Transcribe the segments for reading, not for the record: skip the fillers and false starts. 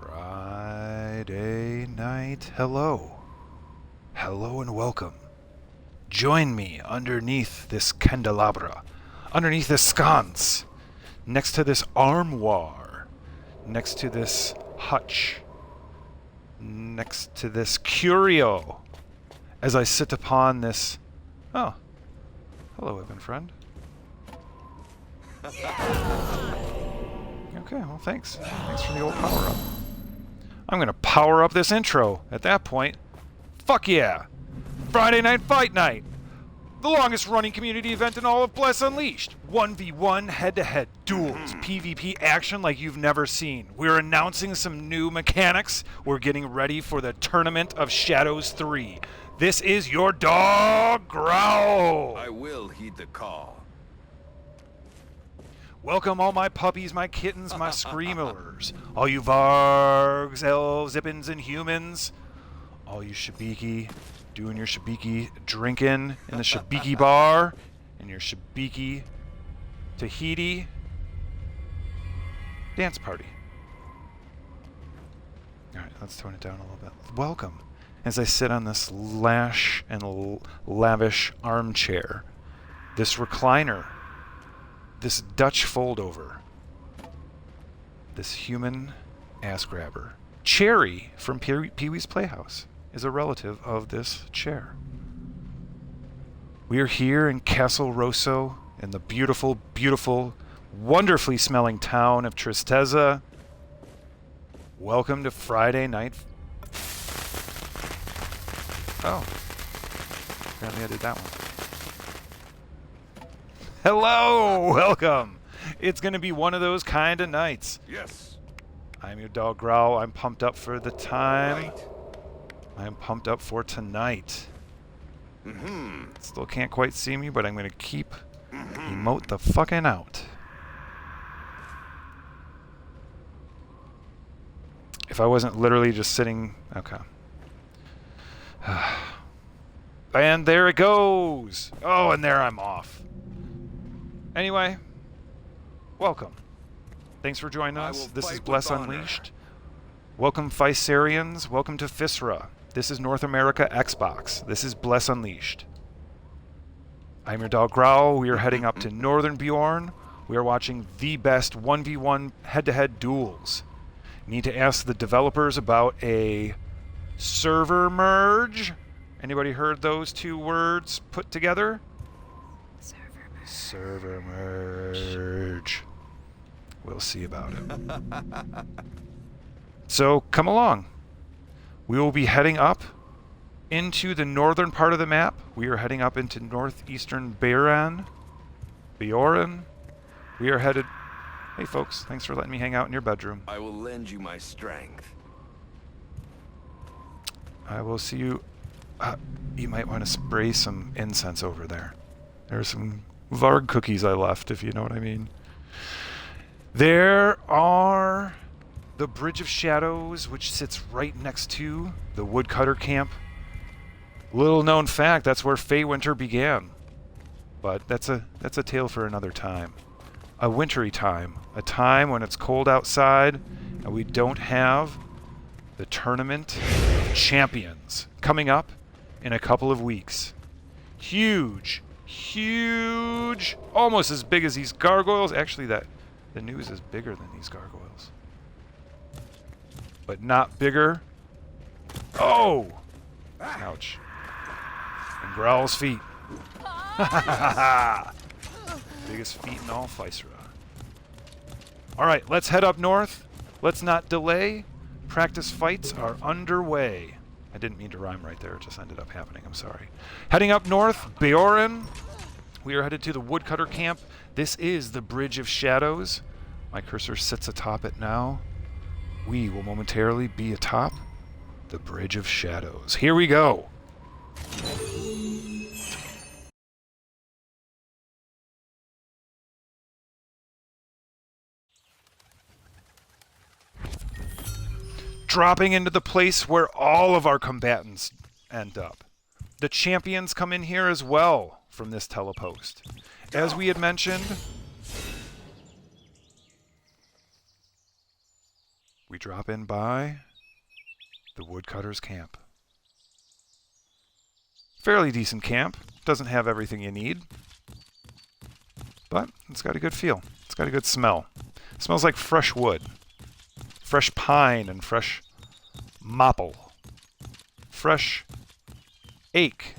Friday night. Hello. Hello and welcome. Join me underneath this candelabra, underneath this sconce, next to this armoire, next to this hutch, next to this curio, as I sit upon this... Oh. Hello, Evan friend. Okay, well, thanks. Thanks for the old power-up. I'm gonna power up this intro at that point. Fuck yeah! Friday Night Fight Night! The longest running community event in all of BlessUnleashed. 1v1 head-to-head duels, PvP action like you've never seen. We're announcing some new mechanics. We're getting ready for the Tournament of Shadows 3. This is your dog Growl! I will heed the call. Welcome all my puppies, my kittens, my screamers. All you vargs, elves, zippins, and humans. All you shabiki doing your shabiki drinking in the shabiki bar. And your shabiki Tahiti dance party. Alright, let's tone it down a little bit. Welcome. As I sit on this lash and lavish armchair. This recliner. This Dutch fold-over. This human ass grabber. Cherry from Pee-wee's Playhouse is a relative of this chair. We are here in Castle Rosso in the beautiful, beautiful, wonderfully smelling town of Tristeza. Welcome to Friday Night... Oh. Apparently I did that one. Hello! Welcome! It's gonna be one of those kind of nights. Yes. I'm your dog Growl. I'm pumped up for the time. Right. I'm pumped up for tonight. Mm-hmm. Still can't quite see me, but I'm gonna keep emote the fucking out. If I wasn't literally just sitting... Okay. And there it goes! Oh, and there I'm off. Anyway, welcome. Thanks for joining us. This is BlessUnleashed. Welcome, Physerians. Welcome to Physera. This is North America Xbox. This is BlessUnleashed. I'm your dog Growl. We are heading up to Northern Bjorn. We are watching the best 1v1 head-to-head duels. Need to ask the developers about a server merge. Anybody heard those two words put together? Server merge. We'll see about it. So come along. We will be heading up into the northern part of the map. We are heading up into northeastern Bjorn. We are headed... Hey folks, thanks for letting me hang out in your bedroom. I will lend you my strength. I will see you... you might want to spray some incense over there. There's some Varg cookies I left, if you know what I mean. There are the Bridge of Shadows, which sits right next to the Woodcutter Camp. Little known fact, that's where Feywinter began. But that's a tale for another time. A wintry time. A time when it's cold outside and we don't have the Tournament of Champions coming up in a couple of weeks. Huge. Huge, almost as big as these gargoyles. Actually, the news is bigger than these gargoyles, but not bigger. Oh, ouch! And Growl's feet. Biggest feet in all Physera. All right, let's head up north. Let's not delay. Practice fights are underway. I didn't mean to rhyme right there. It just ended up happening. I'm sorry. Heading up north, Bjorn. We are headed to the Woodcutter Camp. This is the Bridge of Shadows. My cursor sits atop it now. We will momentarily be atop the Bridge of Shadows. Here we go. Dropping into the place where all of our combatants end up. The champions come in here as well from this telepost. As we had mentioned, we drop in by the woodcutter's camp. Fairly decent camp. Doesn't have everything you need, but it's got a good feel. It's got a good smell. It smells like fresh wood, fresh pine and fresh maple, fresh ache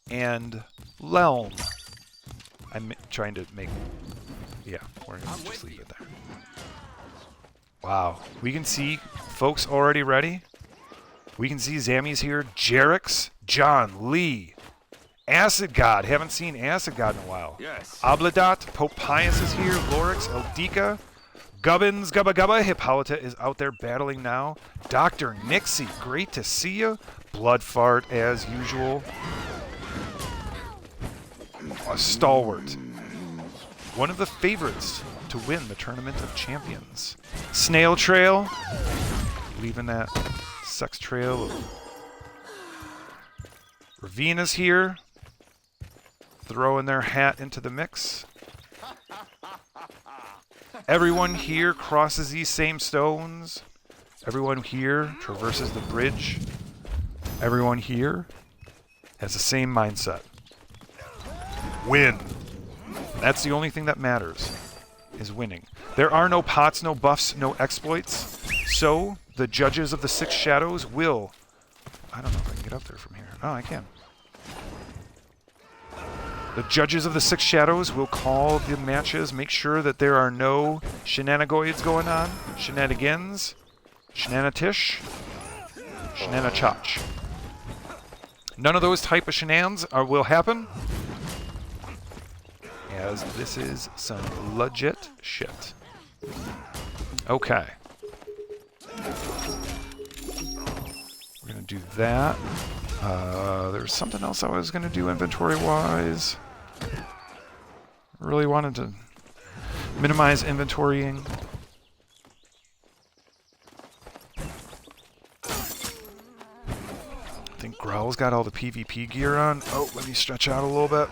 and lelm. I'm trying to make... Yeah, we're going to just leave it there. Wow. We can see folks already ready. We can see Zammy's here. Jerix, John, Lee, Acid God. Haven't seen Acid God in a while. Yes. Obladat, Pope Pius is here. Lorix, Eldika, Gubbins, Gubba Gubba. Hippolyta is out there battling now. Dr. Nixie, great to see you. Bloodfart, as usual. A stalwart. One of the favorites to win the Tournament of Champions. Snail Trail, leaving that sex trail of... Ravina's here, throwing their hat into the mix. Everyone here crosses these same stones. Everyone here traverses the bridge. Everyone here has the same mindset. Win. That's the only thing that matters, is winning. There are no pots, no buffs, no exploits. So the judges of the Six Shadows will... I don't know if I can get up there from here. Oh, I can. The judges of the Six Shadows will call the matches, make sure that there are no shenanigoids going on, shenanigans, shenanitish, shenanichach. None of those type of shenanigans will happen, as this is some legit shit. Okay. We're going to do that. There's something else I was going to do inventory-wise. Really wanted to minimize inventorying. I think Growl's got all the PvP gear on. Oh, let me stretch out a little bit.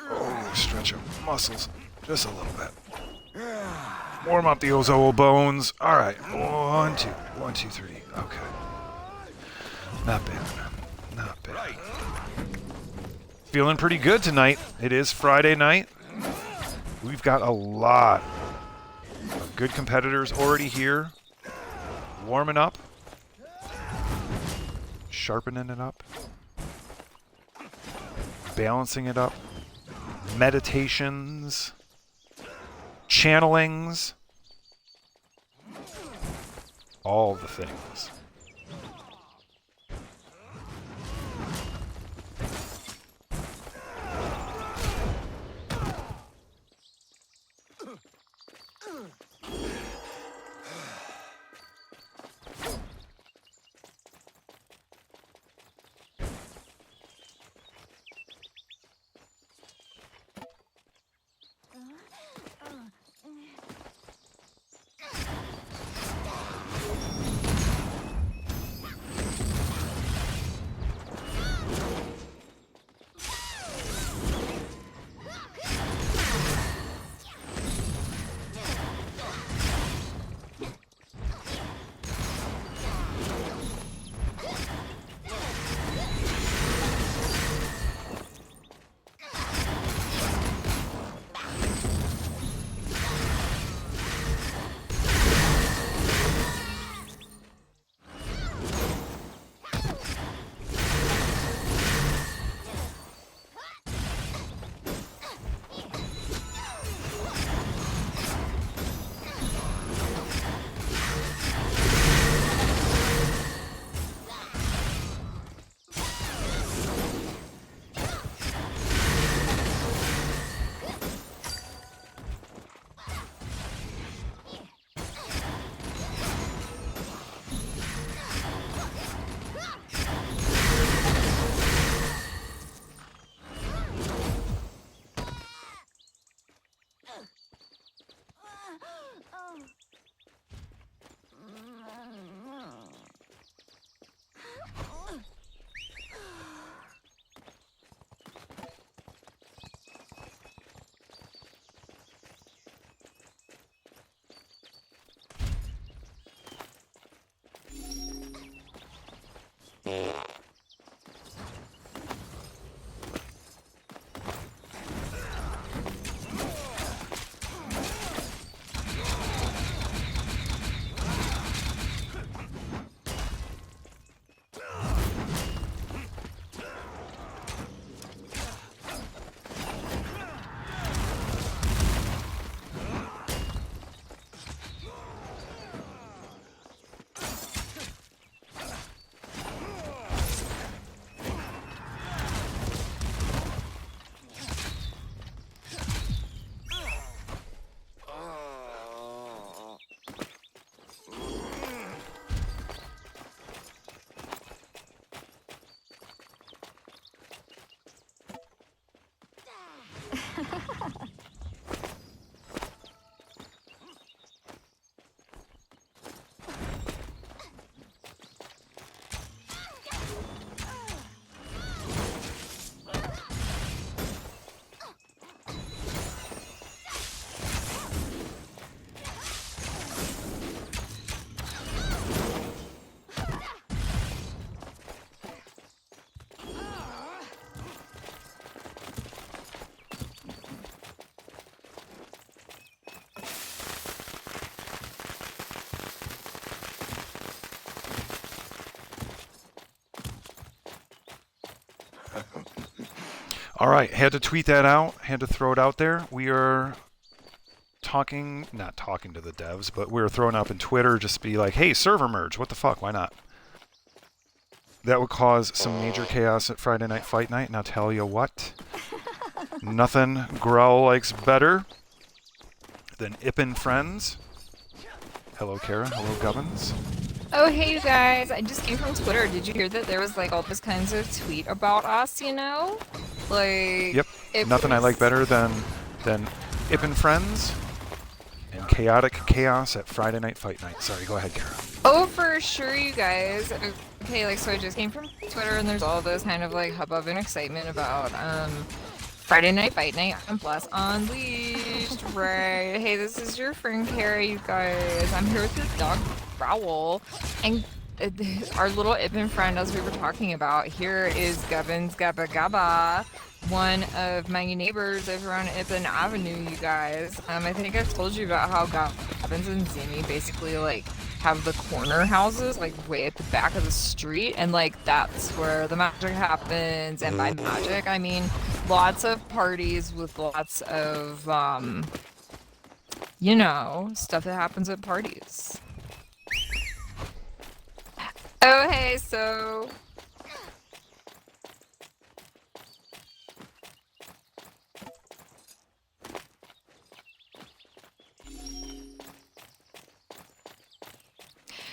Oh, stretch out muscles just a little bit. Warm up those old bones. All right, 1, 2, 1, 2, 3. Okay. Not bad. Not bad. Feeling pretty good tonight. It is Friday night. We've got a lot of good competitors already here. Warming up. Sharpening it up. Balancing it up. Meditations. Channelings. All the things. All right, had to tweet that out, had to throw it out there. We are talking, not talking to the devs, but we were throwing up in Twitter just to be like, hey, server merge, what the fuck, why not? That would cause some major chaos at Friday Night Fight Night, and I'll tell you what, nothing Growl likes better than Ippin' Friends. Hello, Kara. Hello, Gubbins. Oh, hey, you guys. I just came from Twitter. Did you hear that there was, like, all this kinds of tweet about us, you know? Like... Yep. Nothing I like better than Ippin' Friends and chaotic chaos at Friday Night Fight Night. Sorry, go ahead, Kara. Oh, for sure, you guys. Okay, like, so I just came from Twitter, and there's all this kind of, like, hubbub and excitement about, Friday Night Fight Night on Bless Unleashed, right? Hey, this is your friend Kara, you guys. I'm here with your dog, Growl, and our little Ippin' friend, as we were talking about. Here is Gubbins Gabba Gabba, one of my neighbors over on Ippin Avenue, you guys. I think I've told you about how Gubbins and Zimmy basically, like, have the corner houses, like, way at the back of the street, and, like, that's where the magic happens. And by magic, I mean lots of parties with lots of, you know, stuff that happens at parties. Oh, hey, so...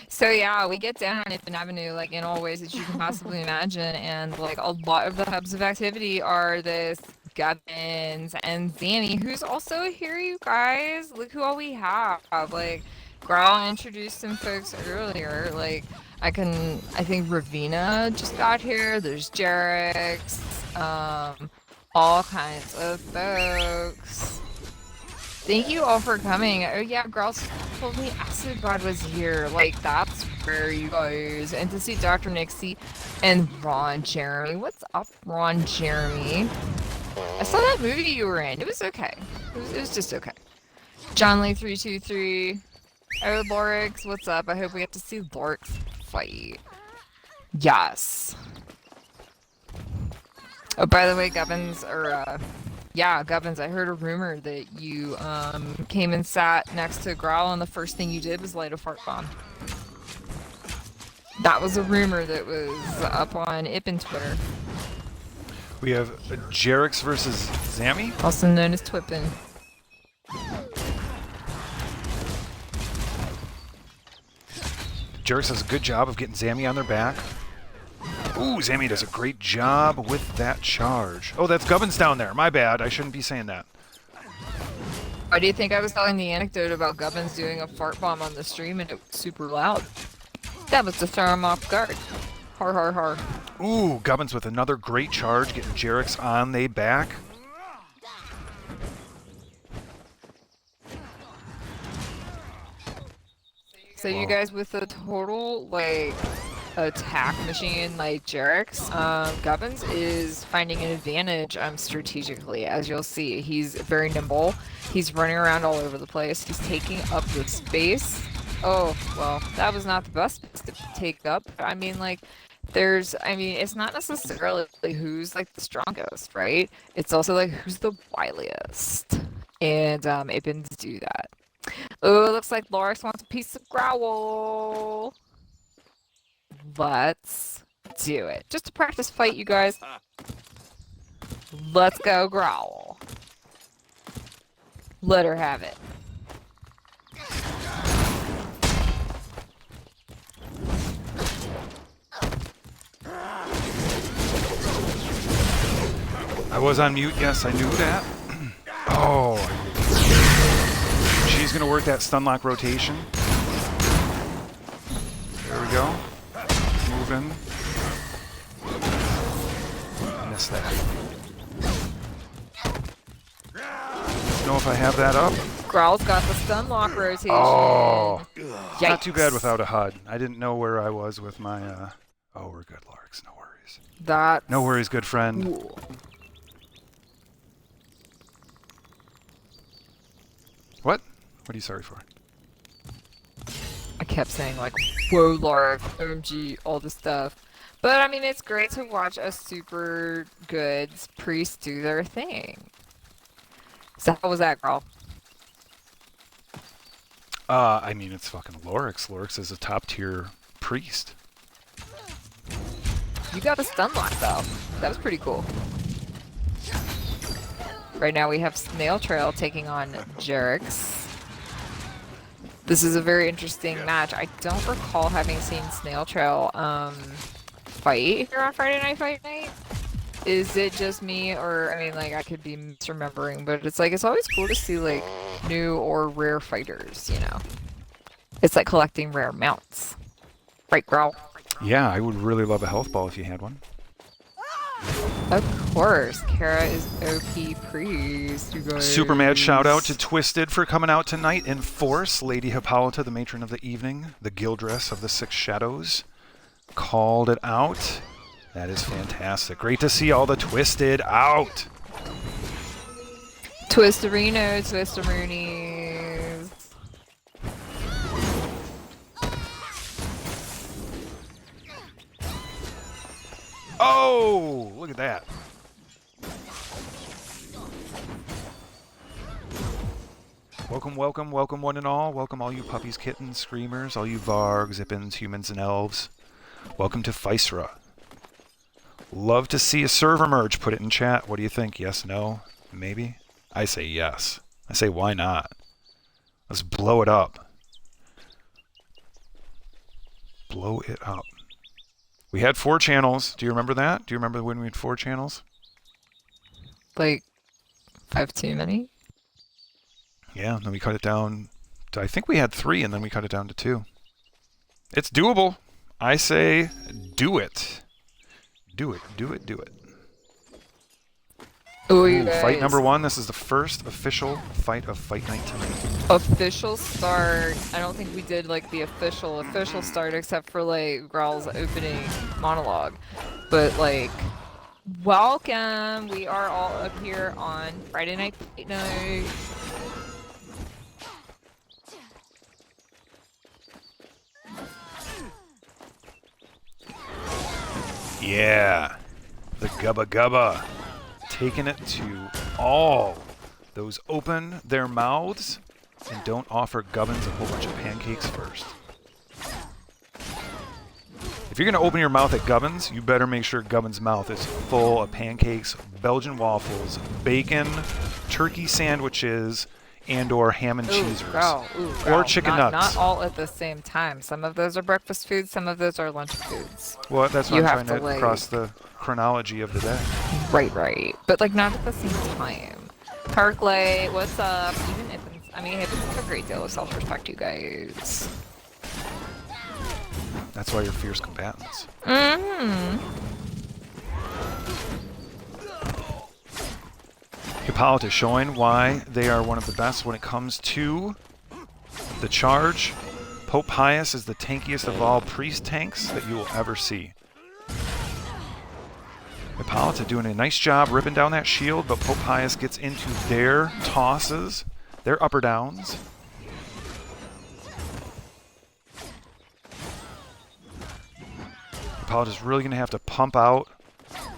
So yeah, we get down on Ippin Avenue, like, in all ways that you can possibly imagine, and, like, a lot of the hubs of activity are this Gubbins and Zanny, who's also here, you guys. Look who all we have. Like, Growl introduced some folks earlier, like, I think Ravina just got here, there's Jarex, all kinds of folks. Thank you all for coming. Oh yeah, girls told me Acid God was here. Like, that's rare, you guys. And to see Dr. Nixie and Ron Jeremy. What's up, Ron Jeremy? I saw that movie you were in. It was okay. It was just okay. John Lee 323. Oh, Lorix, what's up? I hope we get to see Lorix fight. Yes. Oh, by the way, Gubbins, yeah, Gubbins, I heard a rumor that you, came and sat next to Growl, and the first thing you did was light a fart bomb. That was a rumor that was up on Ippin Twitter. We have Jarex versus Zammy, Also known as Twippin. Jarex does a good job of getting Zammy on their back. Ooh, Zammy does a great job with that charge. Oh, that's Gubbins down there. My bad. I shouldn't be saying that. Why do you think I was telling the anecdote about Gubbins doing a fart bomb on the stream and it was super loud? That was to throw him off guard. Har har har. Ooh, Gubbins with another great charge, getting Jarex on they back. So you guys with a total, like, attack machine like Jarek's, Gubbins is finding an advantage strategically, as you'll see. He's very nimble. He's running around all over the place. He's taking up the space. Oh, well, that was not the best space to take up. I mean, like, it's not necessarily who's like the strongest, right? It's also like who's the wiliest. And Ibns do that. Oh, it looks like Loris wants a piece of Growl. Let's do it. Just a practice fight, you guys. Let's go, Growl. Let her have it. I was on mute, yes, I knew that. Oh. She's gonna work that stunlock rotation. There we go. Moving. Missed that. Don't know if I have that up. Growl's got the stunlock rotation. Oh. Yikes. Not too bad without a HUD. I didn't know where I was with my, Oh, we're good, Larks. No worries. That's No worries, good friend. cool. What? What are you sorry for? I kept saying like, whoa, Lark, OMG, all this stuff. But I mean, it's great to watch a super good priest do their thing. So how was that, girl? I mean, it's fucking Lorix. Lorix is a top tier priest. You got a stun lock though. That was pretty cool. Right now we have Snail Trail taking on Jarek's. This is a very interesting match. I don't recall having seen Snail Trail fight here on Friday Night Fight Night. Is it just me, or I mean, like, I could be misremembering, but it's like, it's always cool to see like new or rare fighters, you know? It's like collecting rare mounts. Right, Growl? Yeah, I would really love a health ball if you had one. Of course, Kara is OP priest, you guys. Super mad shout out to Twisted for coming out tonight in force. Lady Hippolyta, the matron of the evening, the guildress of the Six Shadows, called it out. That is fantastic. Great to see all the Twisted out. Twistarino, Twistaroonies. Oh, look at that. Welcome, welcome, welcome one and all. Welcome all you puppies, kittens, screamers, all you vargs, zippins, humans, and elves. Welcome to Physera. Love to see a server merge. Put it in chat. What do you think? Yes, no, maybe? I say yes. I say why not? Let's blow it up. Blow it up. We had 4 channels. Do you remember that? Do you remember when we had 4 channels? Like, 5 too many? Yeah, then we cut it down to, I think we had 3, and then we cut it down to 2. It's doable. I say do it. Do it, do it, do it. Ooh, Ooh, fight number 1. This is the first official fight of Fight Night tonight. Official start. I don't think we did like the official start except for like Growl's opening monologue. But like, welcome. We are all up here on Friday Night Fight Night. Yeah, the Gubba Gubba. Taking it to all. Those open their mouths and don't offer Gubbins a whole bunch of pancakes first. If you're going to open your mouth at Gubbins, you better make sure Gubbins' mouth is full of pancakes, Belgian waffles, bacon, turkey sandwiches, and or ham and cheesers. Or chicken nuts. Not all at the same time. Some of those are breakfast foods, some of those are lunch foods. Well, that's what You I'm have trying to, to like, cross the chronology of the day. Right. But like not at the same time. Parkley, what's up? Even if it's, I mean, if it's a great deal of self-respect, you guys. That's why you're fierce combatants. Hippolyta showing why they are one of the best when it comes to the charge Pope Pius is the tankiest of all priest tanks that you will ever see. Hippolyta doing a nice job ripping down that shield, but Pope Pius gets into their tosses, their upper downs. Hippolyta's really going to have to pump out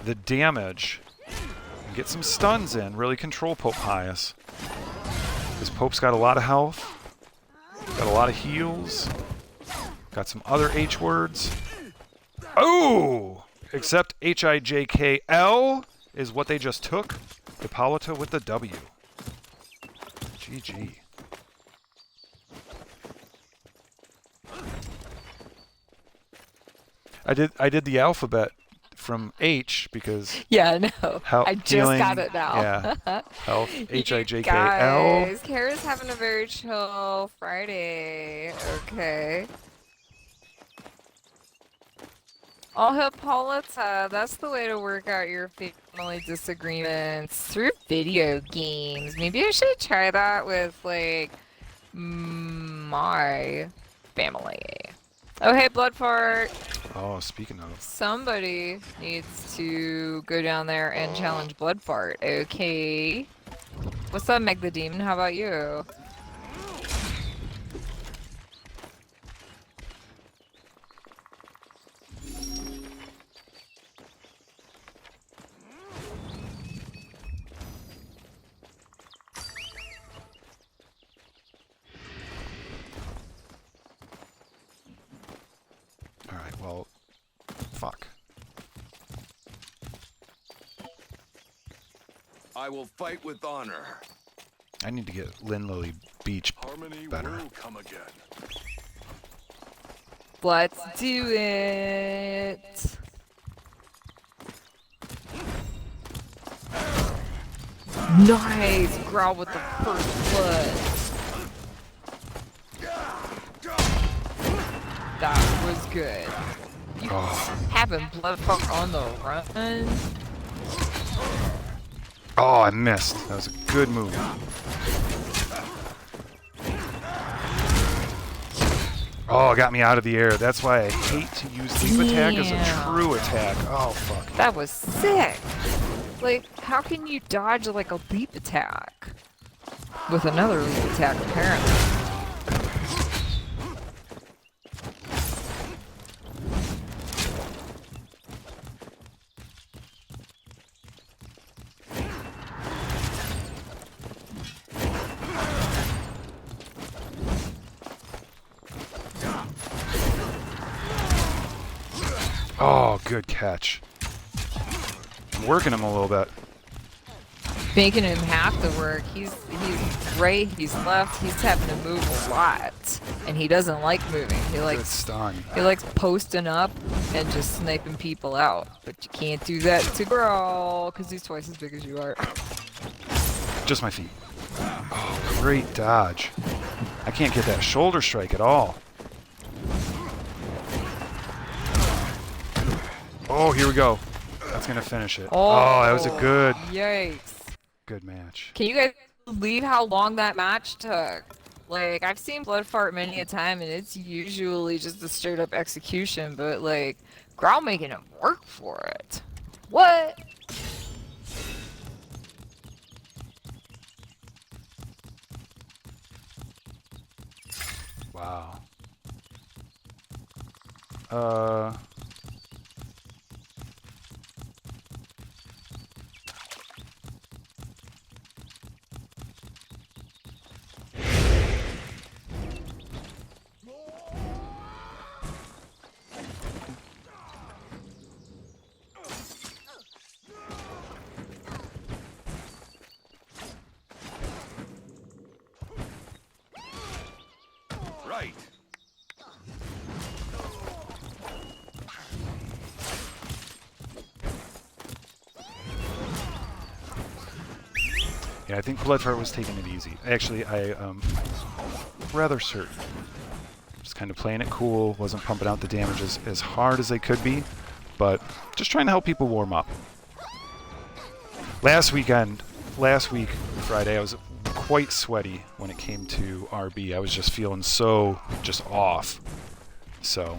the damage and get some stuns in, really control Pope Pius. Because Pope's got a lot of health, got a lot of heals, got some other H words. Oh! Except HIJKL is what they just took. Hippolyta with the W. GG. I did the alphabet from H because Yeah, no. I just healing, got it now. Yeah. Health, HIJKL. Guys, Kara's having a very chill Friday. Okay. Oh, Hippolyta, that's the way to work out your family disagreements through video games. Maybe I should try that with, like, my family. Oh, hey, Blood Fart. Oh, speaking of. Somebody needs to go down there and challenge Blood Fart. Okay. What's up, Meg the Demon? How about you? Alright, well, fuck. I will fight with honor. I need to get Lynn Lily Beach better. Will come again. Let's do it. Nice! Growl with the first blood. That was good. You having Blood Fart on the run? Oh, I missed. That was a good move. Oh, it got me out of the air. That's why I hate to use leap attack as a true attack. Oh, fuck. That was sick. Like, how can you dodge like a leap attack with another leap attack, apparently? Oh, good catch. I'm working him a little bit. Making him have to work. He's right, he's left, he's having to move a lot. And he doesn't like moving. He likes posting up and just sniping people out. But you can't do that to Growl, because he's twice as big as you are. Just my feet. Oh, great dodge. I can't get that shoulder strike at all. Oh, here we go. That's going to finish it. Oh, that was a good... Yikes. Good match. Can you guys believe how long that match took? Like, I've seen Blood Fart many a time, and it's usually just a straight-up execution, but, like, Growl making him work for it. What? Wow. Right. Yeah, I think Blood Fart was taking it easy. Actually, I'm rather certain. Just kind of playing it cool, wasn't pumping out the damage as hard as they could be, but just trying to help people warm up. Last week, Friday, I was quite sweaty when it came to RB. I was just feeling so just off. So,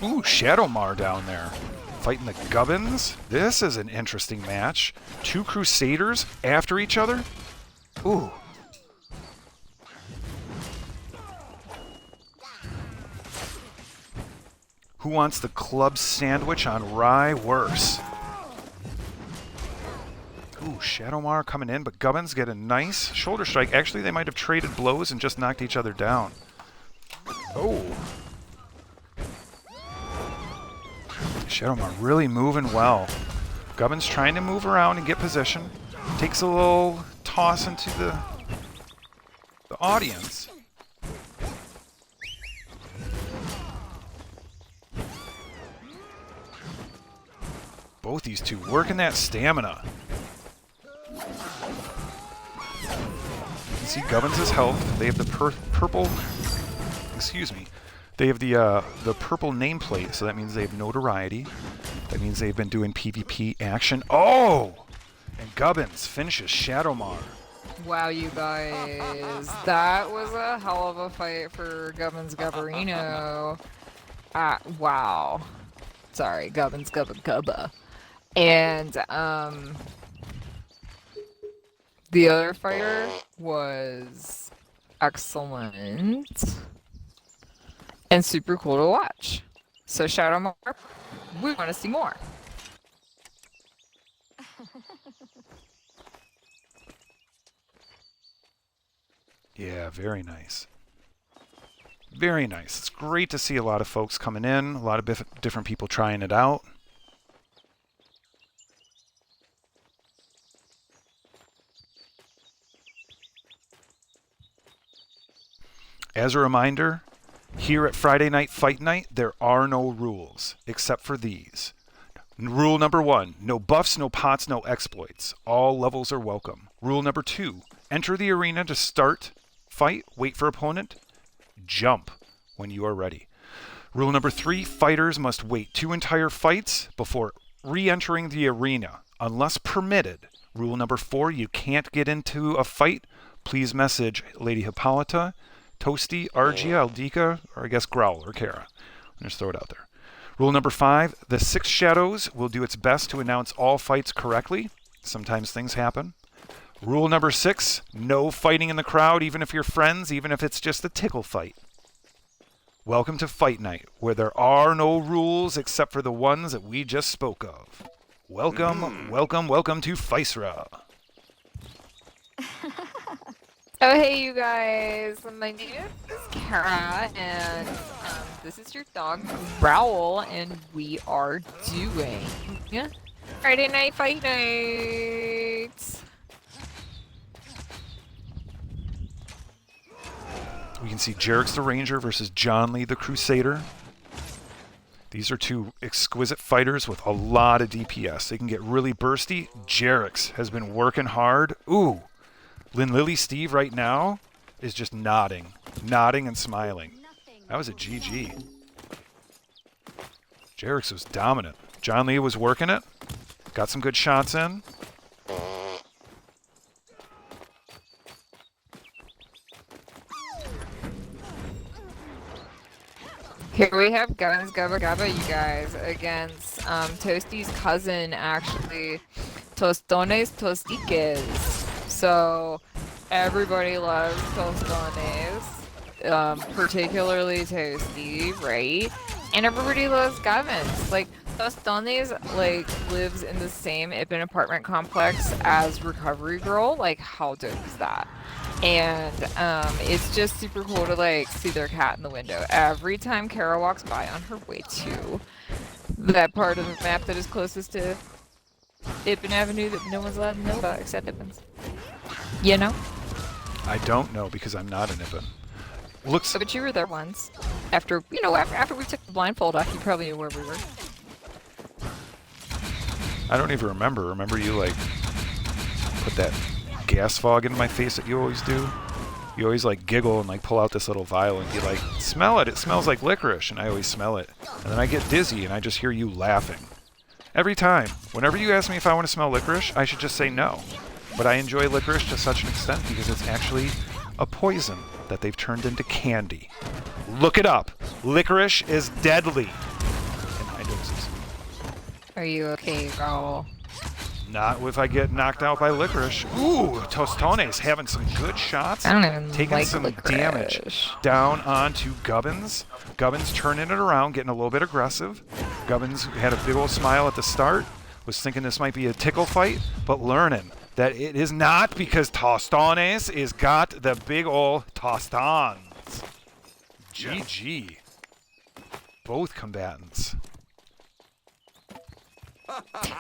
ooh, Shadowmar down there fighting the Gubbins. This is an interesting match. Two Crusaders after each other. Ooh. Who wants the club sandwich on rye worse? Ooh, Shadowmar coming in, but Gubbins get a nice shoulder strike. Actually, they might have traded blows and just knocked each other down. Oh. Shadowmar really moving well. Gubbins trying to move around and get position. Takes a little toss into the audience. Both these two working that stamina. You can see Gubbins' health. They have the purple. Excuse me. They have the purple nameplate, so that means they have notoriety. That means they've been doing PvP action. Oh! And Gubbins finishes Shadowmar. Wow, you guys. That was a hell of a fight for Gubbins Gubberino. Wow. Sorry, Gubbins Gubba. And, the other fighter was excellent and super cool to watch. So Shadowmar, we want to see more. Yeah, very nice. Very nice. It's great to see a lot of folks coming in, a lot of different people trying it out. As a reminder, here at Friday Night Fight Night, there are no rules, except for these. Rule number 1, no buffs, no pots, no exploits. All levels are welcome. Rule number 2, enter the arena to start, fight, wait for opponent, jump when you are ready. Rule number 3, fighters must wait 2 entire fights before re-entering the arena, unless permitted. Rule number 4, you can't get into a fight. Please message Lady Hippolyta, Toasty, Argia, Aldika, or I guess Growl or Kara. I'll just throw it out there. Rule number 5, the 6 Shadows will do its best to announce all fights correctly. Sometimes things happen. Rule number 6, no fighting in the crowd, even if you're friends, even if it's just a tickle fight. Welcome to Fight Night, where there are no rules except for the ones that we just spoke of. Welcome, welcome to Physera. Oh, hey, you guys. My name is Kara, and this is your dog, Growl, and we are doing Friday Night Fight Night. We can see Jarek's the Ranger versus John Lee the Crusader. These are two exquisite fighters with a lot of DPS. They can get really bursty. Jarek's has been working hard. Ooh! Lily Steve right now is just nodding and smiling. That was a GG. Jarek's was dominant. John Lee was working it. Got some good shots in. Here we have Guns Gabba Gabba, you guys, against Toasty's cousin, actually, Tostones Tostiques. So, everybody loves Tostones, particularly Toasty, right? And everybody loves Gubbins. Like, Tostones, like, lives in the same Ibn apartment complex as Recovery Girl. Like, how dope is that? And it's just super cool to like see their cat in the window every time Kara walks by on her way to that part of the map that is closest to Ibn Avenue that no one's allowed to know about except Ibn's. You know? I don't know because I'm not an Ibn. Looks. Oh, but you were there once. After we took the blindfold off, you probably knew where we were. I don't even remember. Remember you like put that gas fog into my face that you always do? You always like giggle and like pull out this little vial and be like, smell it, it smells like licorice, and I always smell it. And then I get dizzy and I just hear you laughing. Every time. Whenever you ask me if I want to smell licorice, I should just say no. but I enjoy licorice to such an extent because it's actually a poison that they've turned into candy. Look it up. Licorice is deadly in high doses. Are you okay, girl? Not if I get knocked out by licorice. Ooh, Tostones having some good shots. I don't even taking like some licorice. damage down onto Gubbins. Gubbins turning it around, getting a little bit aggressive. Gubbins had a big old smile at the start. Was thinking this might be a tickle fight, but learning that it is not because Tostones is got the big old Tostons. GG. Both combatants.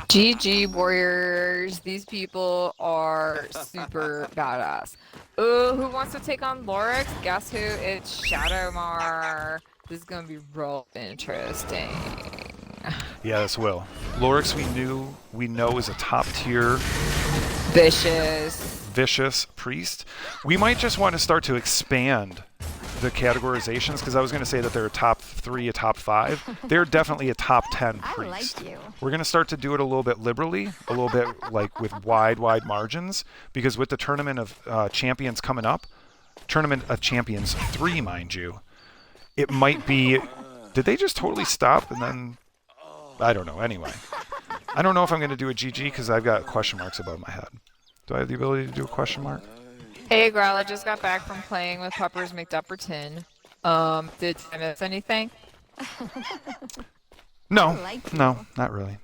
GG Warriors. These people are super badass. Ooh, who wants to take on Lorix? Guess who? It's Shadowmar. This is gonna be real interesting. Yeah, this will. Lorix we know is a top tier vicious priest. We might just want to start to expand the categorizations, because I was going to say that they're a top 3, a top 5. They're definitely a top 10 priest. I like you. We're going to start to do it a little bit liberally, a little bit like with wide margins, because with the Tournament of Champions coming up, Tournament of Champions 3, mind you, it might be... Did they just totally stop and then... I don't know. Anyway, I don't know if I'm going to do a GG because I've got question marks above my head. Do I have the ability to do a question mark? Hey, Growl, I just got back from playing with Puppers McDupperton. Did I miss anything? No, I like you. no, not really.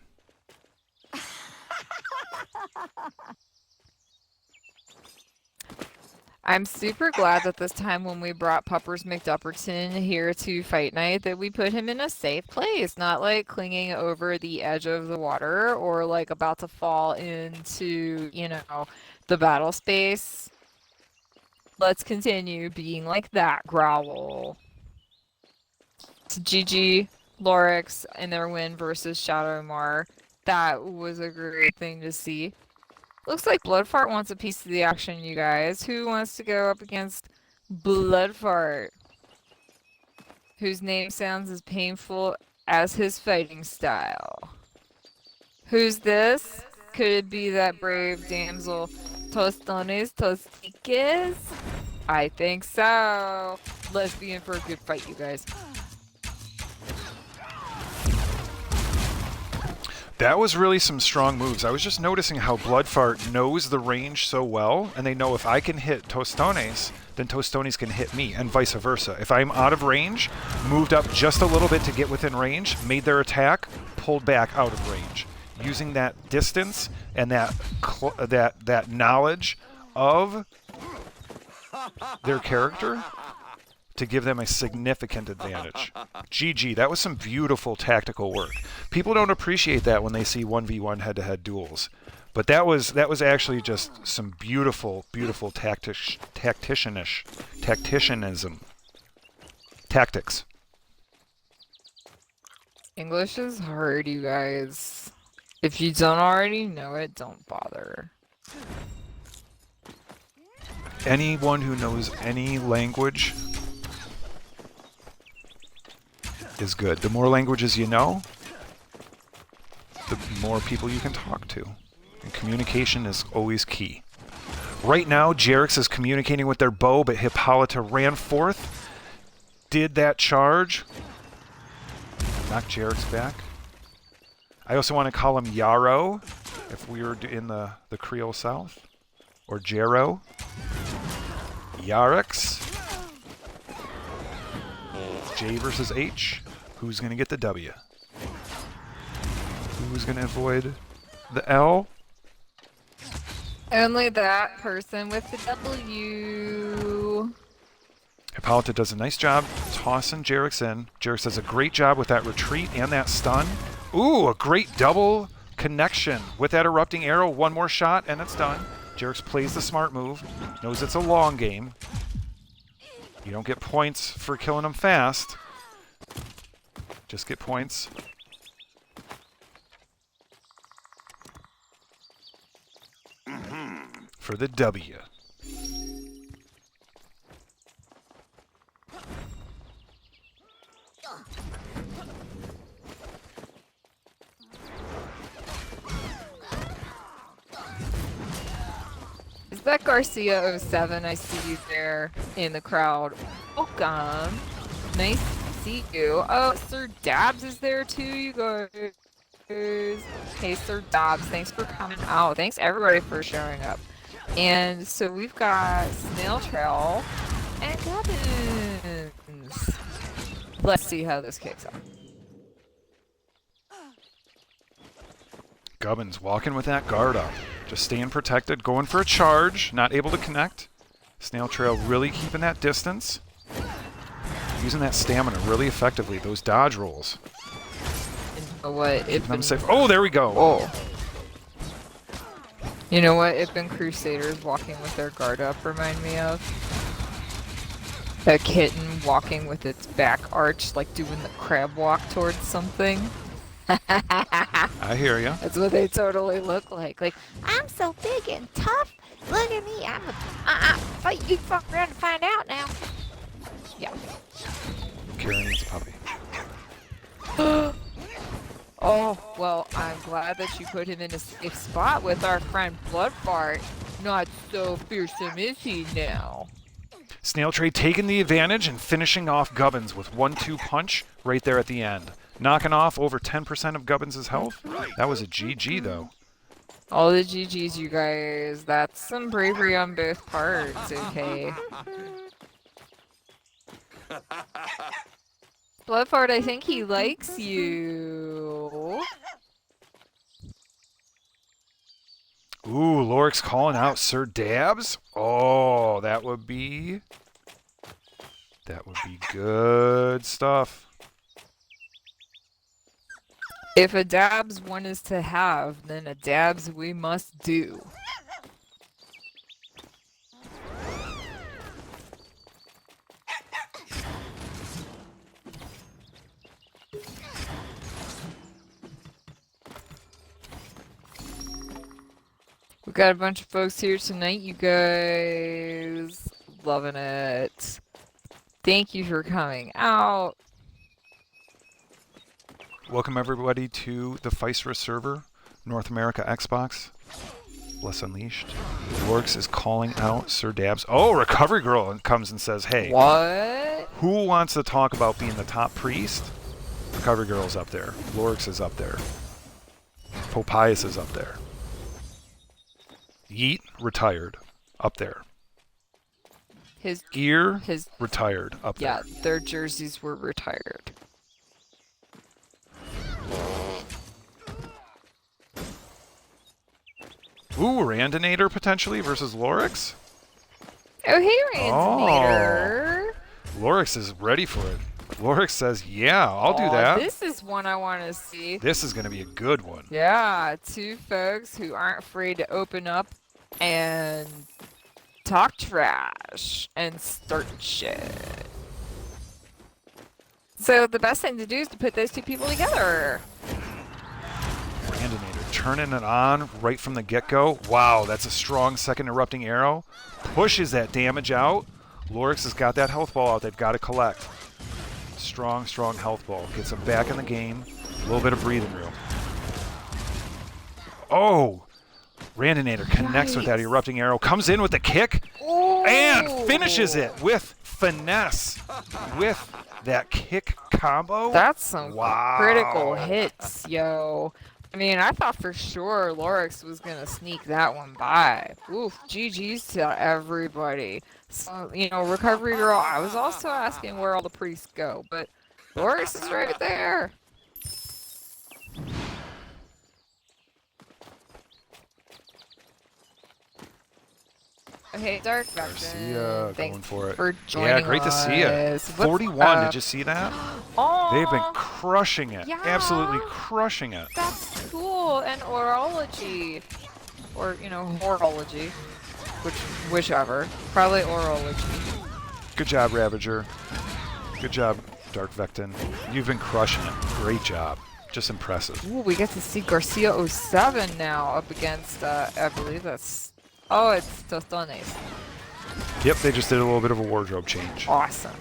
I'm super glad that this time when we brought Puppers McDupperton here to Fight Night that we put him in a safe place, not like clinging over the edge of the water or like about to fall into, you know, the battle space. Let's continue being like that, Growl. It's GG, Lorix, and their win versus Shadowmar. That was a great thing to see. Looks like Bloodfart wants a piece of the action, you guys. Who wants to go up against Bloodfart? Whose name sounds as painful as his fighting style. Who's this? Could it be that brave damsel Tostones Tostiques? I think so. Let's be in for a good fight, you guys. That was really some strong moves. I was just noticing how Bloodfart knows the range so well, and they know if I can hit Tostones, then Tostones can hit me, and vice versa. If I'm out of range, moved up just a little bit to get within range, made their attack, pulled back out of range. Using that distance and that knowledge of their character to give them a significant advantage. GG, that was some beautiful tactical work. People don't appreciate that when they see 1v1 head-to-head duels. But that was actually just some beautiful tacticianism. Tactics. English is hard, you guys. If you don't already know it, don't bother. Anyone who knows any language is good. The more languages you know, the more people you can talk to. And communication is always key. Right now, Jerix is communicating with their bow, but Hippolyta ran forth, did that charge, knocked Jerix back. I also want to call him Yarrow, if we were in the Creole South, or Jero. Yarix. J versus H. Who's going to get the W? Who's going to avoid the L? Only that person with the W. Hippolyta does a nice job tossing Jerix in. Jerix does a great job with that retreat and that stun. Ooh, a great double connection with that erupting arrow. One more shot and it's done. Jerix plays the smart move, knows it's a long game. You don't get points for killing them fast. Just get points for the W. that Garcia 07, I see you there in the crowd. Welcome. Nice to see you. Oh, Sir Dabs is there too, you guys. Hey, Sir Dabs, thanks for coming out. Thanks everybody for showing up. And so we've got Snail Trail and Gubbins. Let's see how this kicks off. Gubbins walking with that guard up. Just staying protected, going for a charge, not able to connect. Snail Trail really keeping that distance. Using that stamina really effectively. Those dodge rolls. You know what? I'm safe. Oh, there we go. Oh. You know what Ipin Crusaders walking with their guard up remind me of? A kitten walking with its back arched, like doing the crab walk towards something. I hear ya. That's what they totally look like. Like, I'm so big and tough. Look at me. I'm a fight. You fuck around and find out now. Yeah. Karen needs a puppy. Oh, well, I'm glad that you put him in a safe spot with our friend Bloodfart. Not so fearsome, is he now? Snail Trail taking the advantage and finishing off Gubbins with 1-2 punch right there at the end. Knocking off over 10% of Gubbins' health. That was a GG, though. All the GGs, you guys. That's some bravery on both parts, okay? Bloodfart, I think he likes you. Ooh, Lorix calling out Sir Dabs. Oh, that would be good stuff. If a Dabs one is to have, then a Dabs we must do. We've got a bunch of folks here tonight, you guys. Loving it. Thank you for coming out. Welcome everybody to the Physera server, North America Xbox. BlessUnleashed. Lorix is calling out Sir Dabs. Oh, Recovery Girl comes and says, hey. What? Who wants to talk about being the top priest? Recovery Girl's up there. Lorix is up there. Popias is up there. Yeet, retired. Up there. His Gear, retired. Up there. Yeah, their jerseys were retired. Ooh, Randinator potentially versus Lorix? Oh, hey, Randinator. Oh. Lorix is ready for it. Lorix says, yeah, I'll do that. This is one I want to see. This is going to be a good one. Yeah, two folks who aren't afraid to open up and talk trash and start shit. So the best thing to do is to put those two people together. Randinator turning it on right from the get-go. Wow, that's a strong second erupting arrow. Pushes that damage out. Lorix has got that health ball out. They've got to collect. Strong, strong health ball. Gets them back in the game. A little bit of breathing room. Oh! Randinator connects with that erupting arrow. Comes in with the kick. Ooh. And finishes it with finesse. With that kick combo. That's some wow. critical hits, yo. I mean, I thought for sure Lorix was going to sneak that one by. Oof, GG's to everybody. So, you know, Recovery Girl, I was also asking where all the priests go, but Lorix is right there. Hey, Dark Vector. Thanks going for it. for joining Yeah, great to see you. us. 41, did you see that? Oh, They've been crushing it. Yeah. Absolutely crushing it. That's cool. And orology. Or, you know, horology. Whichever. Probably orology. Good job, Ravager. Good job, Dark Vectin. You've been crushing it. Great job. Just impressive. Ooh, we get to see Garcia 07 now up against, I believe that's... Oh, it's Tostones. Yep, they just did a little bit of a wardrobe change. Awesome.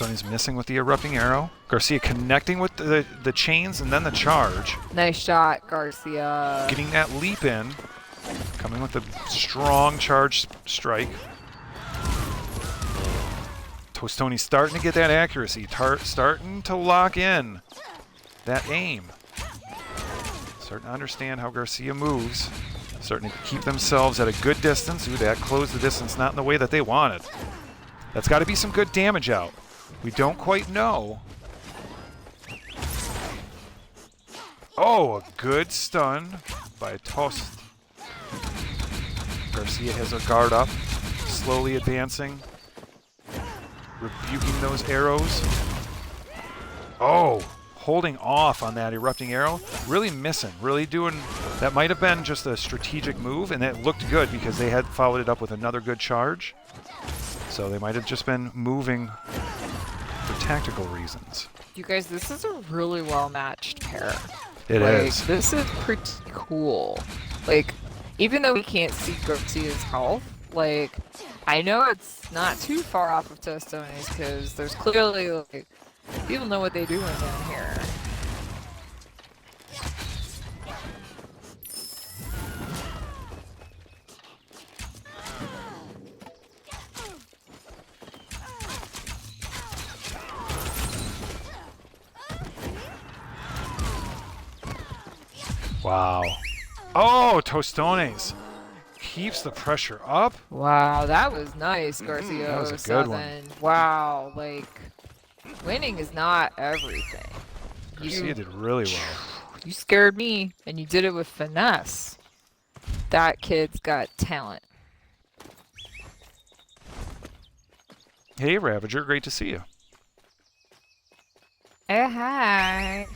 Tostone's missing with the erupting arrow. Garcia connecting with the chains and then the charge. Nice shot, Garcia. Getting that leap in. Coming with a strong charge strike. Tostone's starting to get that accuracy. Starting to lock in that aim. Starting to understand how Garcia moves. Starting to keep themselves at a good distance. Ooh, that closed the distance not in the way that they wanted. That's got to be some good damage out. We don't quite know. Oh, a good stun by Tost. Garcia has a guard up, slowly advancing, rebuking those arrows. Oh, holding off on that erupting arrow. Really missing, really doing, that might have been just a strategic move, and it looked good because they had followed it up with another good charge. So they might have just been moving for tactical reasons. You guys, this is a really well-matched pair. It is. This is pretty cool. Like, even though we can't see Garcia's health, like, I know it's not too far off of Tostone's because there's clearly, like, people know what they're doing down here. Wow. Oh, Tostones keeps the pressure up. Wow, that was nice, Garcia. That was a good one. Wow, like, winning is not everything. Garcia did really well. You scared me, and you did it with finesse. That kid's got talent. Hey, Ravager, great to see you. Hey, hi.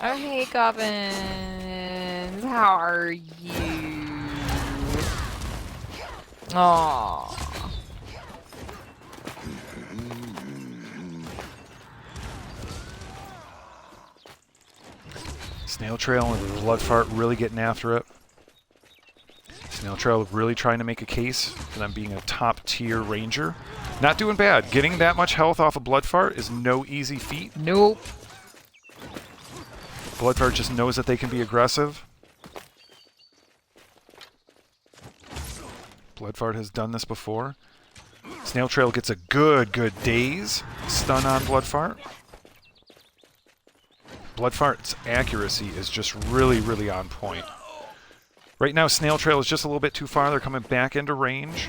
Oh, hey, Goblins. How are you? Aww. Snail Trail and the Blood Fart really getting after it. Snail Trail really trying to make a case for them being a top-tier ranger. Not doing bad. Getting that much health off of Blood Fart is no easy feat. Nope. Blood Fart just knows that they can be aggressive. Blood Fart has done this before. Snail Trail gets a good daze. Stun on Blood Fart. Blood Fart's accuracy is just really on point. Right now, Snail Trail is just a little bit too far. They're coming back into range.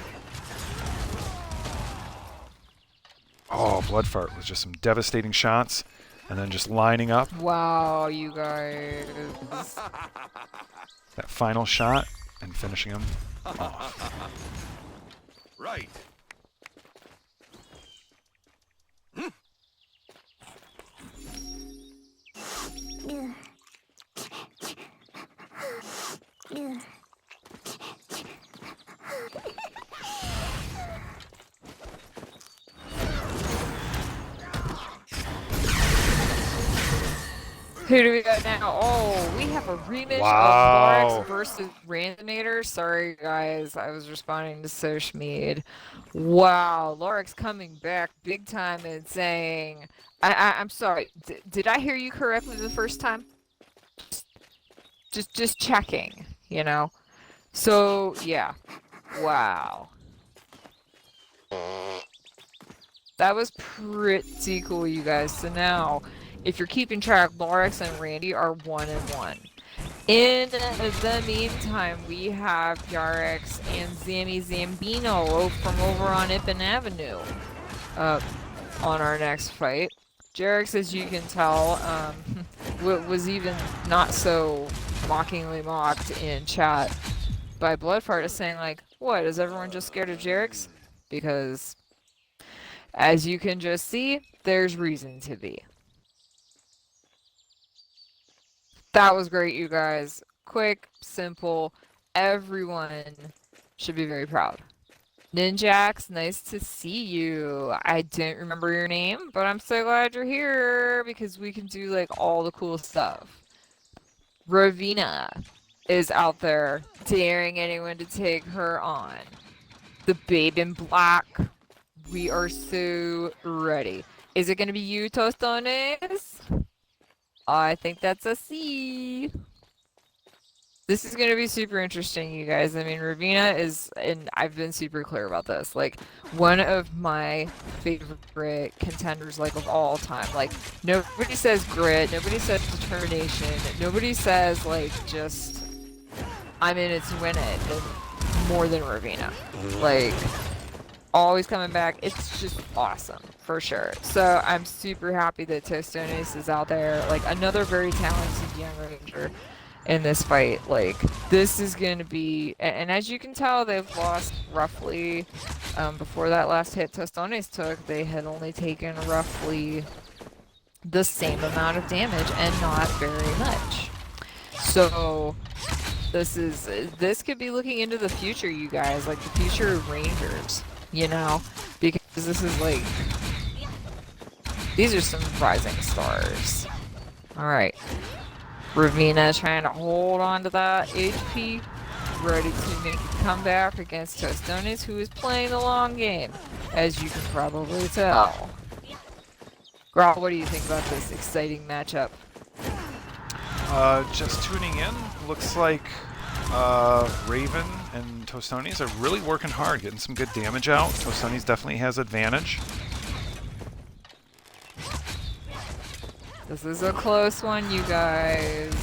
Oh, Blood Fart with just some devastating shots. And then just lining up. Wow, you guys. That final shot and finishing him off. Right. Who do we got now? Oh, we have a rematch Wow. of Lorex versus Randomator. Sorry, guys. I was responding to Soch Mead. Wow, Lorex coming back big time and saying, I'm sorry. Did I hear you correctly the first time? Just checking, you know? So, yeah. Wow. That was pretty cool, you guys. So now, if you're keeping track, Lorex and Randy are 1-1. In the meantime, we have Yarex and Zammy Zambino from over on Ippen Avenue on our next fight. Jarex, as you can tell, was even not so mockingly mocked in chat by Bloodfart is saying like, what, is everyone just scared of Jarex? Because, as you can just see, there's reason to be. That was great, you guys. Quick, simple. Everyone should be very proud. Ninjax, nice to see you. I didn't remember your name, but I'm so glad you're here because we can do like all the cool stuff. Ravina, is out there daring anyone to take her on. The Babe in Black. We are so ready. Is it going to be you, Tostones? I think that's a C. This is going to be super interesting, you guys. I mean, Ravina is, and I've been super clear about this, like, one of my favorite contenders, like, of all time. Like, nobody says grit, nobody says determination, nobody says, like, just, I'm in it to win it, and more than Ravina. Like, always coming back. It's just awesome, for sure. So, I'm super happy that Tostones is out there. Like, another very talented young ranger in this fight. Like, this is going to be, and as you can tell, they've lost roughly, before that last hit Tostones took, they had only taken roughly the same amount of damage and not very much. So this could be looking into the future, you guys, like the future of Rangers, you know, because this is like, these are some rising stars. All right. Ravina trying to hold on to that HP, ready to make a comeback against Tostones, who is playing the long game, as you can probably tell. Growl, what do you think about this exciting matchup? Just tuning in, looks like Raven and Tostones are really working hard, getting some good damage out. Tostones definitely has advantage. This is a close one, you guys.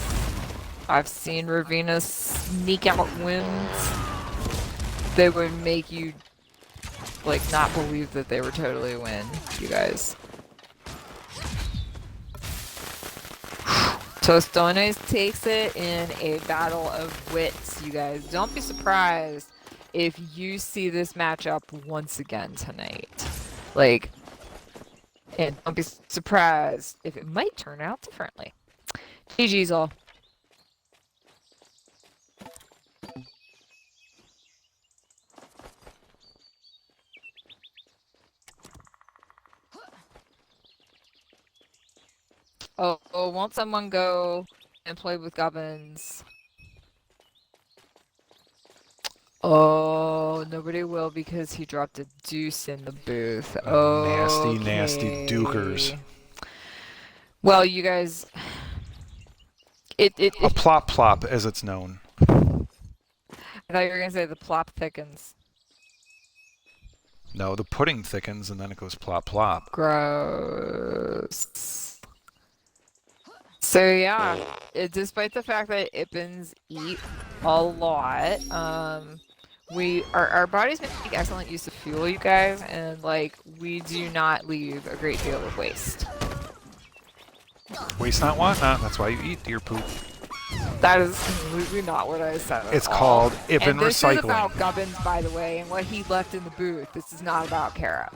I've seen Ravina sneak out wins. They would make you, like, not believe that they were totally a win, you guys. Tostones takes it in a battle of wits, you guys. Don't be surprised if you see this matchup once again tonight. Like, and don't be surprised if it might turn out differently. GG's all. Oh, won't someone go and play with Gubbins? Oh, nobody will because he dropped a deuce in the booth. Oh, Nasty dukers. Well, you guys, a plop plop, as it's known. I thought you were gonna say the plop thickens. No, the pudding thickens and then it goes plop plop. Gross. So yeah, despite the fact that Ippins eat a lot, our bodies make excellent use of fuel, you guys, and like we do not leave a great deal of waste. Waste not, want not. That's why you eat deer poop. That is completely not what I said. It's called Ippin and this recycling. This is about Gubbins, by the way, and what he left in the booth. This is not about Kara.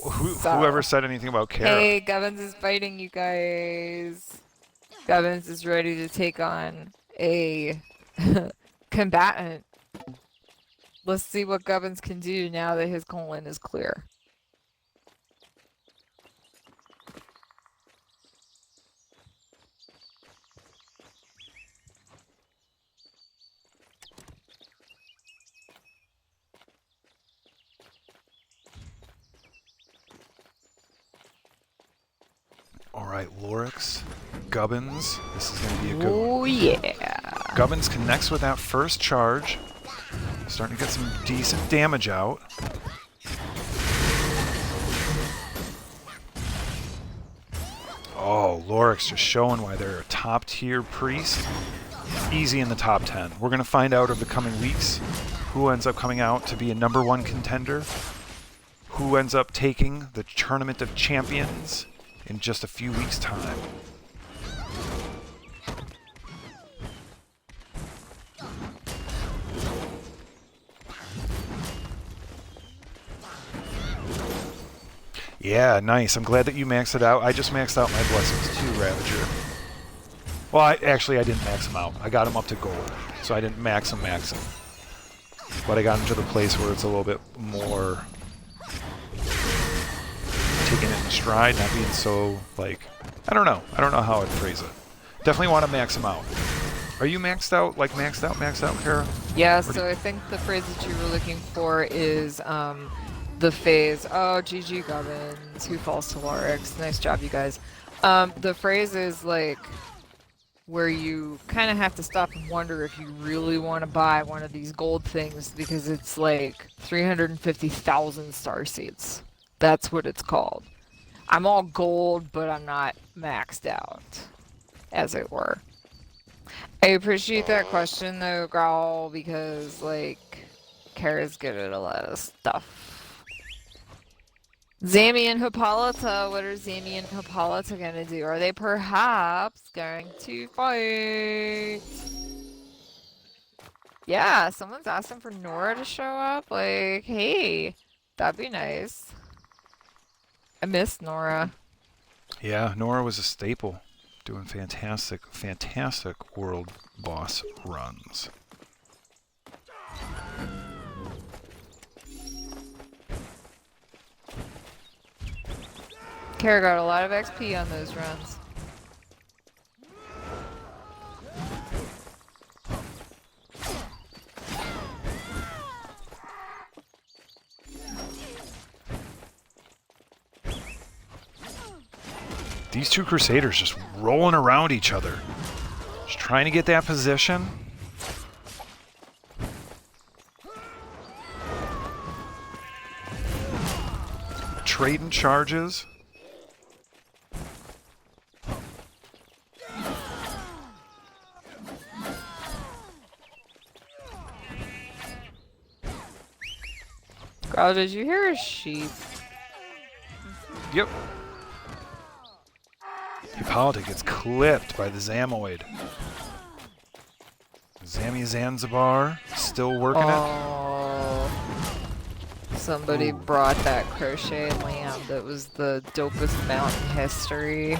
Whoever said anything about Kara? Hey, Gubbins is fighting, you guys. Gubbins is ready to take on a combatant. Let's see what Gubbins can do now that his colon is clear. Alright, Lorix, Gubbins. This is going to be a good one. Oh, yeah. Gubbins connects with that first charge. Starting to get some decent damage out. Oh, Lorix just showing why they're a top-tier priest. Easy in the top 10. We're going to find out over the coming weeks who ends up coming out to be a #1 contender, who ends up taking the Tournament of Champions in just a few weeks' time. Yeah, nice. I'm glad that you maxed it out. I just maxed out my blessings too, Ravager. Well, I didn't max them out. I got them up to gold, so I didn't max them. But I got them to the place where it's a little bit more taking it in stride, not being so, like, I don't know how I'd phrase it. Definitely want to max them out. Are you maxed out? Like maxed out, Kara? Yeah, so I think the phrase that you were looking for is the phase. Oh, GG Gubbins, who falls to Lorix. Nice job, you guys. The phrase is like where you kind of have to stop and wonder if you really want to buy one of these gold things because it's like 350,000 star seeds. That's what it's called. I'm all gold, but I'm not maxed out, as it were. I appreciate that question though, Growl, because like Kara's good at a lot of stuff. Zami and Hippolyta, what are Zami and Hippolyta gonna do? Are they perhaps going to fight? Yeah, someone's asking for Nora to show up. Like, hey, that'd be nice. I miss Nora. Yeah, Nora was a staple. Doing fantastic world boss runs. Kara got a lot of XP on those runs. These two Crusaders just rolling around each other. Just trying to get that position. Trading charges. Girl, did you hear a sheep? Yep. Hippolyta gets clipped by the Zamoid. Zami Zanzibar still working it. Somebody brought that crochet lamb that was the dopest mount in history.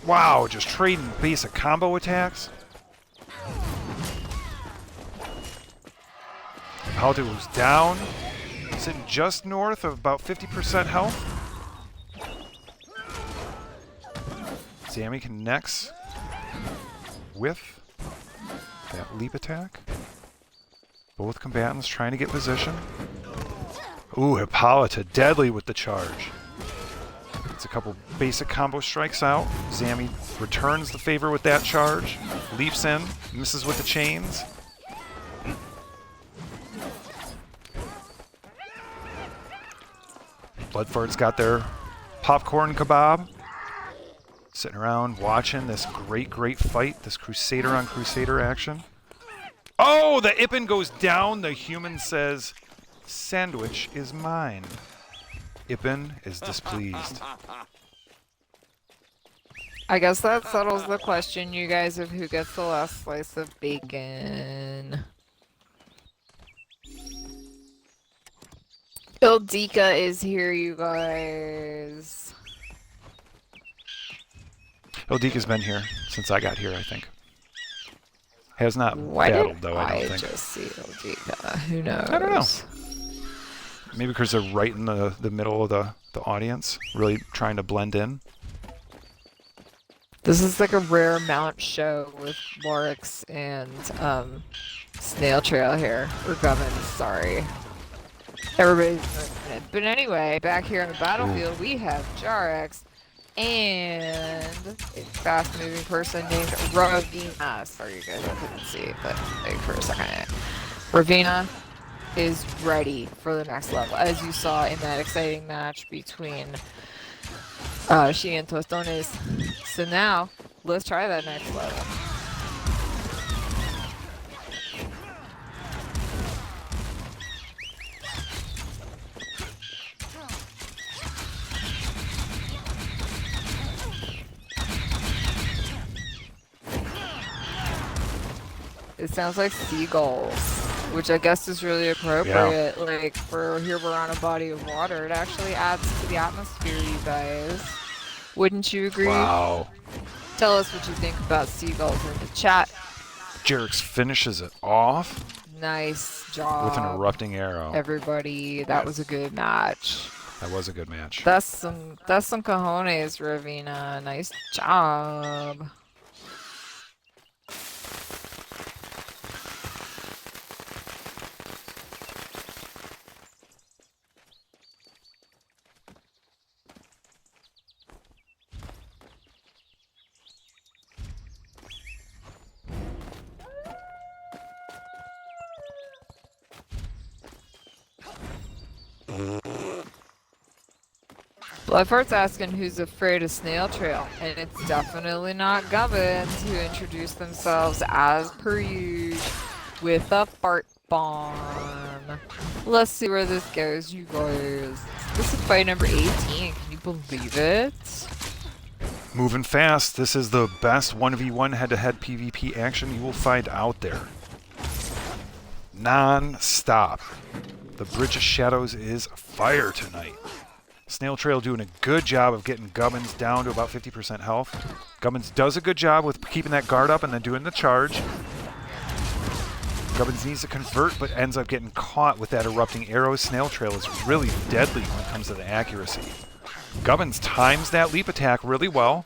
Wow, just trading basic combo attacks. Hippolyta was down, sitting just north of about 50% health. Zami connects with that leap attack. Both combatants trying to get position. Ooh, Hippolyta deadly with the charge. Gets a couple basic combo strikes out. Zami returns the favor with that charge. Leaps in, misses with the chains. Bloodfart's got their popcorn kebab. Sitting around watching this great fight, this Crusader on Crusader action. Oh, the Ippen goes down. The human says, "Sandwich is mine." Ippen is displeased. I guess that settles the question, you guys, of who gets the last slice of bacon. Ildika is here, you guys. Ildika's been here since I got here, I think. Has not Why battled, did though, I don't think. just see Ildika? Who knows? I don't know. Maybe because they're right in the middle of the audience, really trying to blend in. This is like a rare mount show with Lorix and Snail Trail here. Or Gubbins, sorry. Everybody's in it. But anyway, back here on the battlefield, we have Jarex and a fast-moving person named Ravina. Sorry, you guys, I couldn't see, but wait for a second. Ravina is ready for the next level, as you saw in that exciting match between she and Tostones. So now, let's try that next level. It sounds like seagulls, which I guess is really appropriate. Yeah. Like, for here we're on a body of water. It actually adds to the atmosphere, you guys. Wouldn't you agree? Wow. Tell us what you think about seagulls in the chat. Jerks finishes it off Nice job. with an erupting arrow. Everybody, that was a good match. That was a good match. That's some cojones, Ravina. Nice job. Bloodfart's asking who's afraid of Snail Trail, and it's definitely not Gubbins who introduced themselves as per usual with a fart bomb. Let's see where this goes, you guys. This is fight number 18. Can you believe it? Moving fast. This is the best 1v1 head-to-head PvP action you will find out there. Non-stop. The Bridge of Shadows is fire tonight. Snail Trail doing a good job of getting Gubbins down to about 50% health. Gubbins does a good job with keeping that guard up and then doing the charge. Gubbins needs to convert, but ends up getting caught with that erupting arrow. Snail Trail is really deadly when it comes to the accuracy. Gubbins times that leap attack really well.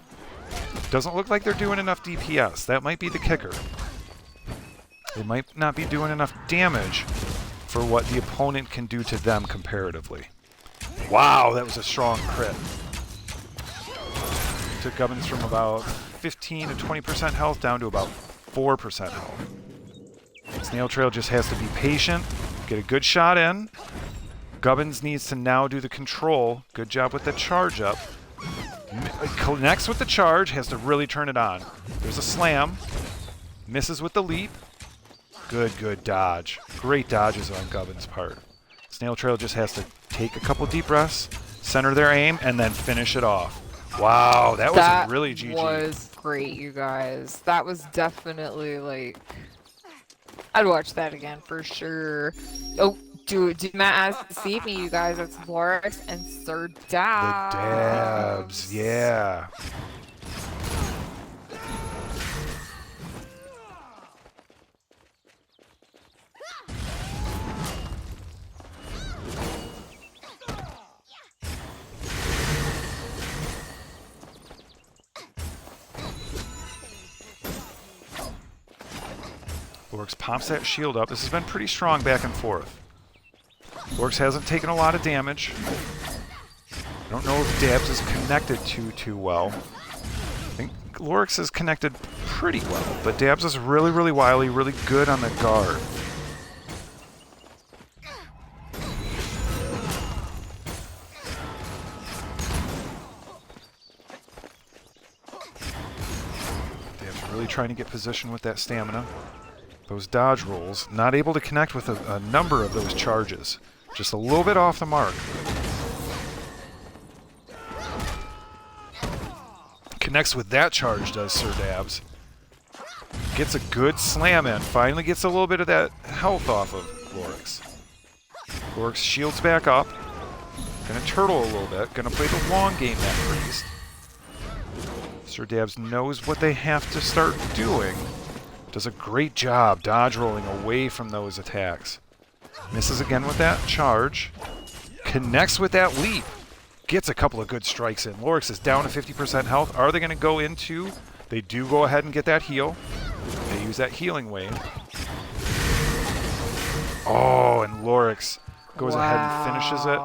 Doesn't look like they're doing enough DPS. That might be the kicker. They might not be doing enough damage for what the opponent can do to them comparatively. Wow, that was a strong crit. Took Gubbins from about 15 to 20% health down to about 4% health. Snail Trail just has to be patient, get a good shot in. Gubbins needs to now do the control. Good job with the charge up. Connects with the charge, has to really turn it on. There's a slam. Misses with the leap. Good dodge. Great dodges on Gubbins' part. Snail Trail just has to take a couple deep breaths, center their aim, and then finish it off. Wow, that was really GG. That was great, you guys. That was definitely, like... I'd watch that again for sure. Oh, do Matt ask to see me, you guys. It's LONGST and Sir Dabs. The Dabs, yeah. LONGST pops that shield up. This has been pretty strong back and forth. LONGST hasn't taken a lot of damage. I don't know if Dabs is connected too well. I think LONGST is connected pretty well, but Dabs is really wily, really good on the guard. Dabs really trying to get position with that stamina. Those dodge rolls, not able to connect with a number of those charges. Just a little bit off the mark. Connects with that charge, does Sir Dabs. Gets a good slam in. Finally gets a little bit of that health off of LONGST. LONGST shields back up. Gonna turtle a little bit. Gonna play the long game, that priest. Sir Dabs knows what they have to start doing. Does a great job dodge rolling away from those attacks. Misses again with that charge. Connects with that leap. Gets a couple of good strikes in. LONGST is down to 50% health. Are they going to go into? They do go ahead and get that heal. They use that healing wave. Oh, and LONGST goes ahead and finishes it.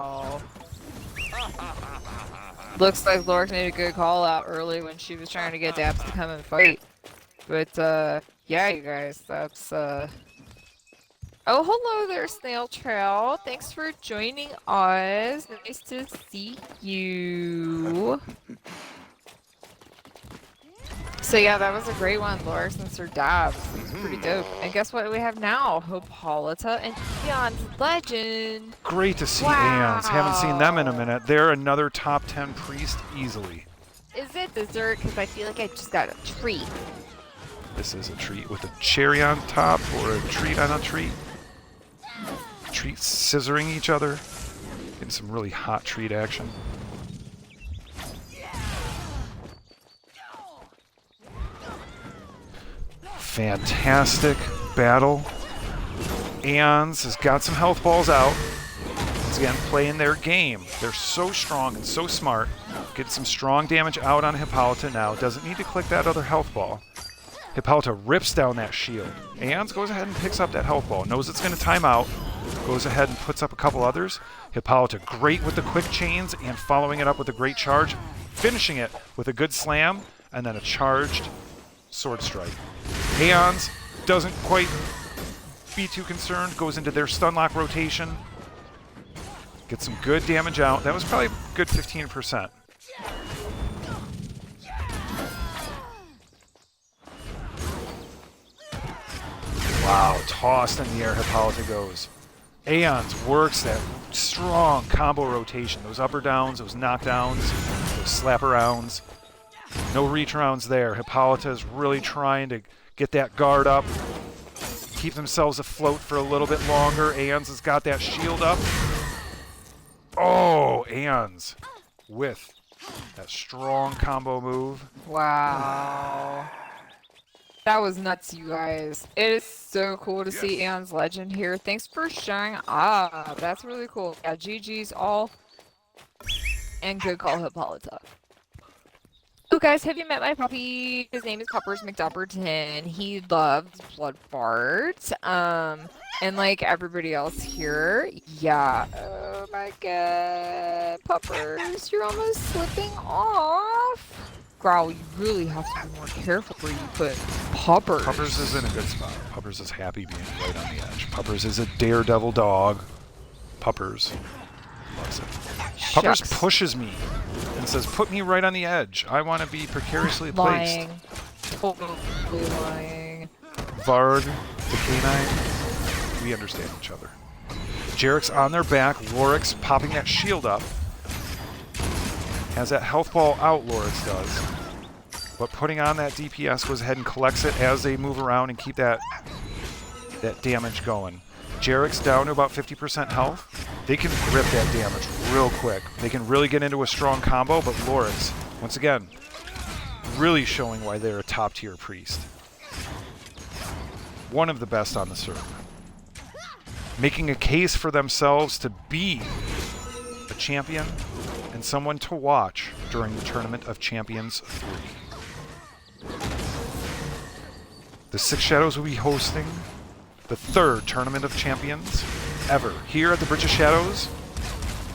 Looks like LONGST made a good call out early when she was trying to get Dabs to come and fight. But, yeah, you guys, that's, Oh, hello there, Snail Trail. Thanks for joining us. Nice to see you. So, yeah, that was a great one, LONGST and Sir Dabs. It was pretty dope. And guess what we have now? Hippolyta and Eon's Legend. Great to see Aeons. Haven't seen them in a minute. They're another top 10 priest easily. Is it dessert? Because I feel like I just got a treat. This is a treat with a cherry on top, or a treat on a treat. Treats scissoring each other. Getting some really hot treat action. Fantastic battle. Aeons has got some health balls out. Once again, playing their game. They're so strong and so smart. Getting some strong damage out on Hippolyta now. Doesn't need to click that other health ball. Hippolyta rips down that shield. Aeons goes ahead and picks up that health ball. Knows it's going to time out. Goes ahead and puts up a couple others. Hippolyta great with the quick chains and following it up with a great charge. Finishing it with a good slam and then a charged sword strike. Aeons doesn't quite be too concerned. Goes into their stun lock rotation. Gets some good damage out. That was probably a good 15%. Wow, tossed in the air, Hippolyta goes. Aeons works that strong combo rotation. Those up or downs, those knockdowns, those slap arounds. No reach rounds there. Hippolyta is really trying to get that guard up, keep themselves afloat for a little bit longer. Aeons has got that shield up. Oh, Aeons with that strong combo move. Wow. That was nuts, you guys. It is so cool to see Aeon's Legend here. Thanks for showing up. That's really cool. Yeah, GG's all. And good call, Hippolyta. So guys, have you met my puppy? His name is Puppers McDupperton. He loves blood farts. And like everybody else here, yeah. Oh my god. Puppers, you're almost slipping off. Growl, you really have to be more careful where you put Puppers. Puppers is in a good spot. Puppers is happy being right on the edge. Puppers is a daredevil dog. Puppers loves it. Puppers pushes me and says, put me right on the edge. I want to be precariously placed. Lying. Totally lying. Varg, the canine, we understand each other. Jarek's on their back. Lorix popping that shield up. Has that health ball out, Lorix does. But putting on that DPS goes ahead and collects it as they move around and keep that damage going. Jarek's down to about 50% health. They can rip that damage real quick. They can really get into a strong combo, but Lorix, once again, really showing why they're a top-tier priest. One of the best on the server. Making a case for themselves to be a champion and someone to watch during the Tournament of Champions 3. The Six Shadows will be hosting the 3rd Tournament of Champions ever here at the Bridge of Shadows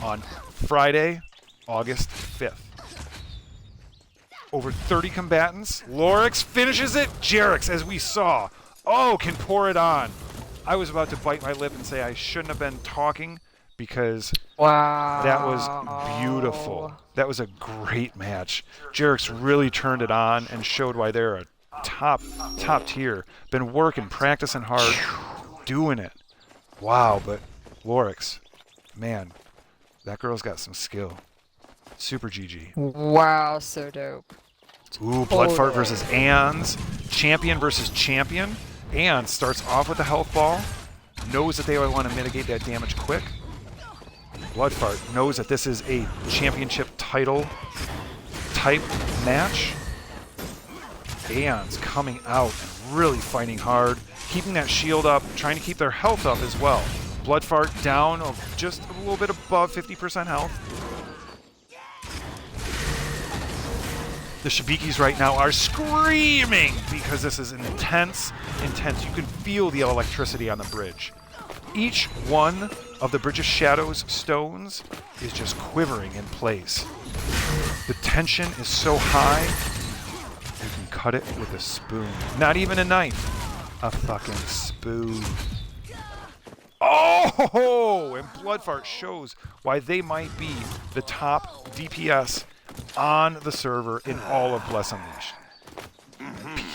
on Friday, August 5th. Over 30 combatants. Lorix finishes it. Jarek's, as we saw, can pour it on. I was about to bite my lip and say I shouldn't have been talking because wow, that was beautiful. That was a great match. Jarek's really turned it on and showed why they're a top tier. Been working, practicing hard, doing it. Wow, but Lorix, man, that girl's got some skill. Super GG. Wow, so dope. Ooh, Bloodfart versus Aeons. Champion versus champion. Aeons starts off with a health ball. Knows that they want to mitigate that damage quick. Bloodfart knows that this is a championship title type match. Aeons coming out and really fighting hard. Keeping that shield up. Trying to keep their health up as well. Bloodfart down of just a little bit above 50% health. The Shibikis right now are screaming because this is intense. You can feel the electricity on the bridge. Each one of the Bridge of Shadows stones is just quivering in place. The tension is so high, you can cut it with a spoon. Not even a knife. A fucking spoon. Oh! And Bloodfart shows why they might be the top DPS on the server in all of BlessUnleashed.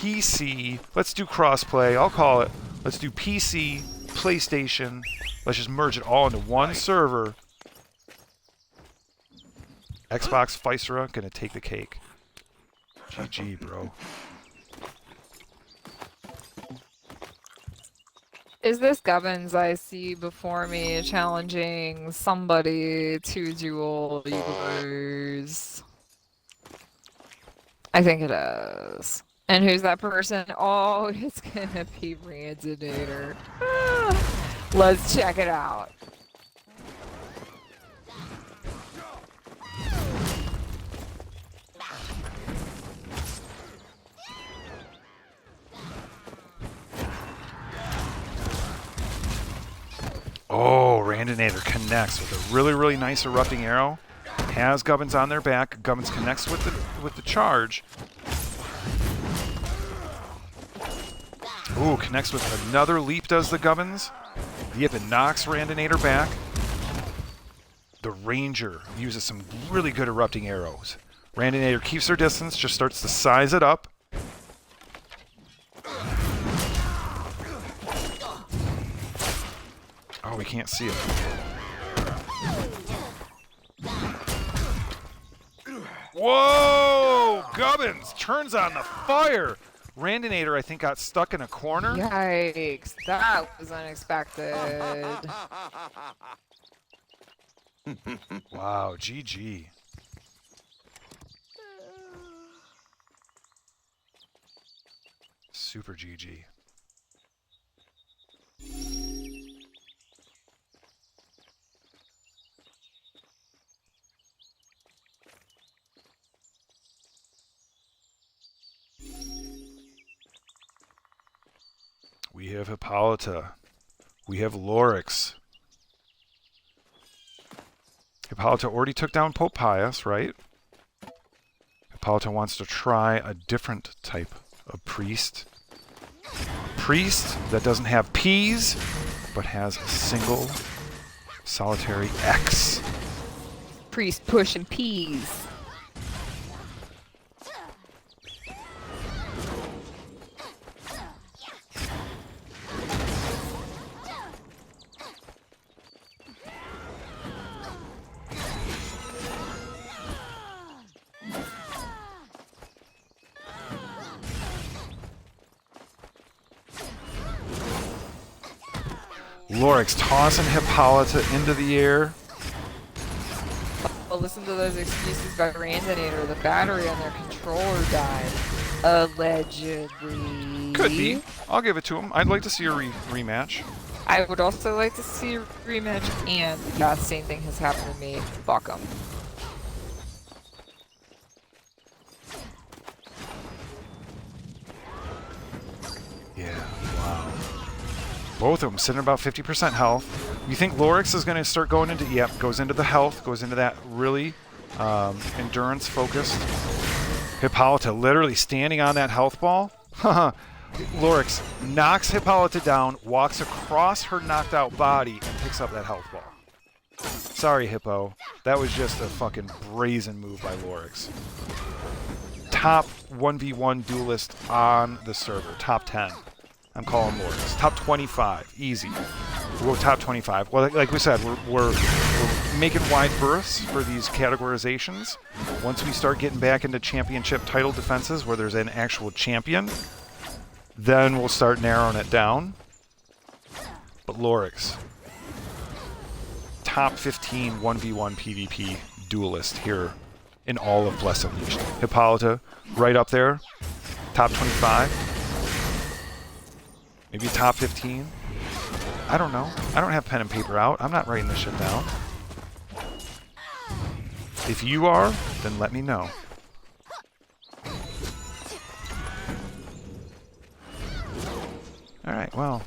PC, let's do crossplay, I'll call it. Let's do PC, PlayStation, let's just merge it all into one server. Xbox Physera gonna take the cake. GG, bro. Is this Gubbins I see before me challenging somebody to duel you guys? I think it is. And who's that person? Oh, it's gonna be Randinator. Let's check it out. Oh, Randinator connects with a really, really nice erupting arrow. Has Gubbins on their back. Gubbins connects with the charge. Ooh, connects with another leap, does the Gubbins. Yep, it knocks Randinator back. The Ranger uses some really good erupting arrows. Randinator keeps their distance, just starts to size it up. Oh, we can't see it. Whoa! Gubbins turns on the fire! Randinator, I think, got stuck in a corner. Yikes, that was unexpected. Wow, GG. Super GG. We have Hippolyta. We have LONGST. Hippolyta already took down Pope Pius, right? Hippolyta wants to try a different type of priest. A priest that doesn't have P's, but has a single solitary X. Priest pushing peas. LONGST tossing Hippolyta into the air. Well, listen to those excuses by Randinator. The battery on their controller died. Allegedly. Could be. I'll give it to him. I'd like to see a rematch. I would also like to see a rematch, and yeah, the same thing has happened to me. Fuck 'em. Yeah, wow. Both of them sitting about 50% health. You think LONGST is going to start going into, yep, goes into the health, goes into that really endurance focused. Hippolyta literally standing on that health ball. LONGST knocks Hippolyta down, walks across her knocked out body, and picks up that health ball. Sorry, Hippo. That was just a fucking brazen move by LONGST. Top 1v1 duelist on the server. Top 10. I'm calling LONGST. Top 25. Easy. We'll go top 25. Well, like we said, we're making wide berths for these categorizations. Once we start getting back into championship title defenses where there's an actual champion, then we'll start narrowing it down. But LONGST. Top 15 1v1 PvP duelist here in all of BlessUnleashed. Hippolyta, right up there. Top 25. Maybe top 15. I don't know. I don't have pen and paper out. I'm not writing this shit down. If you are, then let me know. Alright, well.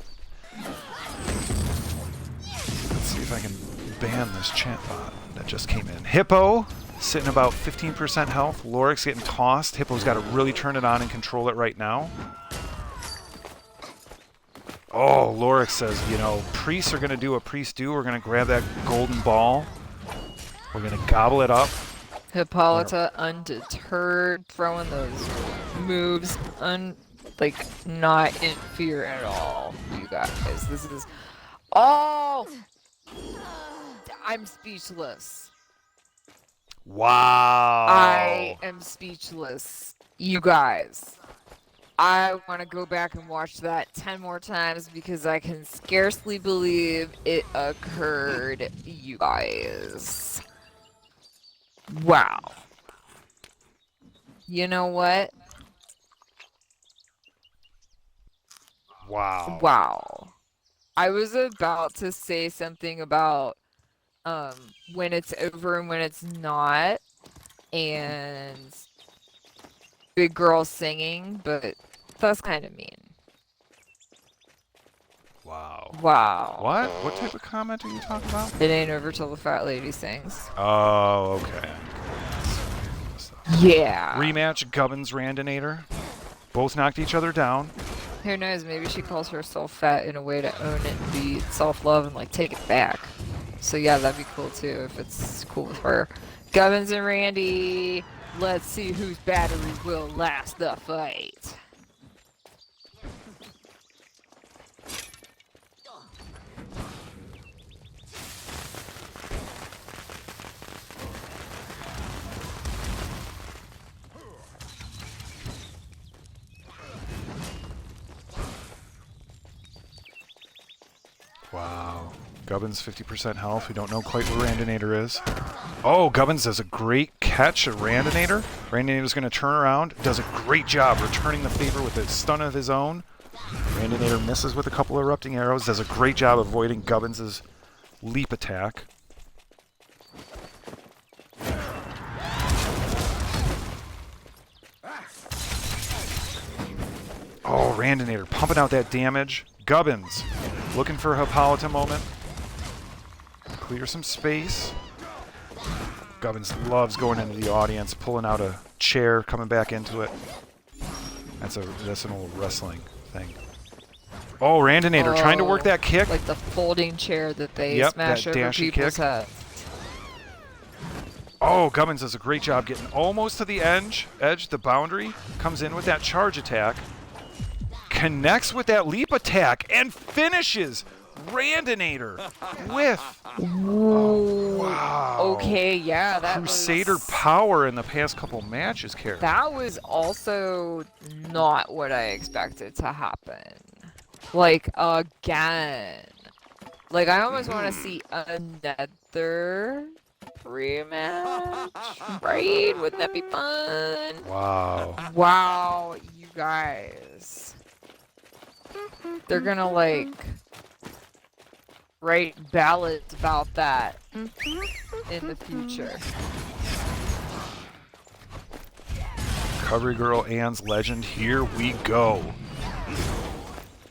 Let's see if I can ban this chat bot that just came in. Hippo, sitting about 15% health. LONGST getting tossed. Hippo's got to really turn it on and control it right now. Oh, LONGST says, you know, priests are going to do what priests do. We're going to grab that golden ball. We're going to gobble it up. Hippolyta undeterred, throwing those moves, like, not in fear at all, you guys. This is... Oh! I'm speechless. Wow. I am speechless. You guys. I want to go back and watch that 10 more times because I can scarcely believe it occurred, you guys. Wow. You know what? Wow. Wow. I was about to say something about when it's over and when it's not, and big girl singing, but that's kind of mean. Wow. Wow. What? What type of comment are you talking about? It ain't over till the fat lady sings. Oh, okay. Yeah. Rematch Gubbins Randinator. Both knocked each other down. Who knows? Maybe she calls herself fat in a way to own it and be self-love and like take it back. So yeah, that'd be cool too if it's cool with her. Gubbins and Randy, let's see whose battery will last the fight. Wow. Gubbins 50% health. We don't know quite where Randinator is. Oh, Gubbins does a great catch at Randinator. Randinator's going to turn around. Does a great job returning the favor with a stun of his own. Randinator misses with a couple of erupting arrows. Does a great job avoiding Gubbins' leap attack. Oh, Randinator pumping out that damage. Gubbins looking for a Hippolyta moment. Clear some space. Gubbins loves going into the audience, pulling out a chair, coming back into it. That's an old wrestling thing. Oh, Randinator trying to work that kick. Like the folding chair that they smash that over dashy people's kick. heads. Oh, Gubbins does a great job getting almost to the edge, the boundary. Comes in with that charge attack. Connects with that leap attack and finishes Randinator with... Oh, wow. Okay, yeah, that Crusader was... power in the past couple matches, Karen. That was also not what I expected to happen. Like, again. Like, I almost want to see another rematch, right? Wouldn't that be fun? Wow. Wow, you guys. They're gonna, like, write ballads about that in the future. Recovery Girl Anne's Legend, here we go.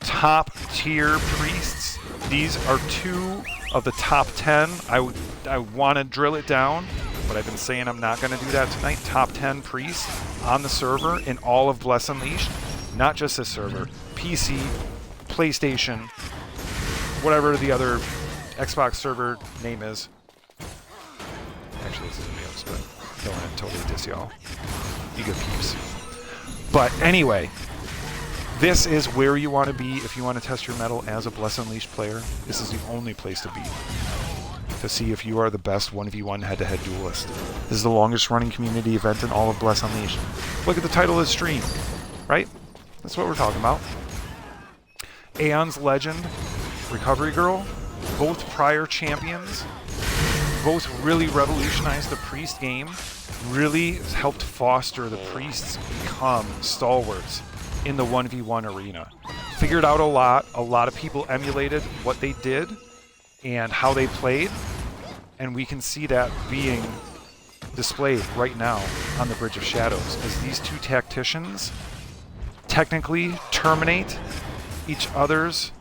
Top tier priests. These are 2 of the top 10. I want to drill it down, but I've been saying I'm not going to do that tonight. Top 10 priests on the server in all of Bless Unleashed. Not just this server. PC, PlayStation, whatever the other Xbox server name is. Actually, this isn't Neos, but don't want to totally diss y'all. You good peeps. But anyway, this is where you want to be if you want to test your mettle as a Bless Unleashed player. This is the only place to be to see if you are the best 1v1 head-to-head duelist. This is the longest running community event in all of Bless Unleashed. Look at the title of the stream, right? That's what we're talking about. Aeon's Legend, Recovery Girl, both prior champions, both really revolutionized the Priest game, really helped foster the Priests become stalwarts in the 1v1 arena. Figured out a lot of people emulated what they did and how they played, and we can see that being displayed right now on the Bridge of Shadows as these 2 tacticians technically terminate each other's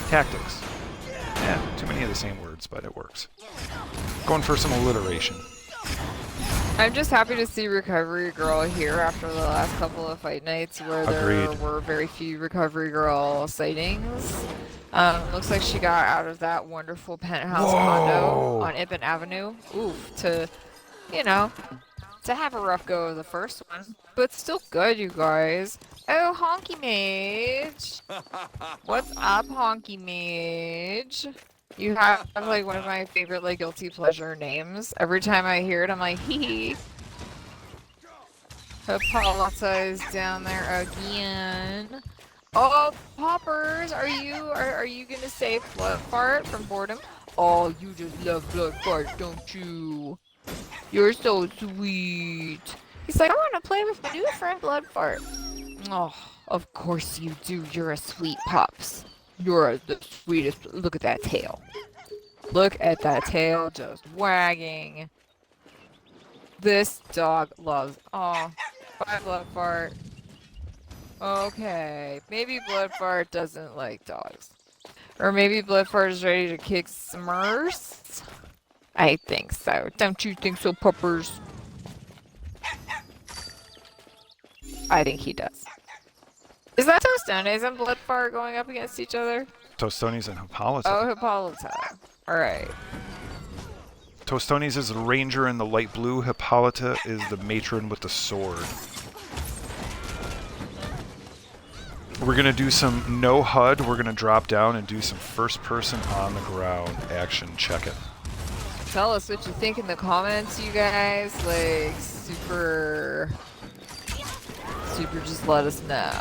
tactics. Yeah, too many of the same words, but it works. Going for some alliteration. I'm just happy to see Recovery Girl here after the last couple of fight nights where there were very few Recovery Girl sightings. Looks like she got out of that wonderful penthouse condo on Ibn Avenue. Oof, to, you know, to have a rough go of the first one. But still good, you guys. Oh, Honky Mage. What's up, Honky Mage? You have like one of my favorite like guilty pleasure names. Every time I hear it, I'm like, hee hee. Hippolyta is down there again. Oh, Poppers, are you gonna say blood fart from boredom? Oh, you just love blood fart, don't you? You're so sweet. He's like, I want to play with my new friend Blood Fart. Oh, Of course you do. You're a sweet pups. You're the sweetest. Look at that tail. Look at that tail just wagging. This dog loves. Aw. Bye, Blood Fart. Okay. Maybe Blood Fart doesn't like dogs. Or maybe Blood Fart is ready to kick Smurfs? I think so. Don't you think so, puppers? I think he does. Is that Tostones and Blood Fart going up against each other? Tostones and Hippolyta. Oh, Hippolyta. Alright. Tostones is the ranger in the light blue. Hippolyta is the matron with the sword. We're going to do some no HUD. We're going to drop down and do some first person on the ground action. Check it. Tell us what you think in the comments, you guys. Like, super just let us know.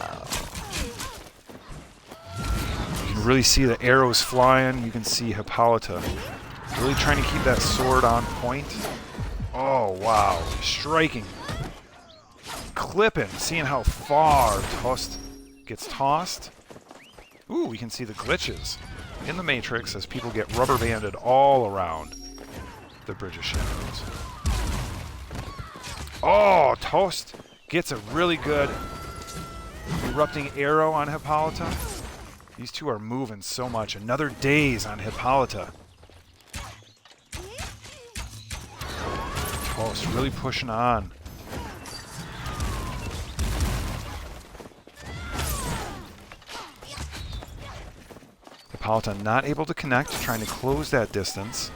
You can really see the arrows flying. You can see Hippolyta really trying to keep that sword on point. Oh, wow. Striking. Clipping. Seeing how far Toast gets tossed. Ooh, we can see the glitches in the Matrix as people get rubber banded all around the Bridge of Shadows. Oh, Toast gets a really good erupting arrow on Hippolyta. These two are moving so much. Another daze on Hippolyta. Toast really pushing on. Hippolyta not able to connect, trying to close that distance.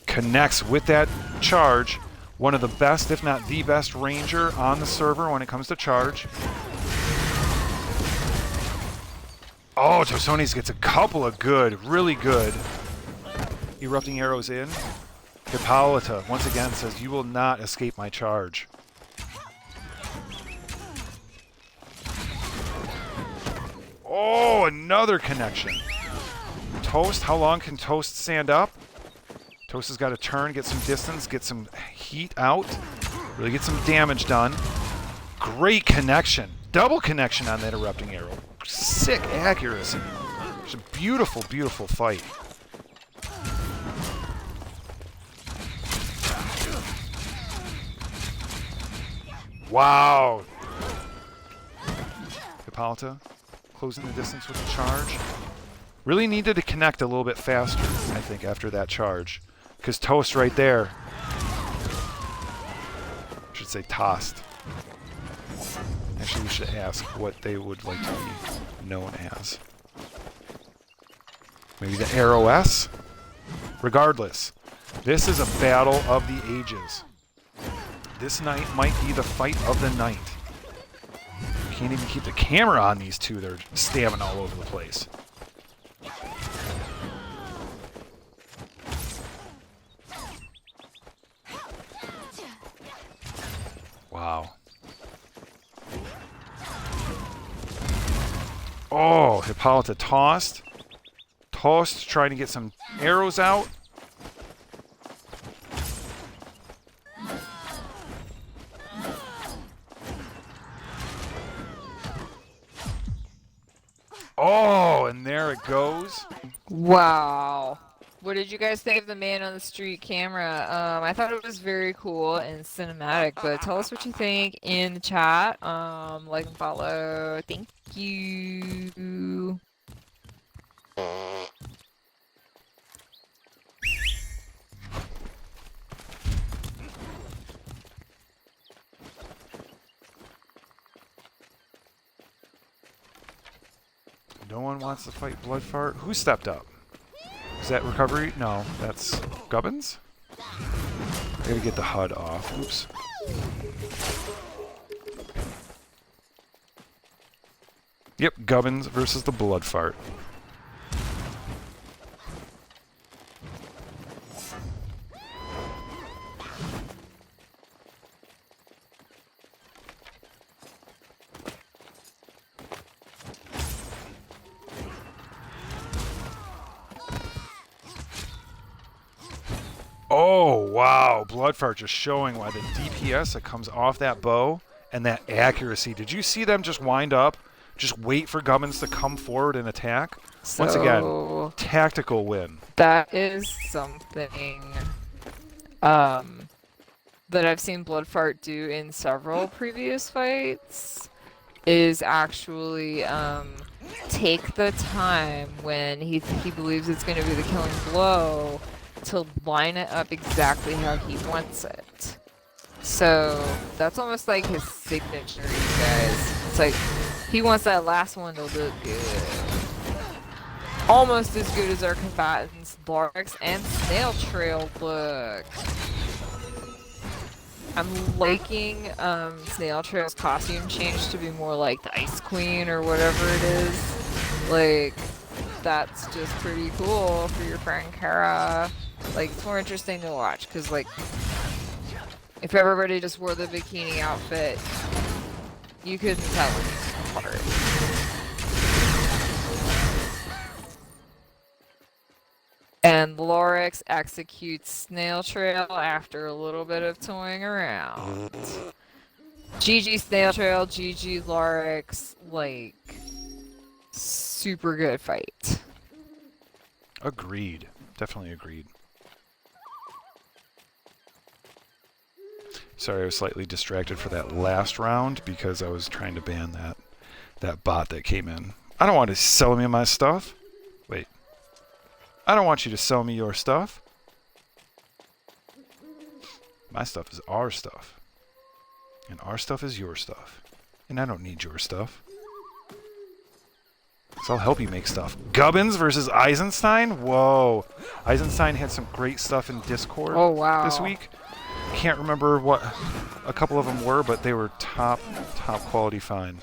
Connects with that charge. One of the best, if not the best, ranger on the server when it comes to charge. Oh, Tostones gets a couple of good, really good erupting arrows in. Hippolyta, once again, says, "You will not escape my charge." Oh, another connection. Toast, how long can Toast stand up? Toast has got to turn, get some distance, get some heat out, really get some damage done. Great connection. Double connection on that erupting arrow. Sick accuracy. It's a beautiful, beautiful fight. Wow. Hippolyta closing the distance with the charge. Really needed to connect a little bit faster, I think, after that charge. Because Toast right there, I should say tossed. Actually, we should ask what they would like to be known as. Maybe the Arrow S? Regardless, this is a battle of the ages. This night might be the fight of the night. Can't even keep the camera on these two. They're stabbing all over the place. Wow. Oh, Hippolyta tossed. Toast trying to get some arrows out. Oh, and there it goes. Wow. What did you guys think of the man on the street camera? I thought it was very cool and cinematic, but tell us what you think in the chat. Like and follow. Thank you. No one wants to fight Blood Fart. Who stepped up? Is that Recovery? No, that's Gubbins? I gotta get the HUD off. Oops. Yep, Gubbins versus the Blood Fart. Oh, wow. Blood Fart just showing why the DPS that comes off that bow And that accuracy. Did you see them just wind up? Just wait for Gubbins to come forward and attack? Once again, tactical win. That is something that I've seen Bloodfart do in several previous fights, is actually take the time when he believes it's going to be the killing blow to line it up exactly how he wants it. So that's almost like his signature, you guys. It's like he wants that last one to look good. Almost as good as our combatants, Larks and Snail Trail look. I'm liking Snail Trail's costume change to be more like the Ice Queen or whatever it is. Like, that's just pretty cool for your friend Kara. Like, it's more interesting to watch, because, like, if everybody just wore the bikini outfit, you couldn't tell them apart. And Lorix executes Snail Trail after a little bit of toying around. GG Snail Trail, GG Lorix, like, super good fight. Agreed. Definitely agreed. Sorry, I was slightly distracted for that last round because I was trying to ban that bot that came in. I don't want to sell me my stuff. Wait. I don't want you to sell me your stuff. My stuff is our stuff. And our stuff is your stuff. And I don't need your stuff. So I'll help you make stuff. Gubbins versus Eisenstein? Whoa. Eisenstein had some great stuff in Discord this week. Can't remember what a couple of them were, but they were top quality fine.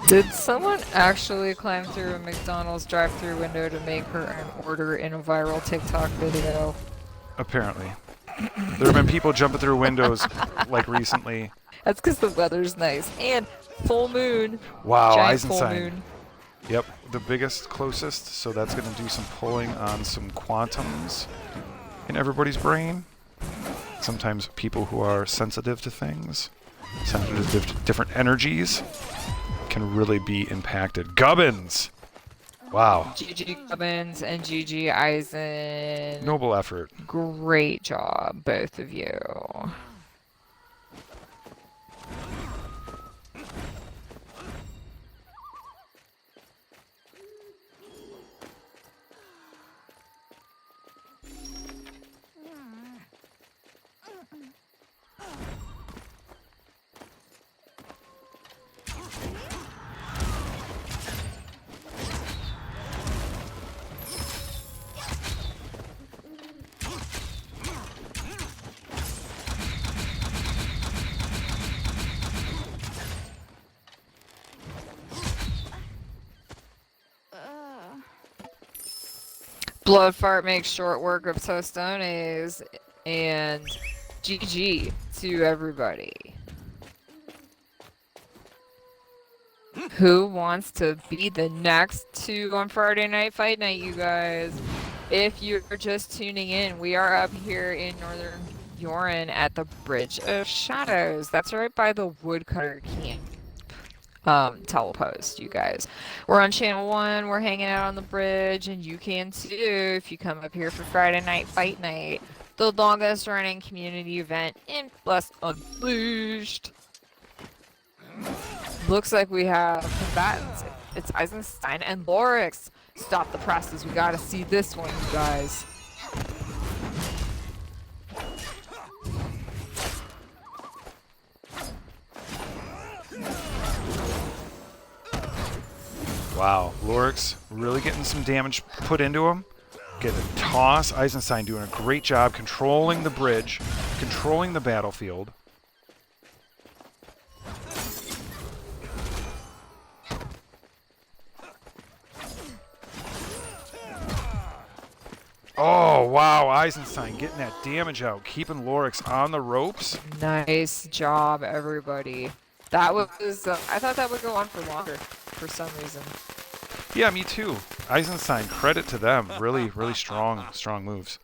Did someone actually climb through a McDonald's drive-thru window to make her an order in a viral TikTok video? Apparently. There have been people jumping through windows like recently. That's because the weather's nice. And full moon. Wow, Giant Eisenstein. Full moon. Yep, the biggest, closest, so that's going to do some pulling on some quantums in everybody's brain. Sometimes people who are sensitive to things, sensitive to different energies, can really be impacted. Gubbins! Wow. GG Gubbins and GG Eisen. Noble effort. Great job, both of you. Bloodfart makes short work of Tostones, and GG to everybody. Who wants to be the next two on Friday Night Fight Night, you guys? If you're just tuning in, we are up here in Northern Yorin at the Bridge of Shadows. That's right by the Woodcutter Camp. Telepost, you guys. We're on channel 1, we're hanging out on the bridge, and you can too if you come up here for Friday Night Fight Night, the longest running community event in BlessUnleashed. Looks like we have combatants. It's Eisenstein and Lorix. Stop the presses, we gotta see this one, you guys. Wow, Lorix really getting some damage put into him. Getting a toss. Eisenstein doing a great job controlling the bridge, controlling the battlefield. Oh, wow, Eisenstein getting that damage out, keeping Lorix on the ropes. Nice job, everybody. That was, I thought that would go on for longer, for some reason. Yeah, me too. Eisenstein, credit to them. Really, really strong moves.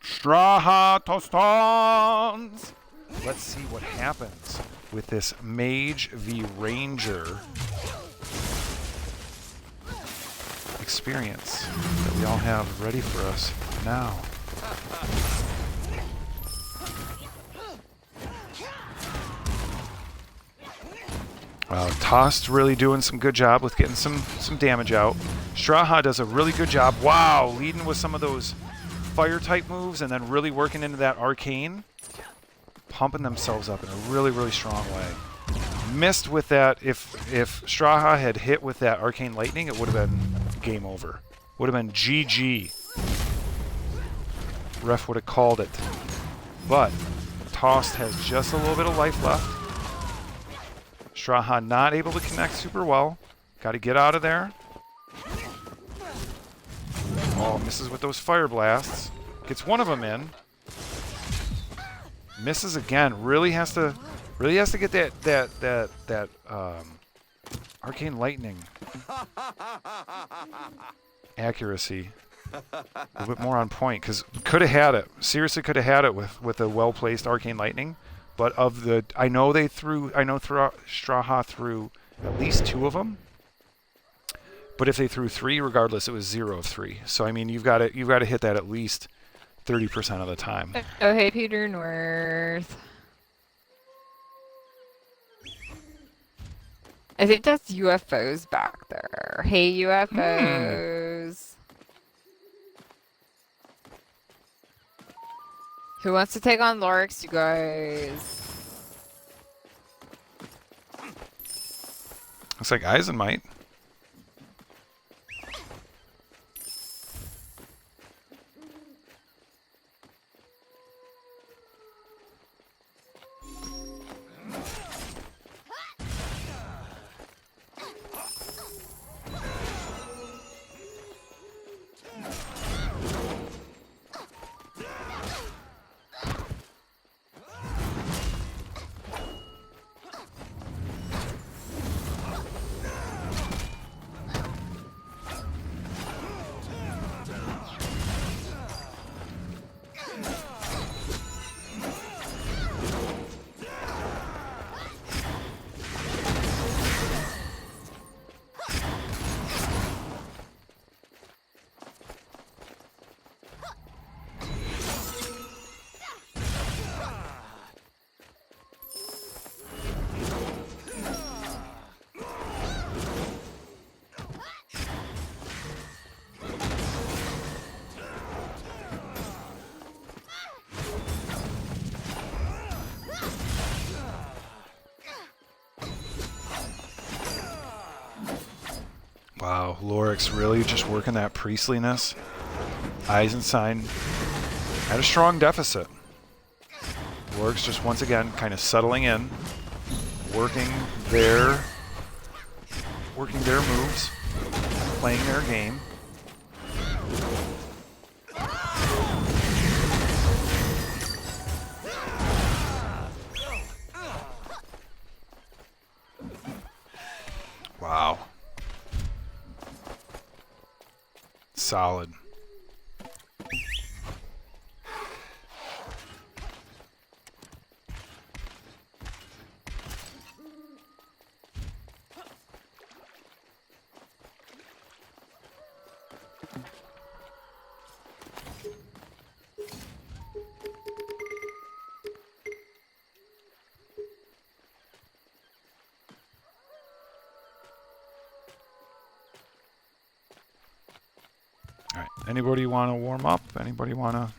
Straha Tostons! Let's see what happens with this Mage v Ranger experience that we all have ready for us now. Tost really doing some good job with getting some damage out. Straha does a really good job. Wow, leading with some of those fire type moves and then really working into that arcane, pumping themselves up in a really, really strong way. Missed with that. If Straha had hit with that arcane lightning, it would have been game over. Would have been GG. Ref would have called it. But Tost has just a little bit of life left. Straha not able to connect super well. Got to get out of there. Oh, misses with those fire blasts. Gets one of them in. Misses again. Really has to get that arcane lightning accuracy a little bit more on point, because could have had it. Seriously, could have had it with a well placed arcane lightning. But of the, I know Straha threw at least 2 of them. But if they threw 3, regardless, it was 0 of 3. So I mean, you've got to hit that at least 30% of the time. Oh, hey, Peter North. I think that's UFOs back there. Hey, UFOs. Who wants to take on LONGST, you guys? Looks like Eisen might. Wow, LONGST really just working that priestliness. Eisenstein had a strong deficit. LONGST just once again kind of settling in, working their moves, playing their game. Wow. Solid. Anybody want to warm up? Anybody want to?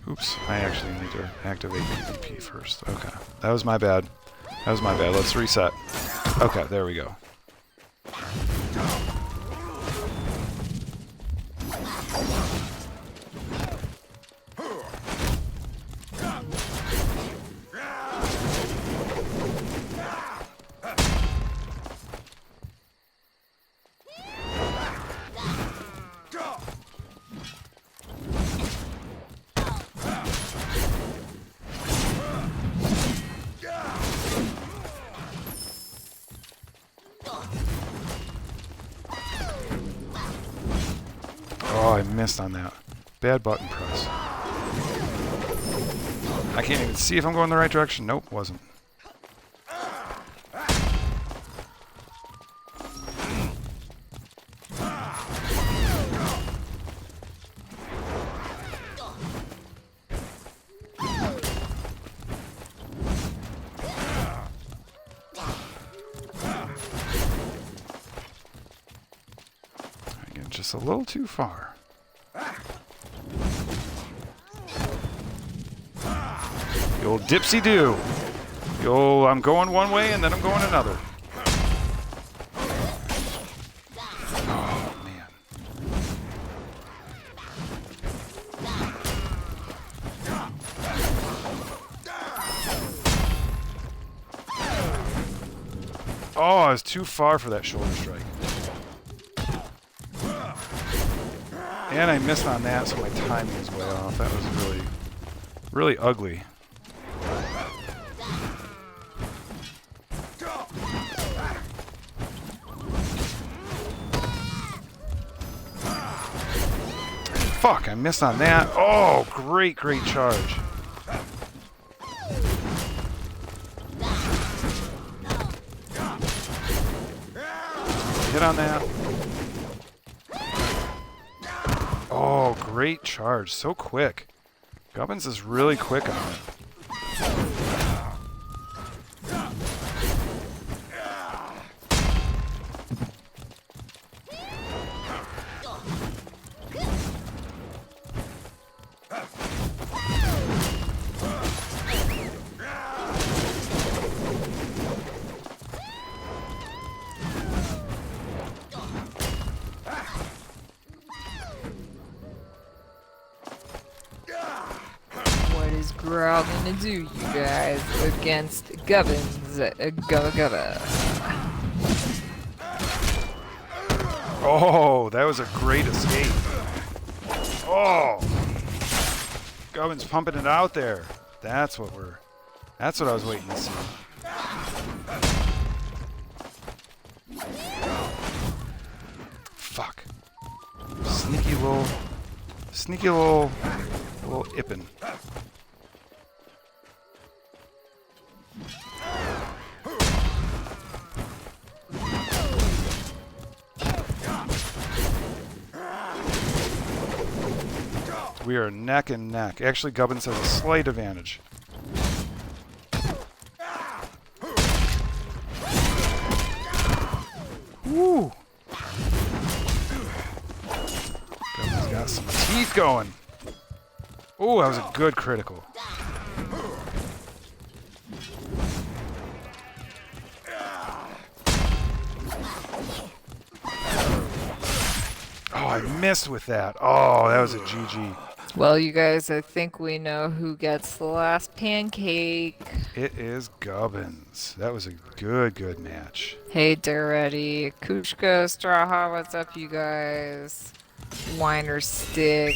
Oops, I actually need to activate PvP first. Okay, that was my bad. That was my bad. Let's reset. Okay, there we go. Oh, I missed on that. Bad button press. I can't even see if I'm going the right direction. Nope, wasn't. Again, just a little too far. The old dipsy-do. The old, I'm going one way and then I'm going another. Oh, man. Oh, I was too far for that shoulder strike. And I missed on that, so my timing is way off. That was really, really ugly. Fuck, I missed on that. Oh, great, great charge. Hit on that. Oh, great charge. So quick. Gubbins is really quick on it. Growl gonna do, you guys, against Gubbins. Gubba Gubba. Oh, that was a great escape. Oh, Gubbins pumping it out there. That's what I was waiting to see. Fuck. Sneaky little Ippin. We are neck and neck. Actually, Gubbins has a slight advantage. Woo! Gubbins got some teeth going. Ooh, that was a good critical. Oh, I missed with that. Oh, that was a GG. Well, you guys, I think we know who gets the last pancake. It is Gubbins. That was a good match. Hey, Duretti, Kushka, Straha, what's up, you guys? Winer Stick,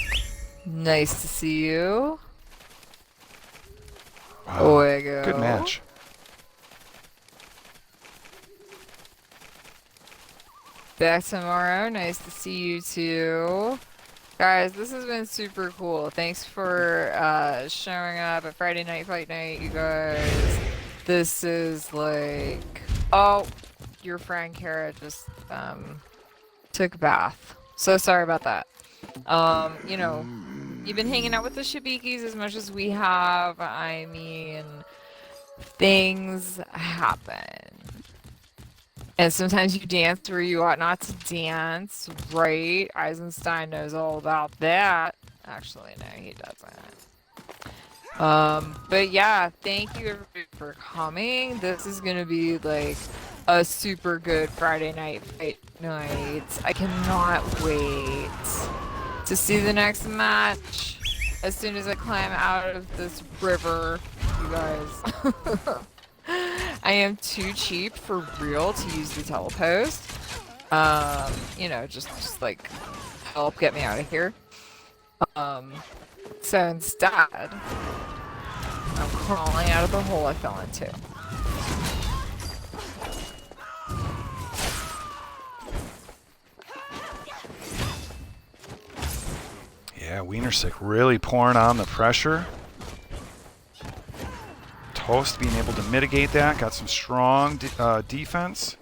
nice to see you. Wow. Oego. Good match. Back tomorrow, nice to see you too. Guys, this has been super cool. Thanks for showing up at Friday Night Fight Night, you guys. This is like... Oh, your friend Kara just took a bath. So sorry about that. You know, you've been hanging out with the Shabikis as much as we have. I mean, things happen. And sometimes you dance where you ought not to dance, right? Eisenstein knows all about that. Actually, no, he doesn't. But yeah, thank you everybody for coming. This is gonna be like a super good Friday night fight night. I cannot wait to see the next match as soon as I climb out of this river, you guys. I am too cheap for real to use the telepost. You know, just like help get me out of here. So instead, I'm crawling out of the hole I fell into. Yeah, Wienersick really pouring on the pressure. Toast being able to mitigate that. Got some strong defense.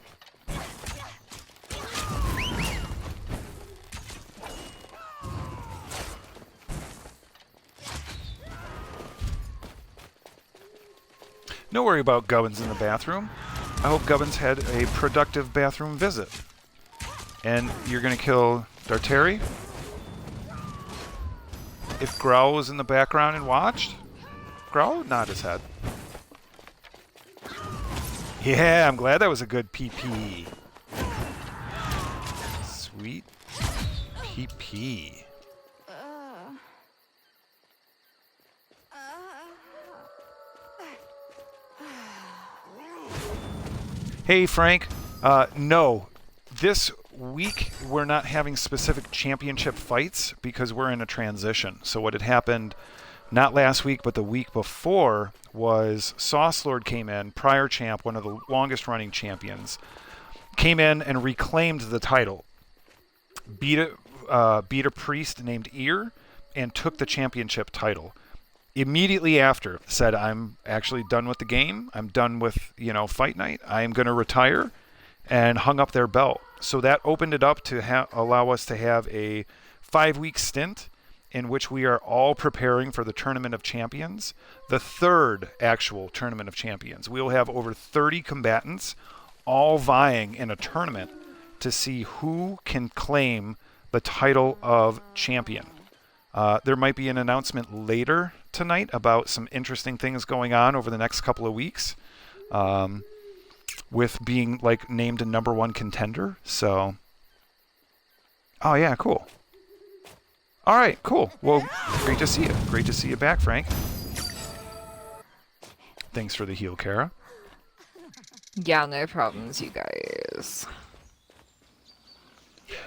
No worry about Gubbins in the bathroom. I hope Gubbins had a productive bathroom visit. And you're going to kill Darteri? If Growl was in the background and watched, Growl would nod his head. Yeah, I'm glad that was a good PP. Sweet PP. Hey, Frank. No. This week, we're not having specific championship fights because we're in a transition. So what had happened, not last week, but the week before, was Sauce Lord came in, prior champ, one of the longest running champions, came in and reclaimed the title. Beat a priest named Ear and took the championship title. Immediately after, said, I'm actually done with the game. I'm done with, fight night. I am going to retire, and hung up their belt. So that opened it up to allow us to have a 5-week stint in which we are all preparing for the Tournament of Champions, the third actual Tournament of Champions. We will have over 30 combatants all vying in a tournament to see who can claim the title of champion. There might be an announcement later tonight about some interesting things going on over the next couple of weeks, with being named a #1 contender. So, oh yeah, cool. All right, cool. Well, great to see you. Great to see you back, Frank. Thanks for the heal, Kara. Yeah, no problems, you guys.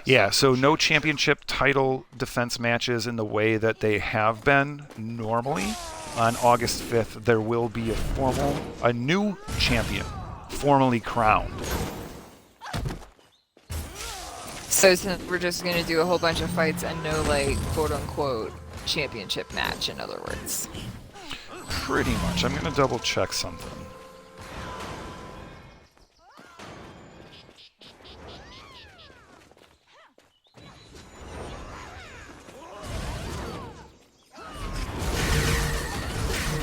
Yeah, so no championship title defense matches in the way that they have been normally. On August 5th, there will be a new champion formally crowned. So we're just gonna do a whole bunch of fights and no, quote-unquote championship match, in other words. Pretty much. I'm gonna double check something.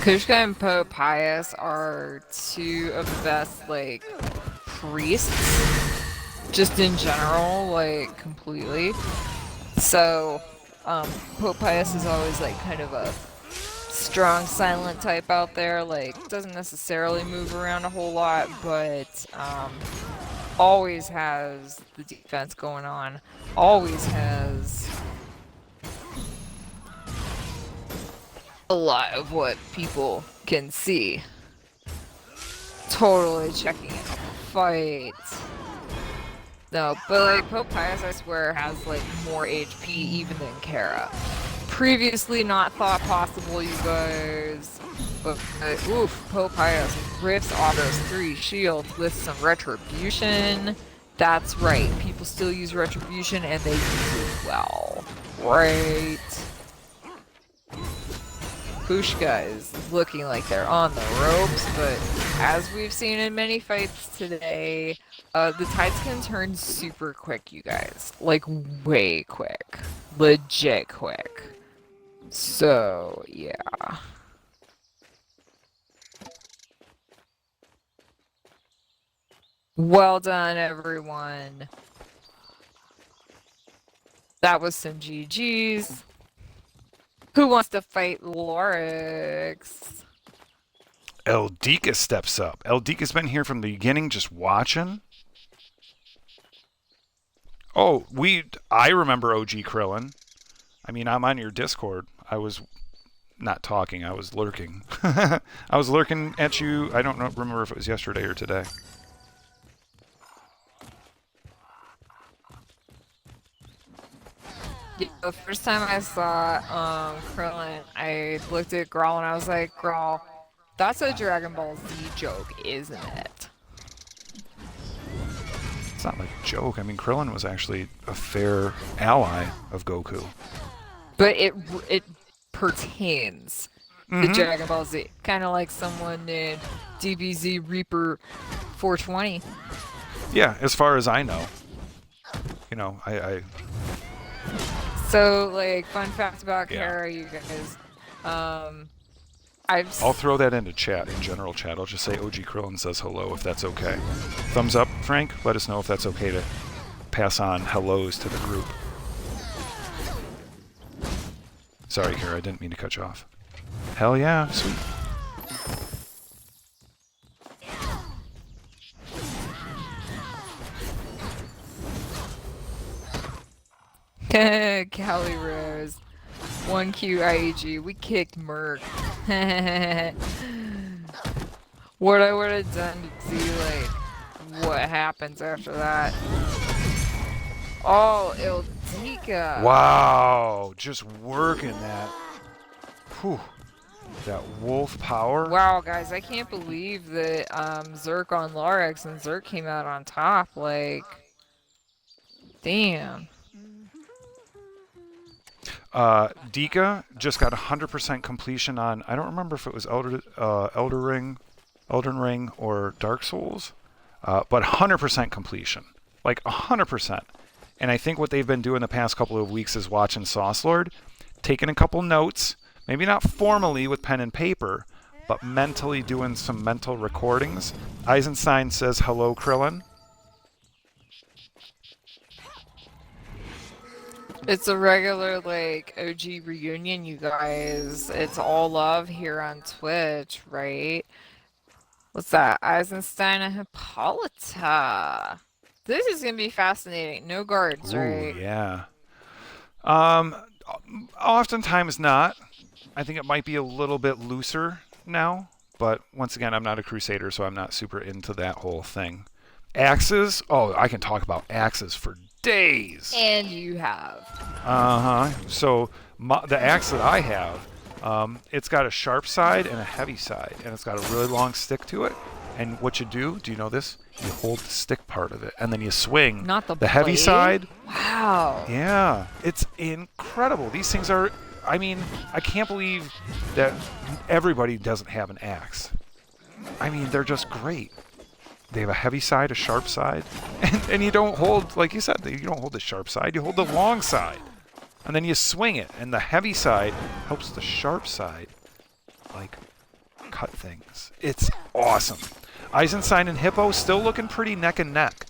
Kushka and Pope Pius are two of the best, priests, just in general, completely. So, Pope Pius is always, kind of a strong, silent type out there, doesn't necessarily move around a whole lot, but, always has the defense going on, always has a lot of what people can see. Totally checking out the fight. No, but Pope Pius, I swear, has more HP even than Kara. Previously not thought possible, you guys. But oof, Pope Pius rips off those 3 shields with some retribution. That's right, people still use retribution and they use it well. Right. Pushka is looking like they're on the ropes, but as we've seen in many fights today, the tides can turn super quick, you guys. Like, way quick. Legit quick. So, yeah. Well done, everyone. That was some GG's. Who wants to fight LONGST? Eldika steps up. Eldika's been here from the beginning just watching. Oh, I remember OG Krillin. I mean, I'm on your Discord. I was not talking, I was lurking. I was lurking at you, I don't remember if it was yesterday or today. Yeah, the first time I saw Krillin, I looked at Grawl and I was like, Grawl, that's a Dragon Ball Z joke, isn't it? It's not like a joke. I mean, Krillin was actually a fair ally of Goku. But it pertains to Dragon Ball Z. Kind of like someone named DBZ Reaper 420. Yeah, as far as I know. You know, I So, like, fun fact about Kara, you guys. I'll throw that into chat, in general chat. I'll just say OG Krillin says hello, if that's okay. Thumbs up, Frank. Let us know if that's okay to pass on hellos to the group. Sorry, Kara, I didn't mean to cut you off. Hell yeah, sweet. Callie Rose. 1Q IEG. We kicked Merc. What I would have done to see, like, what happens after that. Oh, Ildika. Wow, just working that. Whew. That wolf power. Wow, guys, I can't believe that Zerk on LONGST and Zerk came out on top. Like, damn. Dika just got 100% completion on, I don't remember if it was Elden Ring or Dark Souls, but 100% completion. Like 100%. And I think what they've been doing the past couple of weeks is watching Sauce Lord, taking a couple notes, maybe not formally with pen and paper, but mentally doing some mental recordings. Eisenstein says, hello, Krillin. It's a regular, like, OG reunion, you guys. It's all love here on Twitch, right? What's that? Eisenstein and Hippolyta. This is gonna be fascinating. No guards, right? Ooh, yeah. Oftentimes not. I think it might be a little bit looser now, but once again, I'm not a Crusader, so I'm not super into that whole thing. Axes? Oh, I can talk about axes for days. And you have. So the axe that I have, it's got a sharp side and a heavy side, and it's got a really long stick to it. And what you do you know this? You hold the stick part of it, and then you swing. Not the heavy blade? side. Wow. Yeah, it's incredible. These things are, I mean, I can't believe that everybody doesn't have an axe. I mean, they're just great. They have a heavy side, a sharp side, and you don't hold, like you said, you don't hold the sharp side, you hold the long side. And then you swing it, and the heavy side helps the sharp side, like, cut things. It's awesome. Eisenstein and Hippo still looking pretty neck and neck.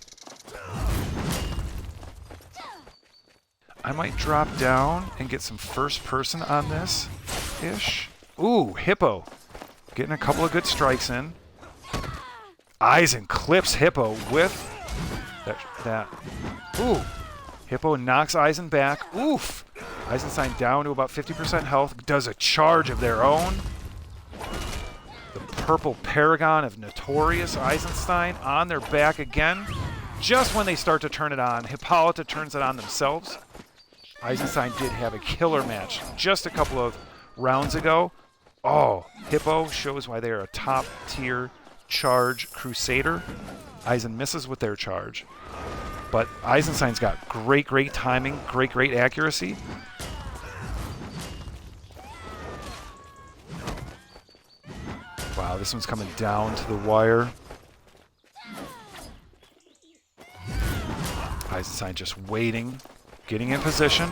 I might drop down and get some first person on this-ish. Ooh, Hippo. Getting a couple of good strikes in. Eisen clips Hippo with that. Ooh. Hippo knocks Eisen back. Oof. Eisenstein down to about 50% health. Does a charge of their own. The purple paragon of notorious Eisenstein on their back again. Just when they start to turn it on, Hippolyta turns it on themselves. Eisenstein did have a killer match just a couple of rounds ago. Oh, Hippo shows why they are a top tier charge Crusader. Eisen misses with their charge. But Eisenstein's got great timing, great accuracy. Wow, this one's coming down to the wire. Eisenstein just waiting, getting in position.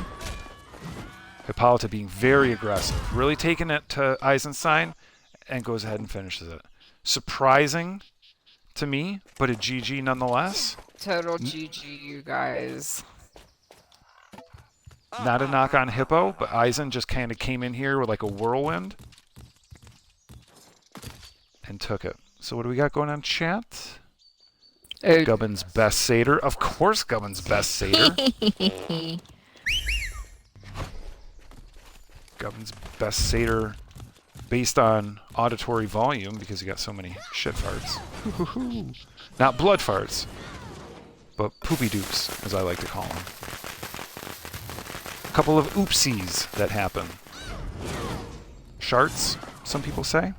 Hippolyta being very aggressive, really taking it to Eisenstein, and goes ahead and finishes it. Surprising to me, but a GG nonetheless. Total GG, you guys. Not a knock on Hippo, but Eisen just kind of came in here with like a whirlwind and took it. So what do we got going on chat? Gubbin's best satyr. Of course Gubbin's best satyr. Gubbin's best satyr based on auditory volume because he got so many shit farts. Not blood farts, but poopy doops, as I like to call them. A couple of oopsies that happen. Sharts, some people say.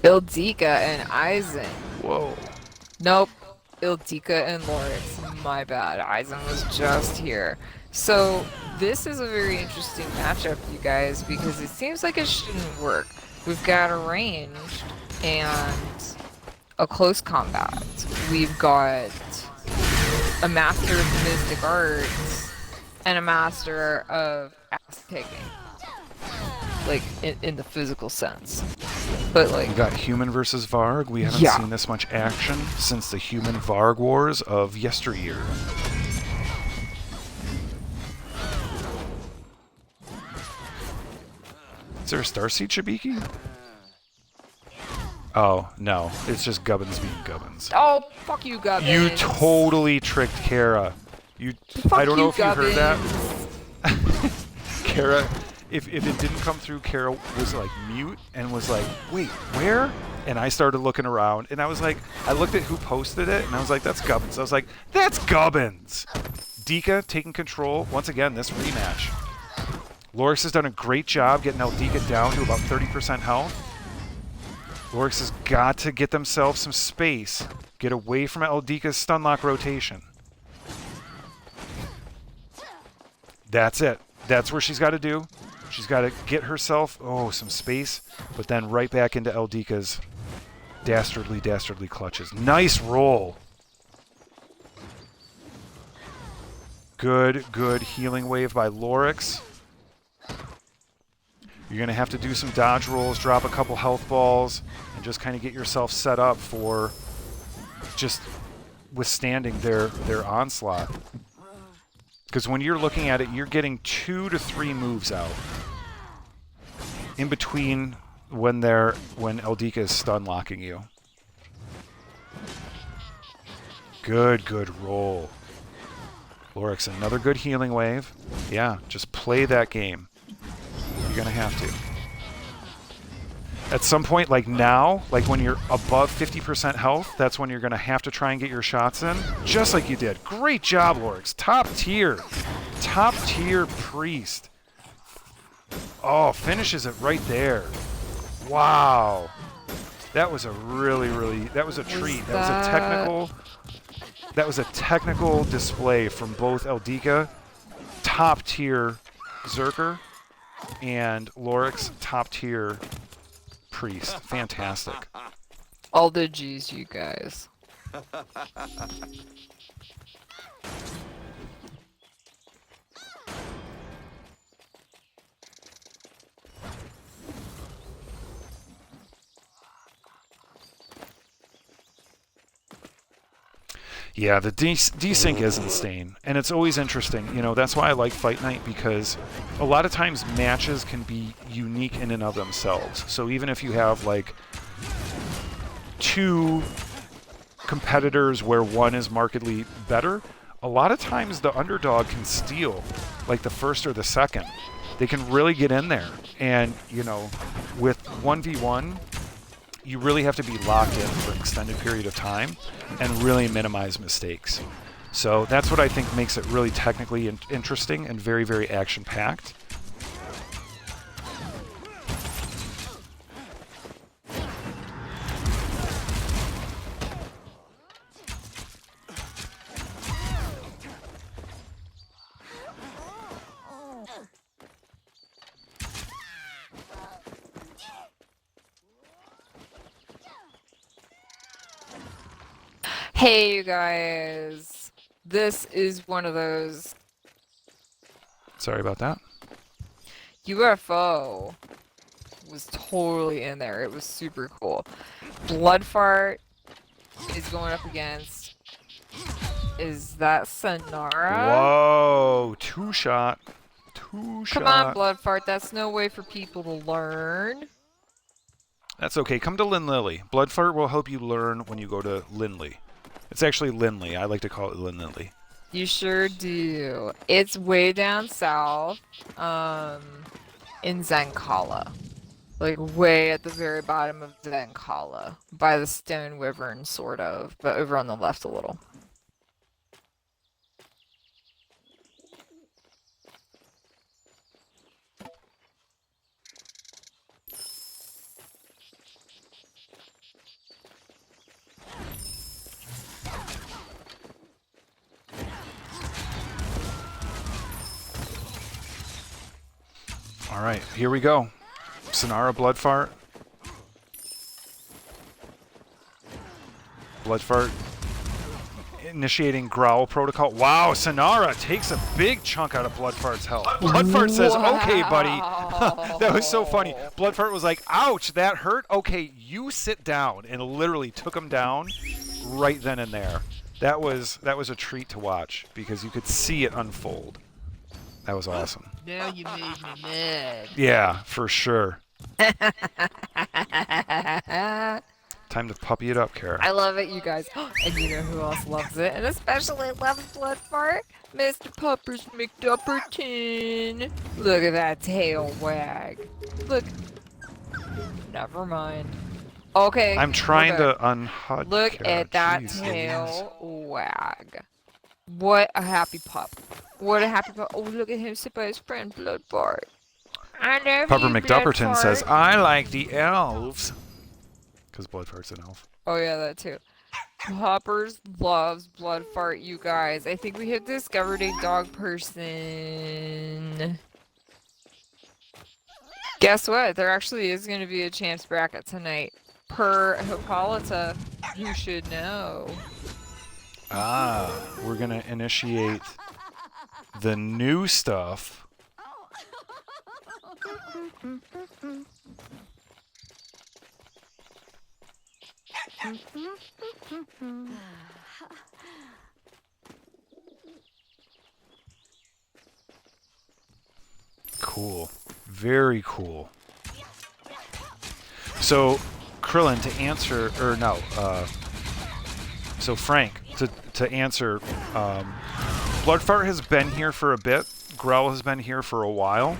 Ildika and Eisen. Whoa. Nope. Ildika and LONGST. My bad. Eisen was just here. So this is a very interesting matchup, you guys, because it seems like it shouldn't work. We've got a ranged and a close combat. We've got a master of mystic arts and a master of ass kicking. Like, in the physical sense. But, like... We got human versus Varg. We haven't seen this much action since the human Varg wars of yesteryear. Is there a Starseed Shibiki? Oh, no. It's just Gubbins being Gubbins. Oh, fuck you, Gubbins. You totally tricked Kara. I don't know if you heard that. Kara... If it didn't come through, Kara was like mute and was like, wait, where? And I started looking around and I was like, I looked at who posted it and I was like, that's Gubbins. I was like, that's Gubbins! Dika taking control. Once again, this rematch. LONGST has done a great job getting Dika down to about 30% health. LONGST has got to get themselves some space. Get away from Dika's stunlock rotation. That's it. That's where she's got to do. She's got to get herself, some space, but then right back into Dika's dastardly clutches. Nice roll. Good healing wave by LONGST. You're going to have to do some dodge rolls, drop a couple health balls, and just kind of get yourself set up for just withstanding their onslaught. Because when you're looking at it, you're getting 2 to 3 moves out in between when Dika is stun locking you. Good roll. LONGST, another good healing wave. Yeah, just play that game. You're gonna have to. At some point, like now, like when you're above 50% health, that's when you're going to have to try and get your shots in, just like you did. Great job, LONGST. Top tier. Top tier priest. Oh, finishes it right there. Wow. That was a that was a treat. That was a technical display from both Dika, top tier Zerker, and LONGST, top tier priest. Fantastic. All the G's, you guys. Yeah, the desync is insane, and it's always interesting. You know, that's why I like Fight Night, because a lot of times matches can be unique in and of themselves. So even if you have like 2 competitors where one is markedly better, a lot of times the underdog can steal like the first or the second. They can really get in there, and you know, with 1v1, you really have to be locked in for an extended period of time and really minimize mistakes. So that's what I think makes it really technically interesting and very action-packed. Hey, you guys. This is one of those Sorry about that. UFO was totally in there. It was super cool. Blood fart is going up against. Is that Sonara? Whoa, two shot. Two Come on, shot. blood fart. That's no way for people to learn. That's okay. Come to Lynn Lily. Blood fart will help you learn when you go to Lindley. It's actually Lindley. I like to call it Lynn Lily. You sure do. It's way down south, in Zankala. Like way at the very bottom of Zankala. By the Stone Wyvern, sort of, but over on the left a little. All right, here we go. Sonara blood fart. Blood fart initiating growl protocol. Wow, Sonara takes a big chunk out of blood fart's health. Blood fart says, "Okay, buddy." That was so funny. Blood fart was like, "Ouch, that hurt. Okay, you sit down," and literally took him down right then and there. That was a treat to watch because you could see it unfold. That was awesome. Now you made me mad. Yeah, for sure. Time to puppy it up, Kara. I love it, you guys. And you know who else loves it? And especially loves blood fart? Mr. Puppers McDupperton. Look at that tail wag. Look. Never mind. Okay. I'm trying to unhud. Look Kara. at that Jeez tail wag. What a happy pup. What a happy pup. Oh, look at him sit by his friend Blood Fart. I love Pupper you, McDupperton Blood says, Fart. "I like the elves." Because Blood Fart's an elf. Oh yeah, that too. Hoppers loves blood fart, you guys. I think we have discovered a dog person. Guess what? There actually is going to be a champs bracket tonight. Per Hippolyta, who should know. Ah, we're going to initiate the new stuff. Cool. Very cool. So, Krillin, to answer, or no, so Frank, to answer, Bloodfart has been here for a bit. Growl has been here for a while.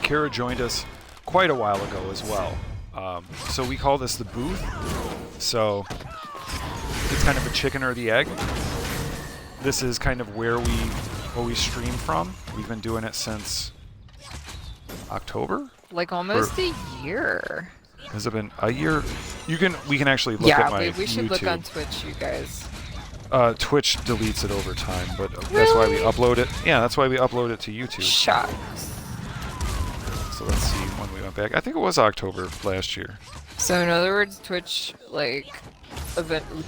Kara joined us quite a while ago as well. So we call this the booth. So it's kind of a chicken or the egg. This is kind of where we always stream from. We've been doing it since October? Like almost a year. Has it been a year? We can actually look at my we should YouTube. look on Twitch, you guys. Twitch deletes it over time, but that's why we upload it. Yeah, that's why we upload it to YouTube. Shucks. So let's see when we went back. I think it was October last year. So in other words, Twitch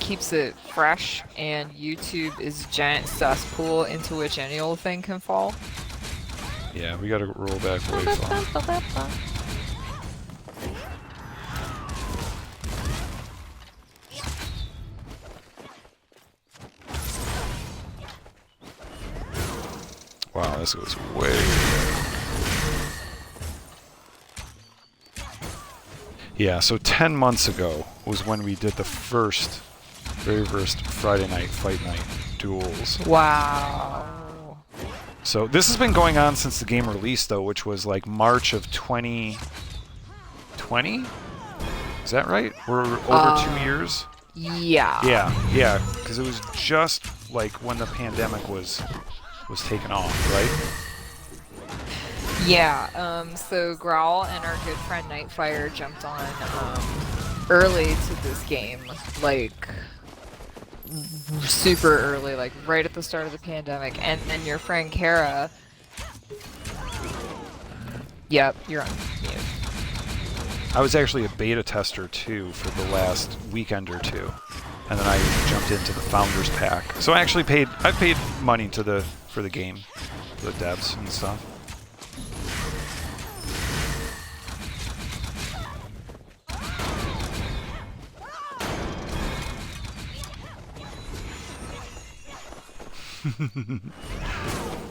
keeps it fresh, and YouTube is a giant cesspool into which any old thing can fall. Yeah, we gotta roll back way far. Wow, this goes way. Yeah, so 10 months ago was when we did the very first Friday night fight night duels. Wow. So this has been going on since the game released, though, which was like March of 2020? Is that right? We're over 2 years? Yeah. Yeah, because it was just like when the pandemic was taken off, right? Yeah, so Growl and our good friend Nightfire jumped on early to this game, like super early, like right at the start of the pandemic, and then your friend Kara. Yep, you're on mute. I was actually a beta tester too for the last weekend or two. and then I jumped into the Founders Pack. So I actually paid money to for the game, the devs and stuff.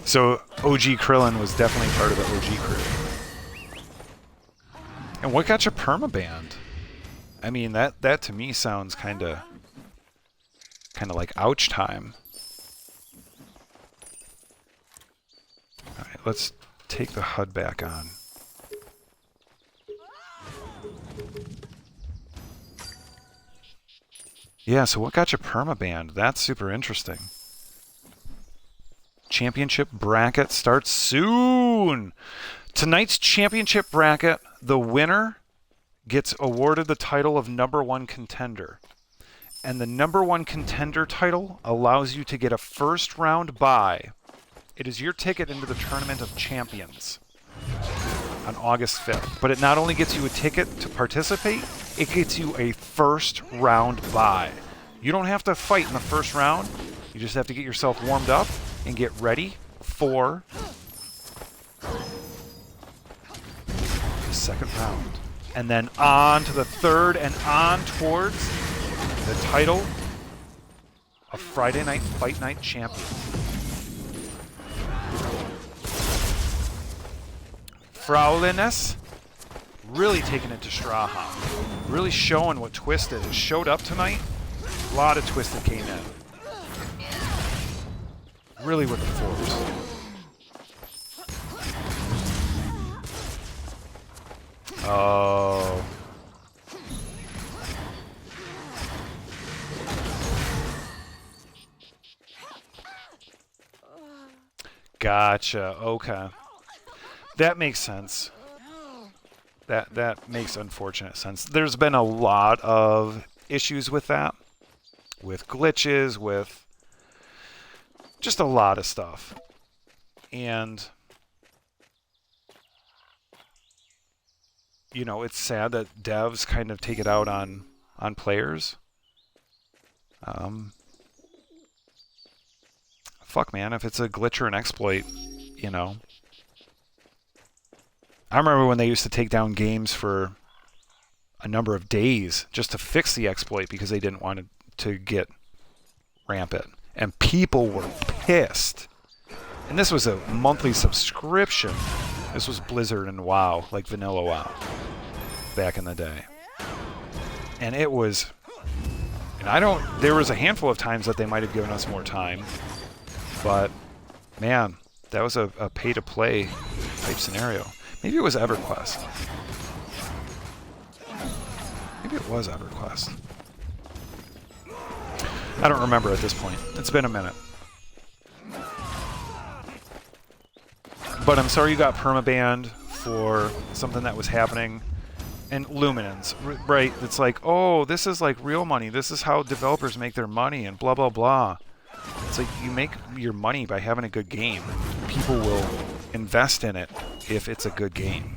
So OG Krillin was definitely part of the OG crew. And what got you permabanned? I mean, that to me sounds kind of like ouch time. All right, let's take the HUD back on. Yeah, so what got you permabanned? That's super interesting. Championship bracket starts soon. Tonight's championship bracket, the winner gets awarded the title of #1 contender. And the #1 contender title allows you to get a first round bye. It is your ticket into the Tournament of Champions on August 5th. But it not only gets you a ticket to participate, it gets you a first round bye. You don't have to fight in the first round. You just have to get yourself warmed up and get ready for the second round. And then on to the third and on towards the title of Friday Night Fight Night Champion. Frauliness really taking it to Straha. Really showing what Twisted has showed up tonight. A lot of Twisted came in. Really with the force. Oh. Gotcha. Okay. That makes sense. That makes unfortunate sense. There's been a lot of issues with that. With glitches, with just a lot of stuff. And you know, it's sad that devs kind of take it out on players. Fuck, man, if it's a glitch or an exploit, you know. I remember when they used to take down games for a number of days just to fix the exploit because they didn't want it to get rampant. And people were pissed. And this was a monthly subscription. This was Blizzard and WoW, like vanilla WoW, back in the day. And it was... And there was a handful of times that they might have given us more time. But, man, that was a pay-to-play type scenario. Maybe it was EverQuest. Maybe it was EverQuest. I don't remember at this point. It's been a minute. But I'm sorry you got permabanned for something that was happening. And Luminance, right? It's like, oh, this is like real money. This is how developers make their money and blah, blah, blah. It's like you make your money by having a good game. People will invest in it if it's a good game.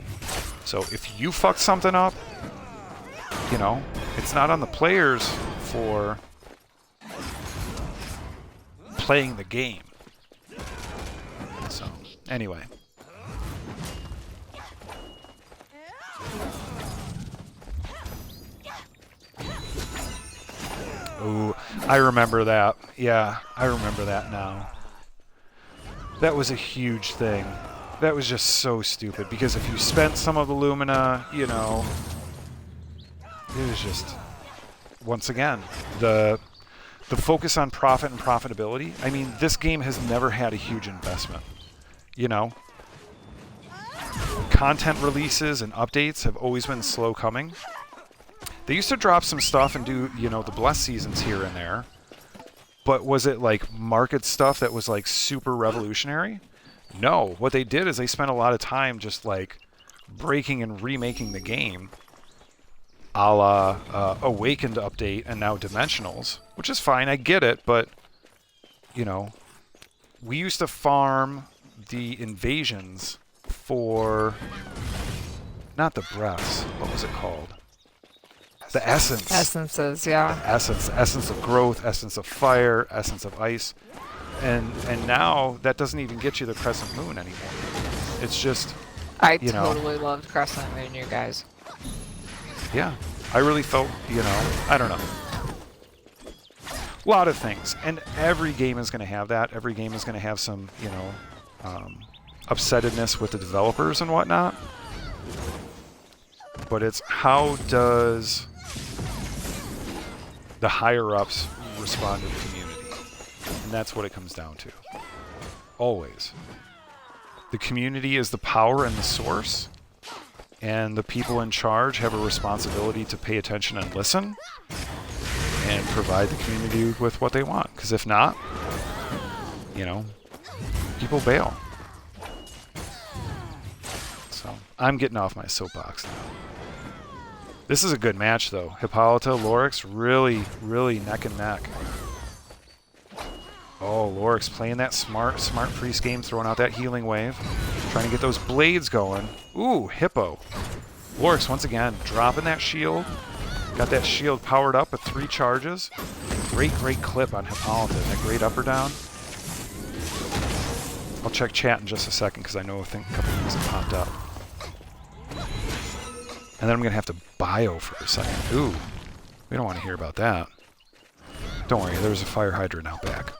So if you fuck something up, you know, it's not on the players for playing the game. So, anyway. Ooh, I remember that. Yeah, I remember that now. That was a huge thing. That was just so stupid, because if you spent some of the Lumina, you know, it was just, once again, the focus on profit and profitability. I mean, this game has never had a huge investment, you know? Content releases and updates have always been slow coming. They used to drop some stuff and do, you know, the Bless seasons here and there. But was it like market stuff that was like super revolutionary? No. What they did is they spent a lot of time just like breaking and remaking the game, a la Awakened update and now Dimensionals, which is fine. I get it, but you know, we used to farm the invasions for not the breaths. What was it called? The essence. Essences, yeah. Essence of growth, essence of fire, essence of ice. And now that doesn't even get you the crescent moon anymore. It's just, I you know, totally loved Crescent Moon, you guys. yeah. I really felt, you know, I don't know. A lot of things. And every game is going to have that. Every game is going to have some, you know, upsettedness with the developers and whatnot. But it's how does the higher-ups respond to the community? And that's what it comes down to. Always. The community is the power and the source, and the people in charge have a responsibility to pay attention and listen and provide the community with what they want. Because if not, you know, people bail. So I'm getting off my soapbox now. This is a good match, though. Hippolyta, Lorix, really, really neck and neck. Oh, Lorix playing that smart priest game, throwing out that healing wave. Trying to get those blades going. Ooh, Hippo. Lorix, once again, dropping that shield. Got that shield powered up with 3 charges. Great clip on Hippolyta. That great up or down. I'll check chat in just a second because I know a couple things have popped up. And then I'm going to have to bio for a second. Ooh, we don't want to hear about that. Don't worry, there's a fire hydrant out back.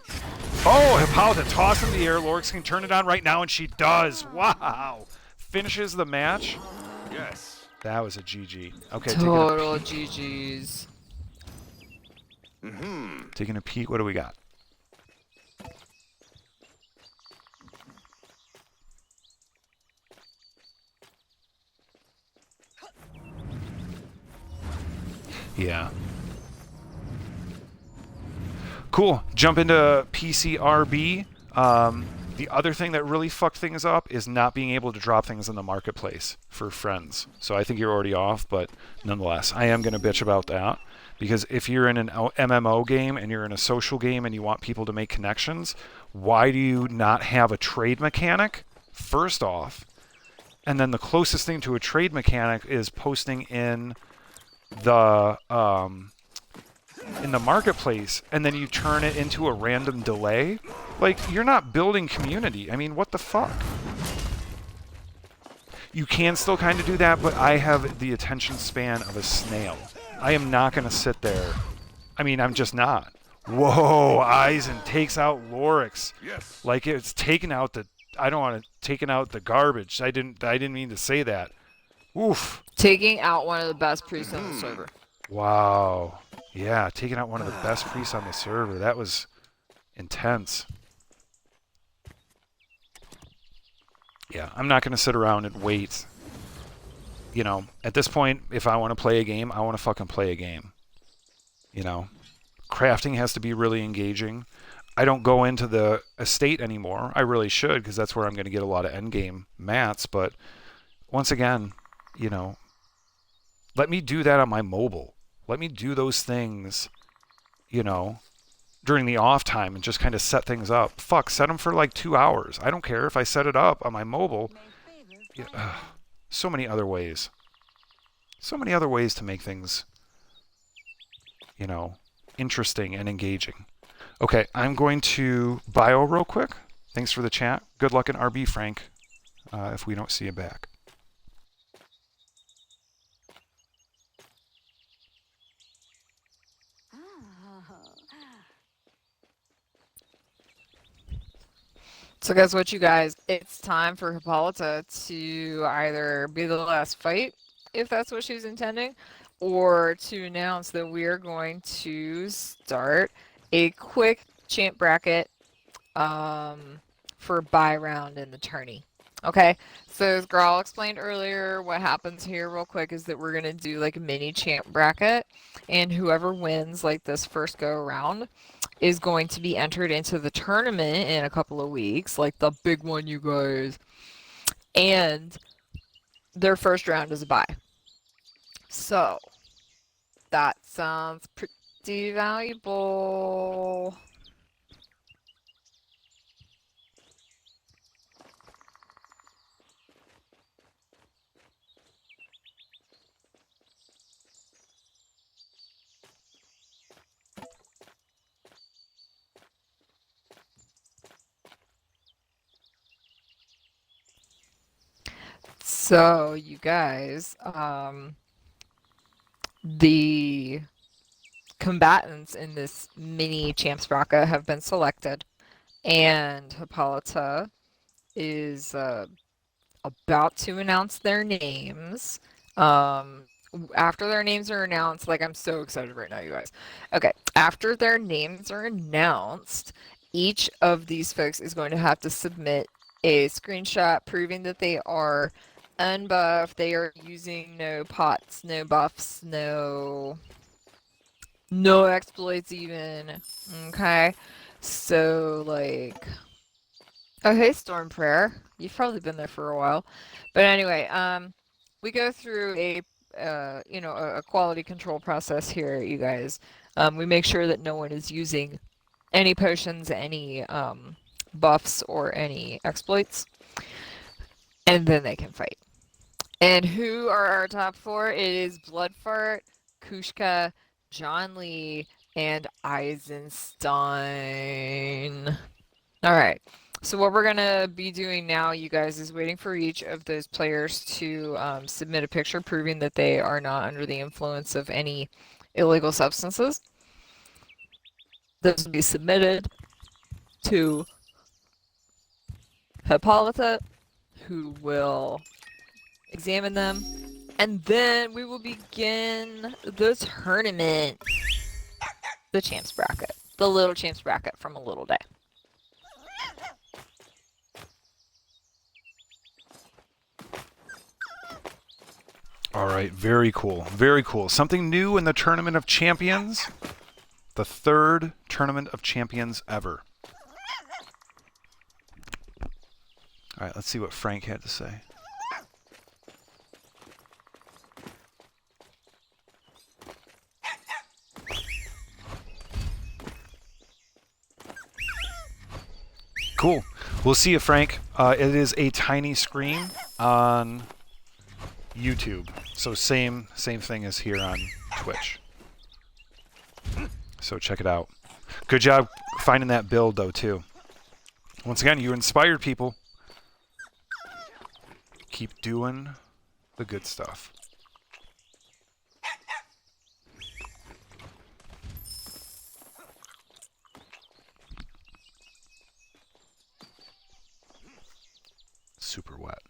Oh, Hippolyta toss in the air. Lorix can turn it on right now, and she does. Wow. Finishes the match. Yes. That was a GG. Okay, Total GGs. taking a peek. What do we got? Yeah. Cool. Jump into PCRB. The other thing that really fucked things up is not being able to drop things in the marketplace for friends. So I think you're already off, but nonetheless, I am going to bitch about that. Because if you're in an MMO game and you're in a social game and you want people to make connections, why do you not have a trade mechanic, first off? And then the closest thing to a trade mechanic is posting in the marketplace, and then you turn it into a random delay. Like, you're not building community. I mean, what the fuck? You can still kind of do that, but I have the attention span of a snail. I am not going to sit there. I mean, I'm just not. Whoa, Eisen takes out Lorix. Yes. Like it's taking out the... I don't want to... Taking out the garbage. I didn't mean to say that. Oof. Taking out one of the best priests on the server. Wow. Yeah, taking out one of the best priests on the server. That was intense. Yeah, I'm not going to sit around and wait. You know, at this point, if I want to play a game, I want to fucking play a game. You know, crafting has to be really engaging. I don't go into the estate anymore. I really should, because that's where I'm going to get a lot of endgame mats. But once again, you know, let me do that on my mobile. Let me do those things, you know, during the off time and just kind of set things up. Fuck, set them for like 2 hours. I don't care if I set it up on my mobile. Yeah, so many other ways. So many other ways to make things, you know, interesting and engaging. Okay, I'm going to bio real quick. Thanks for the chat. Good luck in RB, Frank, if we don't see you back. So guess what, you guys? It's time for Hippolyta to either be the last fight, if that's what she's intending, or to announce that we are going to start a quick champ bracket for buy round in the tourney. Okay, so as Grawl explained earlier, what happens here real quick is that we're going to do like a mini champ bracket, and whoever wins like this first go around is going to be entered into the tournament in a couple of weeks, like the big one, you guys. And their first round is a bye. So that sounds pretty valuable. So, you guys, the combatants in this mini champs bracket have been selected, and Hippolyta is about to announce their names. After their names are announced, like I'm so excited right now, you guys. Okay, after their names are announced, each of these folks is going to have to submit a screenshot proving that they are unbuffed, they are using no pots, no buffs, no exploits even. Okay. So like oh hey Storm Prayer. You've probably been there for a while. But anyway, we go through a a quality control process here, you guys. We make sure that no one is using any potions, any buffs, or any exploits, and then they can fight. And who are our top four? It is Bloodfart, Kushka, John Lee, and Eisenstein. All right. So what we're gonna be doing now, you guys, is waiting for each of those players to submit a picture proving that they are not under the influence of any illegal substances. Those will be submitted to Hippolyta, who will examine them, and then we will begin the tournament, the champs bracket, the little champs bracket from a little day. All right, very cool. Very cool. Something new in the Tournament of Champions. The third Tournament of Champions ever. All right, let's see what Frank had to say. Cool. We'll see you, Frank. It is a tiny screen on YouTube. So same thing as here on Twitch. So check it out. Good job finding that build, though, too. Once again, you inspired people. Keep doing the good stuff. Super wet.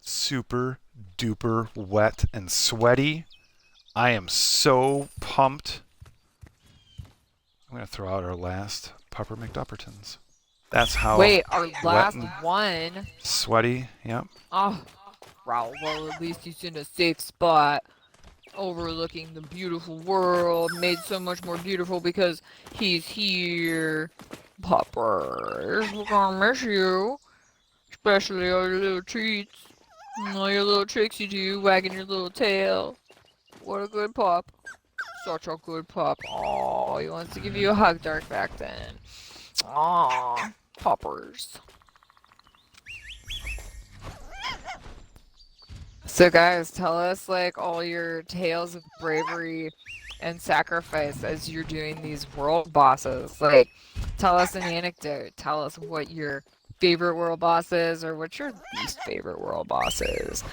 Super duper wet and sweaty. I am so pumped. I'm going to throw out our last Pupper McDuppertons. That's how Wait, our last and one. Sweaty, yep. Oh, wow. Well, at least he's in a safe spot, overlooking the beautiful world, made so much more beautiful because he's here. Poppers, we're gonna miss you, especially all your little treats, and all your little tricks you do, wagging your little tail. What a good pup. Such a good pup. Oh, he wants to give you a hug, Dark back then. Aw, Poppers. So guys, tell us like all your tales of bravery and sacrifice as you're doing these world bosses. Like, tell us an anecdote. Tell us what your favorite world boss is or what your least favorite world boss is.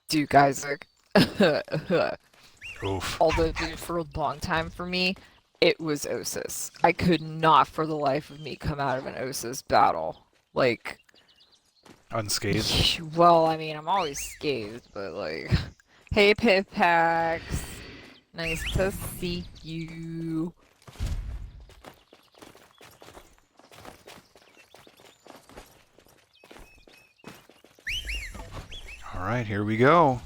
Dude, guys, like, Oof. although, dude, for a long time for me, it was Osis. I could not for the life of me come out of an Osis battle. Like, Unscathed. well, I mean, I'm always scathed, but like, hey, Pipax, nice to see you. All right, here we go.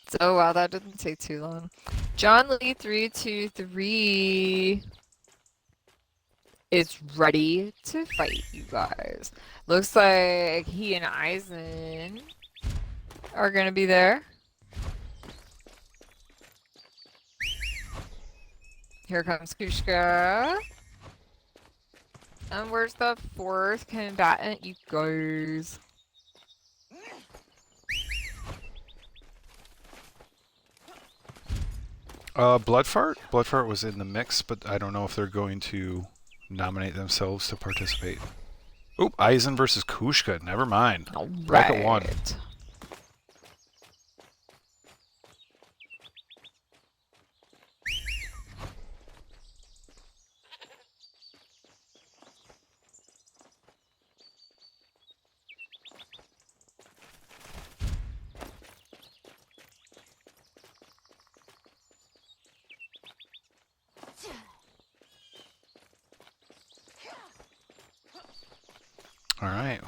So, wow, that didn't take too long. John Lee 323 is ready to fight, you guys. Looks like he and Eisen are gonna be there. Here comes Kushka. And where's the fourth combatant, you guys? Bloodfart? Bloodfart was in the mix, but I don't know if they're going to nominate themselves to participate. Oop, Eisen versus Kushka. Never mind. All Bracket 1. right. Alright.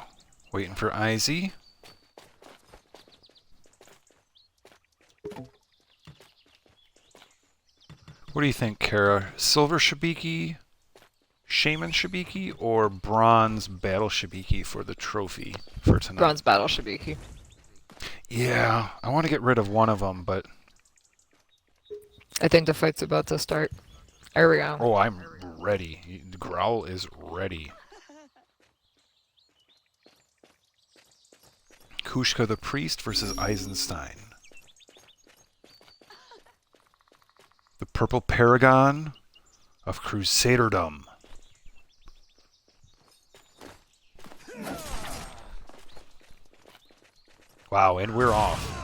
Waiting for IZ. What do you think, Kara? Silver Shibiki, Shaman Shibiki, or Bronze Battle Shibiki for the trophy for tonight? Bronze Battle Shibiki. Yeah, I want to get rid of one of them, but... I think the fight's about to start. There we go. Oh, I'm ready. Growl is ready. Kushka the Priest versus Eisenstein. The Purple Paragon of Crusaderdom. Wow, and we're off.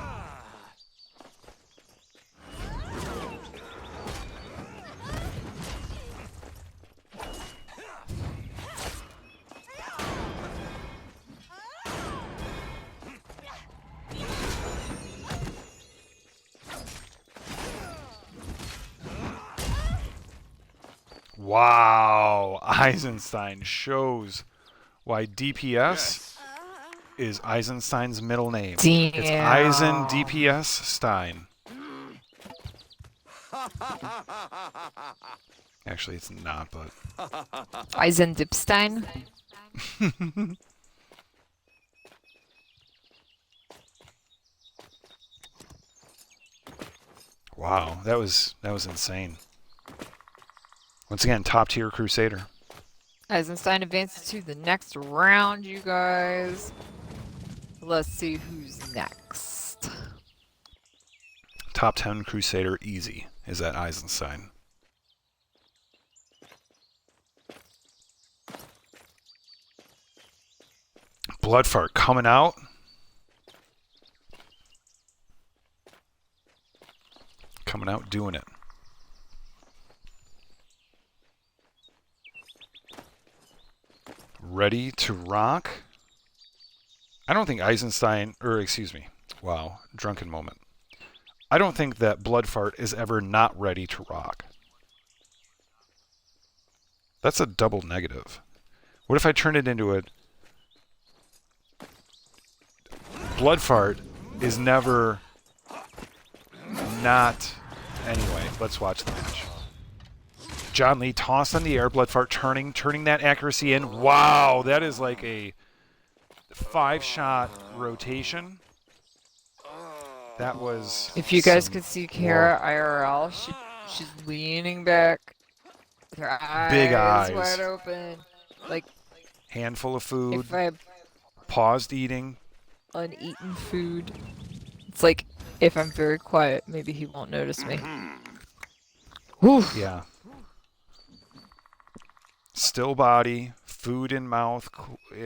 Wow, Eisenstein shows why DPS is Eisenstein's middle name. Damn. It's Eisen DPS Stein. Actually, it's not, but... Eisen Dipstein. Wow, that was insane. Once again, top tier Crusader. Eisenstein advances to the next round, you guys. Let's see who's next. Top 10 Crusader easy is that Eisenstein. Bloodfart coming out. Coming out doing it. Ready to rock. I don't think Eisenstein, or excuse me, wow, drunken moment. I don't think that Bloodfart is ever not ready to rock. That's a double negative. What if I turn it into a... Bloodfart is never not... Anyway, let's watch the match. John Lee tossed on the air, Bloodfart turning that accuracy in. Wow, that is like a 5-shot rotation. That was... If you guys could see Kara IRL, she's leaning back with her eyes, big eyes wide open. Like, handful of food, if I paused eating. uneaten food, it's like, if I'm very quiet, maybe he won't notice me. Whew. Yeah. Still body, food in mouth,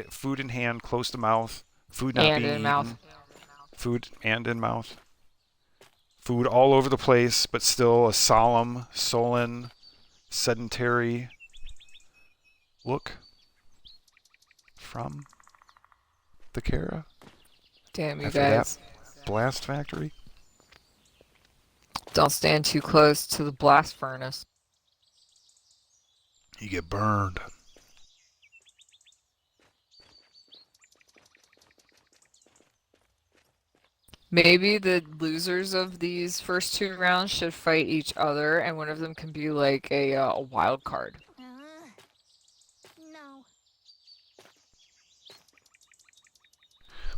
food in hand, close to mouth, food not And being in eaten. mouth. Food and in mouth. Food all over the place, but still a solemn, sullen, sedentary look from the Kara. Damn, you After guys. that blast factory. Don't stand too close to the blast furnace. You get burned. Maybe the losers of these first 2 rounds should fight each other, and one of them can be like a wild card. No.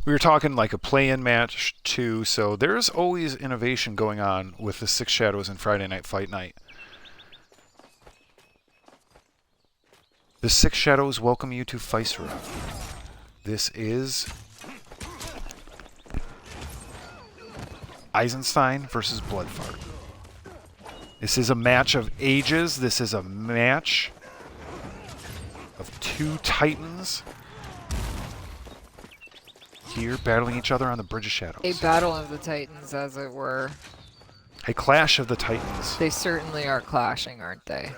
We were talking like a play-in match too, so there's always innovation going on with the Six Shadows and Friday Night Fight Night. The Six Shadows welcome you to Physera. This is Eisenstein versus Bloodfart. This is a match of ages. This is a match of two titans here battling each other on the Bridge of Shadows. A battle of the titans, as it were. A clash of the titans. They certainly are clashing, aren't they?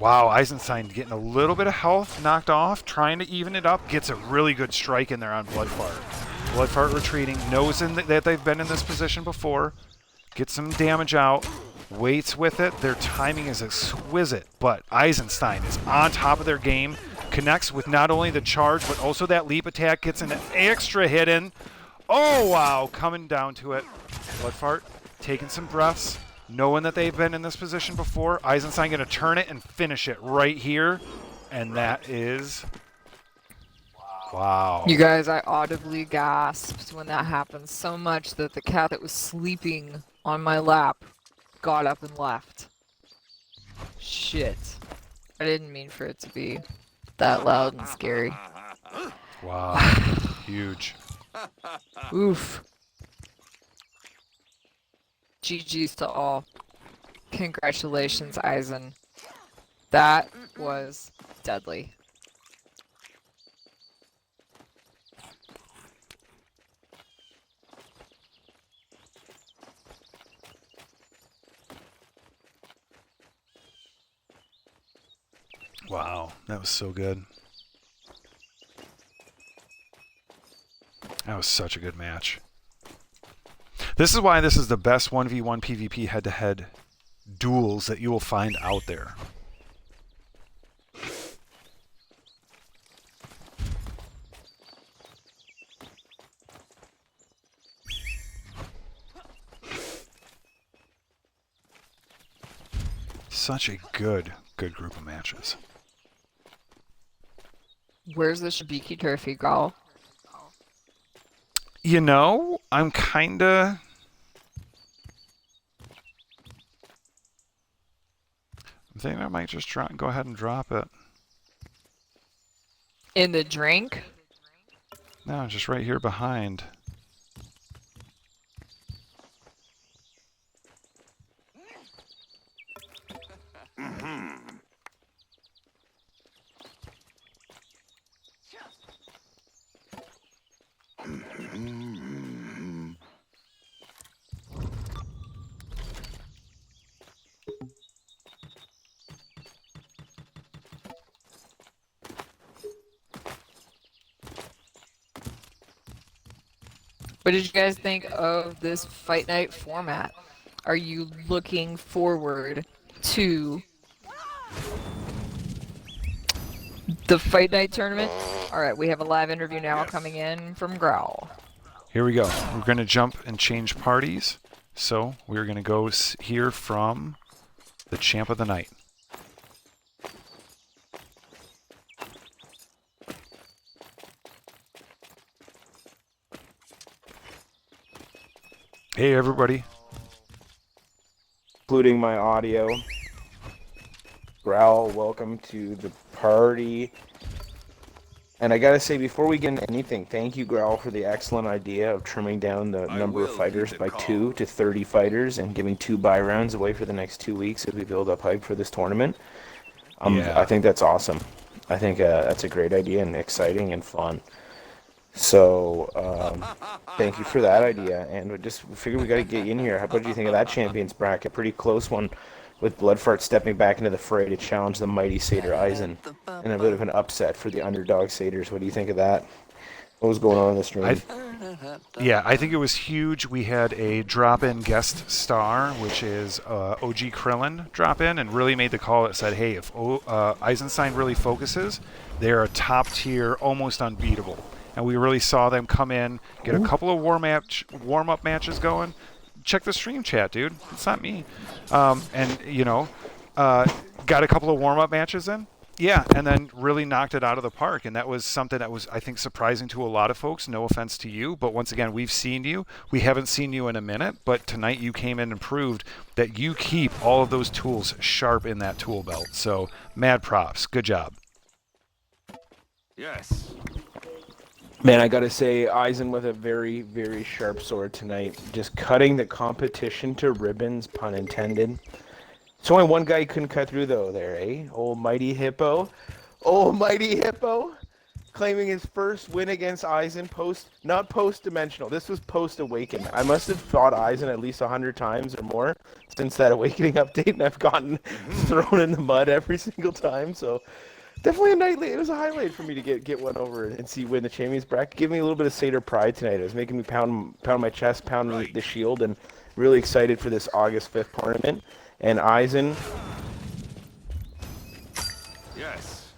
Wow, Eisenstein getting a little bit of health knocked off, trying to even it up, gets a really good strike in there on Bloodfart. Bloodfart retreating, knows that they've been in this position before, gets some damage out, waits with it. Their timing is exquisite, but Eisenstein is on top of their game, connects with not only the charge, but also that leap attack, gets an extra hit in. Oh, wow, coming down to it. Bloodfart taking some breaths, knowing that they've been in this position before. Eisenstein going to turn it and finish it right here, and that is... Wow. You guys, I audibly gasped when that happened so much that the cat that was sleeping on my lap got up and left. Shit. I didn't mean for it to be that loud and scary. Wow. Huge. Oof. GG's to all. Congratulations, Eisen. That was deadly. Wow, that was so good. That was such a good match. This is why this is the best 1v1 PvP head-to-head duels that you will find out there. Such a good group of matches. Where's the Shibiki trophy, Gal? You know, I'm kinda... I'm thinking I might just go ahead and drop it. In the drink? No, just right here behind. What did you guys think of this Fight Night format? Are you looking forward to the Fight Night tournament? Alright, we have a live interview now coming in from Growl. Here we go. We're going to jump and change parties. So we're going to go hear from the champ of the night. Hey everybody. Including my audio. Growl, welcome to the party. And I gotta say, before we get into anything, thank you, Growl, for the excellent idea of trimming down the number of fighters by 2 to 30 fighters and giving 2 buy rounds away for the next 2 weeks as we build up hype for this tournament. Yeah. I think that's awesome. I think that's a great idea and exciting and fun. So, thank you for that idea, and we figured we got to get you in here. How about you think of that champions bracket? Pretty close one, with Bloodfart stepping back into the fray to challenge the mighty Satyr Eisen, and a bit of an upset for the underdog Satyrs. What do you think of that? What was going on in the stream? Yeah, I think it was huge. We had a drop-in guest star, which is OG Krillin drop in, and really made the call that said, hey, if Eisenstein really focuses, they're a top tier, almost unbeatable. And we really saw them come in, get a couple of warm-up matches going. Check the stream chat, dude. It's not me. And, you know, got a couple of warm-up matches in. Yeah, and then really knocked it out of the park. And that was something that was, I think, surprising to a lot of folks. No offense to you. But once again, we've seen you. We haven't seen you in a minute. But tonight you came in and proved that you keep all of those tools sharp in that tool belt. So, mad props. Good job. Yes. Man, I gotta say, Eisen with a very, very sharp sword tonight. Just cutting the competition to ribbons, pun intended. It's only one guy you couldn't cut through, though, there, eh? Old Mighty Hippo. Old Mighty Hippo claiming his first win against Eisen not post-dimensional. This was post-awaken. I must have fought Eisen at least 100 times or more since that awakening update, and I've gotten thrown in the mud every single time, so... Definitely a nightly. It was a highlight for me to get one over and see win the champions bracket. Give me a little bit of Seder pride tonight. It was making me pound my chest, pound the shield, and really excited for this August 5th tournament. And Eisen. Yes.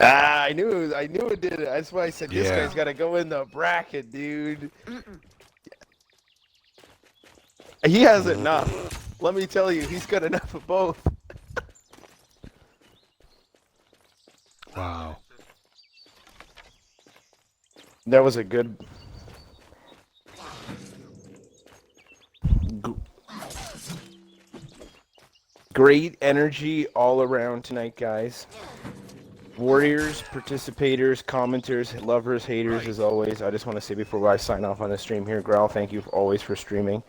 I knew it did it. That's why I said this Yeah. guy's got to go in the bracket, dude. He has enough. Let me tell you, he's got enough of both. Wow. That was a good... Great energy all around tonight, guys. Warriors, participators, commenters, lovers, haters, as always. I just want to say before I sign off on the stream here, Growl, thank you always for streaming.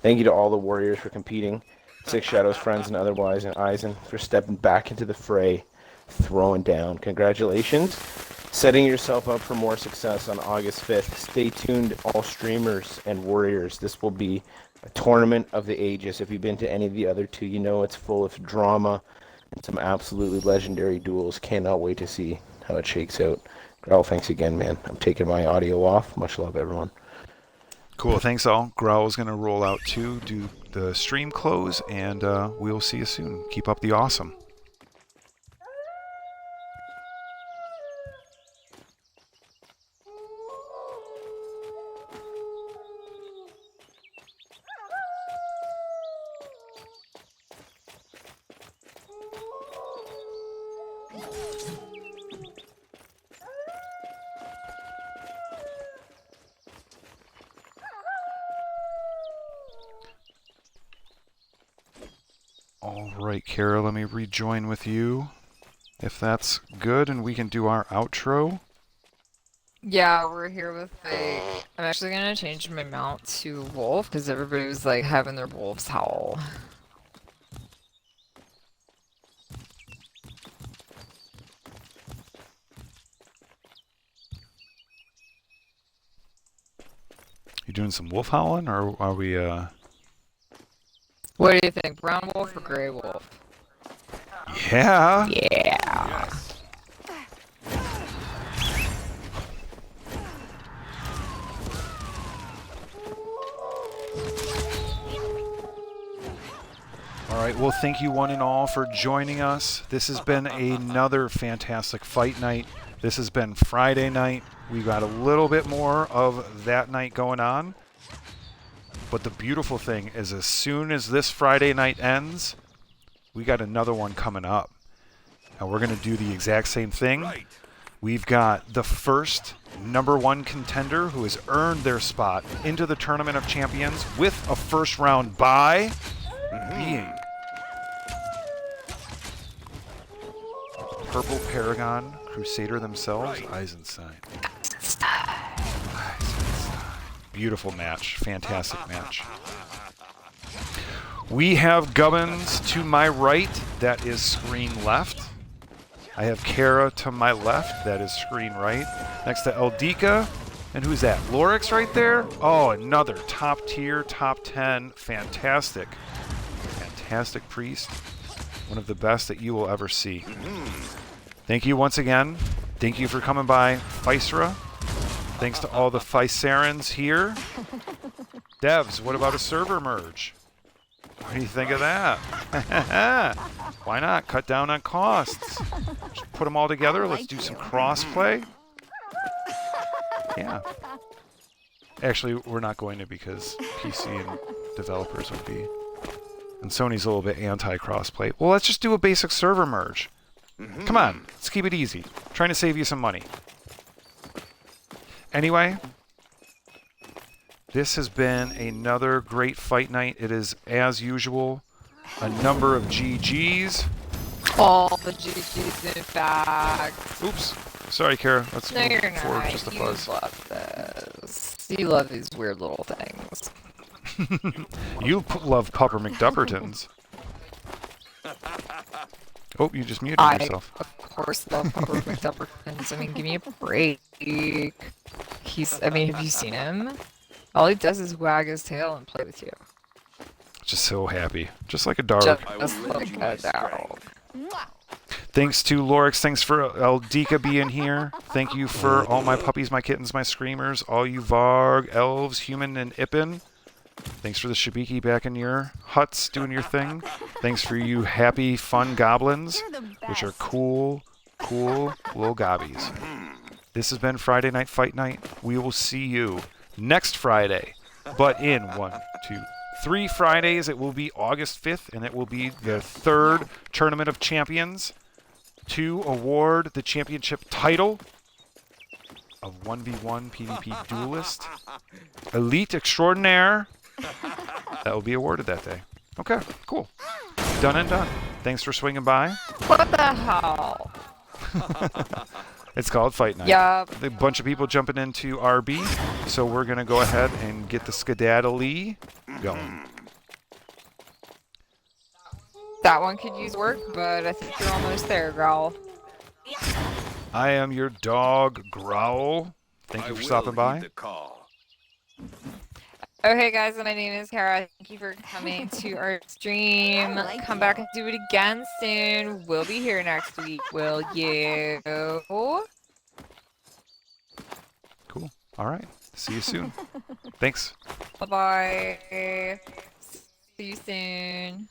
Thank you to all the Warriors for competing. Six Shadows, friends, and otherwise, and Eisen for stepping back into the fray. Throwing down. Congratulations. Setting yourself up for more success on August 5th. Stay tuned, all streamers and warriors. This will be a tournament of the ages. If you've been to any of the other two, you know it's full of drama and some absolutely legendary duels. Cannot wait to see how it shakes out. Growl, thanks again, man. I'm taking my audio off. Much love, everyone. Cool. Thanks, all. Growl's going to roll out too, do the stream close, and we'll see you soon. Keep up the awesome. Alright, Kara, let me rejoin with you, if that's good, and we can do our outro. Yeah, we're here with like... I'm actually gonna change my mount to wolf, because everybody was like having their wolves howl. You doing some wolf howling, or are we, What do you think, brown wolf or gray wolf? Yeah! Yeah! Alright, well, thank you one and all for joining us. This has been another fantastic fight night. This has been Friday night. We got a little bit more of that night going on. But the beautiful thing is, as soon as this Friday night ends, we got another one coming up. And we're going to do the exact same thing. We've got the first #1 contender who has earned their spot into the Tournament of Champions with a first round bye being Purple Paragon Crusader themselves, Eisenstein. Beautiful match. Fantastic match. We have Gubbins to my right. That is screen left. I have Kara to my left. That is screen right. Next to Eldika. And who's that? Lorix right there? Oh, another top tier, top 10. Fantastic. Fantastic priest. One of the best that you will ever see. Thank you once again. Thank you for coming by, Physera. Thanks to all the Physerans here. Devs, what about a server merge? What do you think of that? Why not? Cut down on costs. Just put them all together. Let's do some cross-play. Yeah. Actually, we're not going to, because PC and developers would be... And Sony's a little bit anti-crossplay. Well, let's just do a basic server merge. Come on, let's keep it easy. I'm trying to save you some money. Anyway, this has been another great fight night. It is, as usual, a number of GGs. All the GGs, in fact. Oops. Sorry, Kara. Let's No, move you're forward not. just a You buzz. love this. You love these weird little things. You love Pupper McDuppertons. Oh, you just muted I, yourself. of course, love Pupper McDuppertons. I mean, give me a break. I mean, have you seen him? All he does is wag his tail and play with you. Just so happy. Just like a dog. Just like a dog. Thanks to LORX. Thanks for Eldika being here. Thank you for all my puppies, my kittens, my screamers, all you Varg, elves, human, and Ippin. Thanks for the Shabiki back in your huts doing your thing. Thanks for you happy, fun goblins, which are cool little gobbies. This has been Friday Night Fight Night. We will see you next Friday. But in 1, 2, 3 Fridays, it will be August 5th, and it will be the 3rd Tournament of Champions to award the championship title of 1v1 PvP Duelist Elite Extraordinaire. That will be awarded that day. Okay, cool. Done and done. Thanks for swinging by. What the hell? It's called Fight Night. Yup. A bunch of people jumping into RB, so we're going to go ahead and get the skedaddly going. That one could use work, but I think you're almost there, Growl. I am your dog, Growl. Thank you for stopping by. Okay, guys, my name is Kara. Thank you for coming to our stream. Come back and do it again soon. We'll be here next week, will you? Cool. All right. See you soon. Thanks. Bye-bye. See you soon.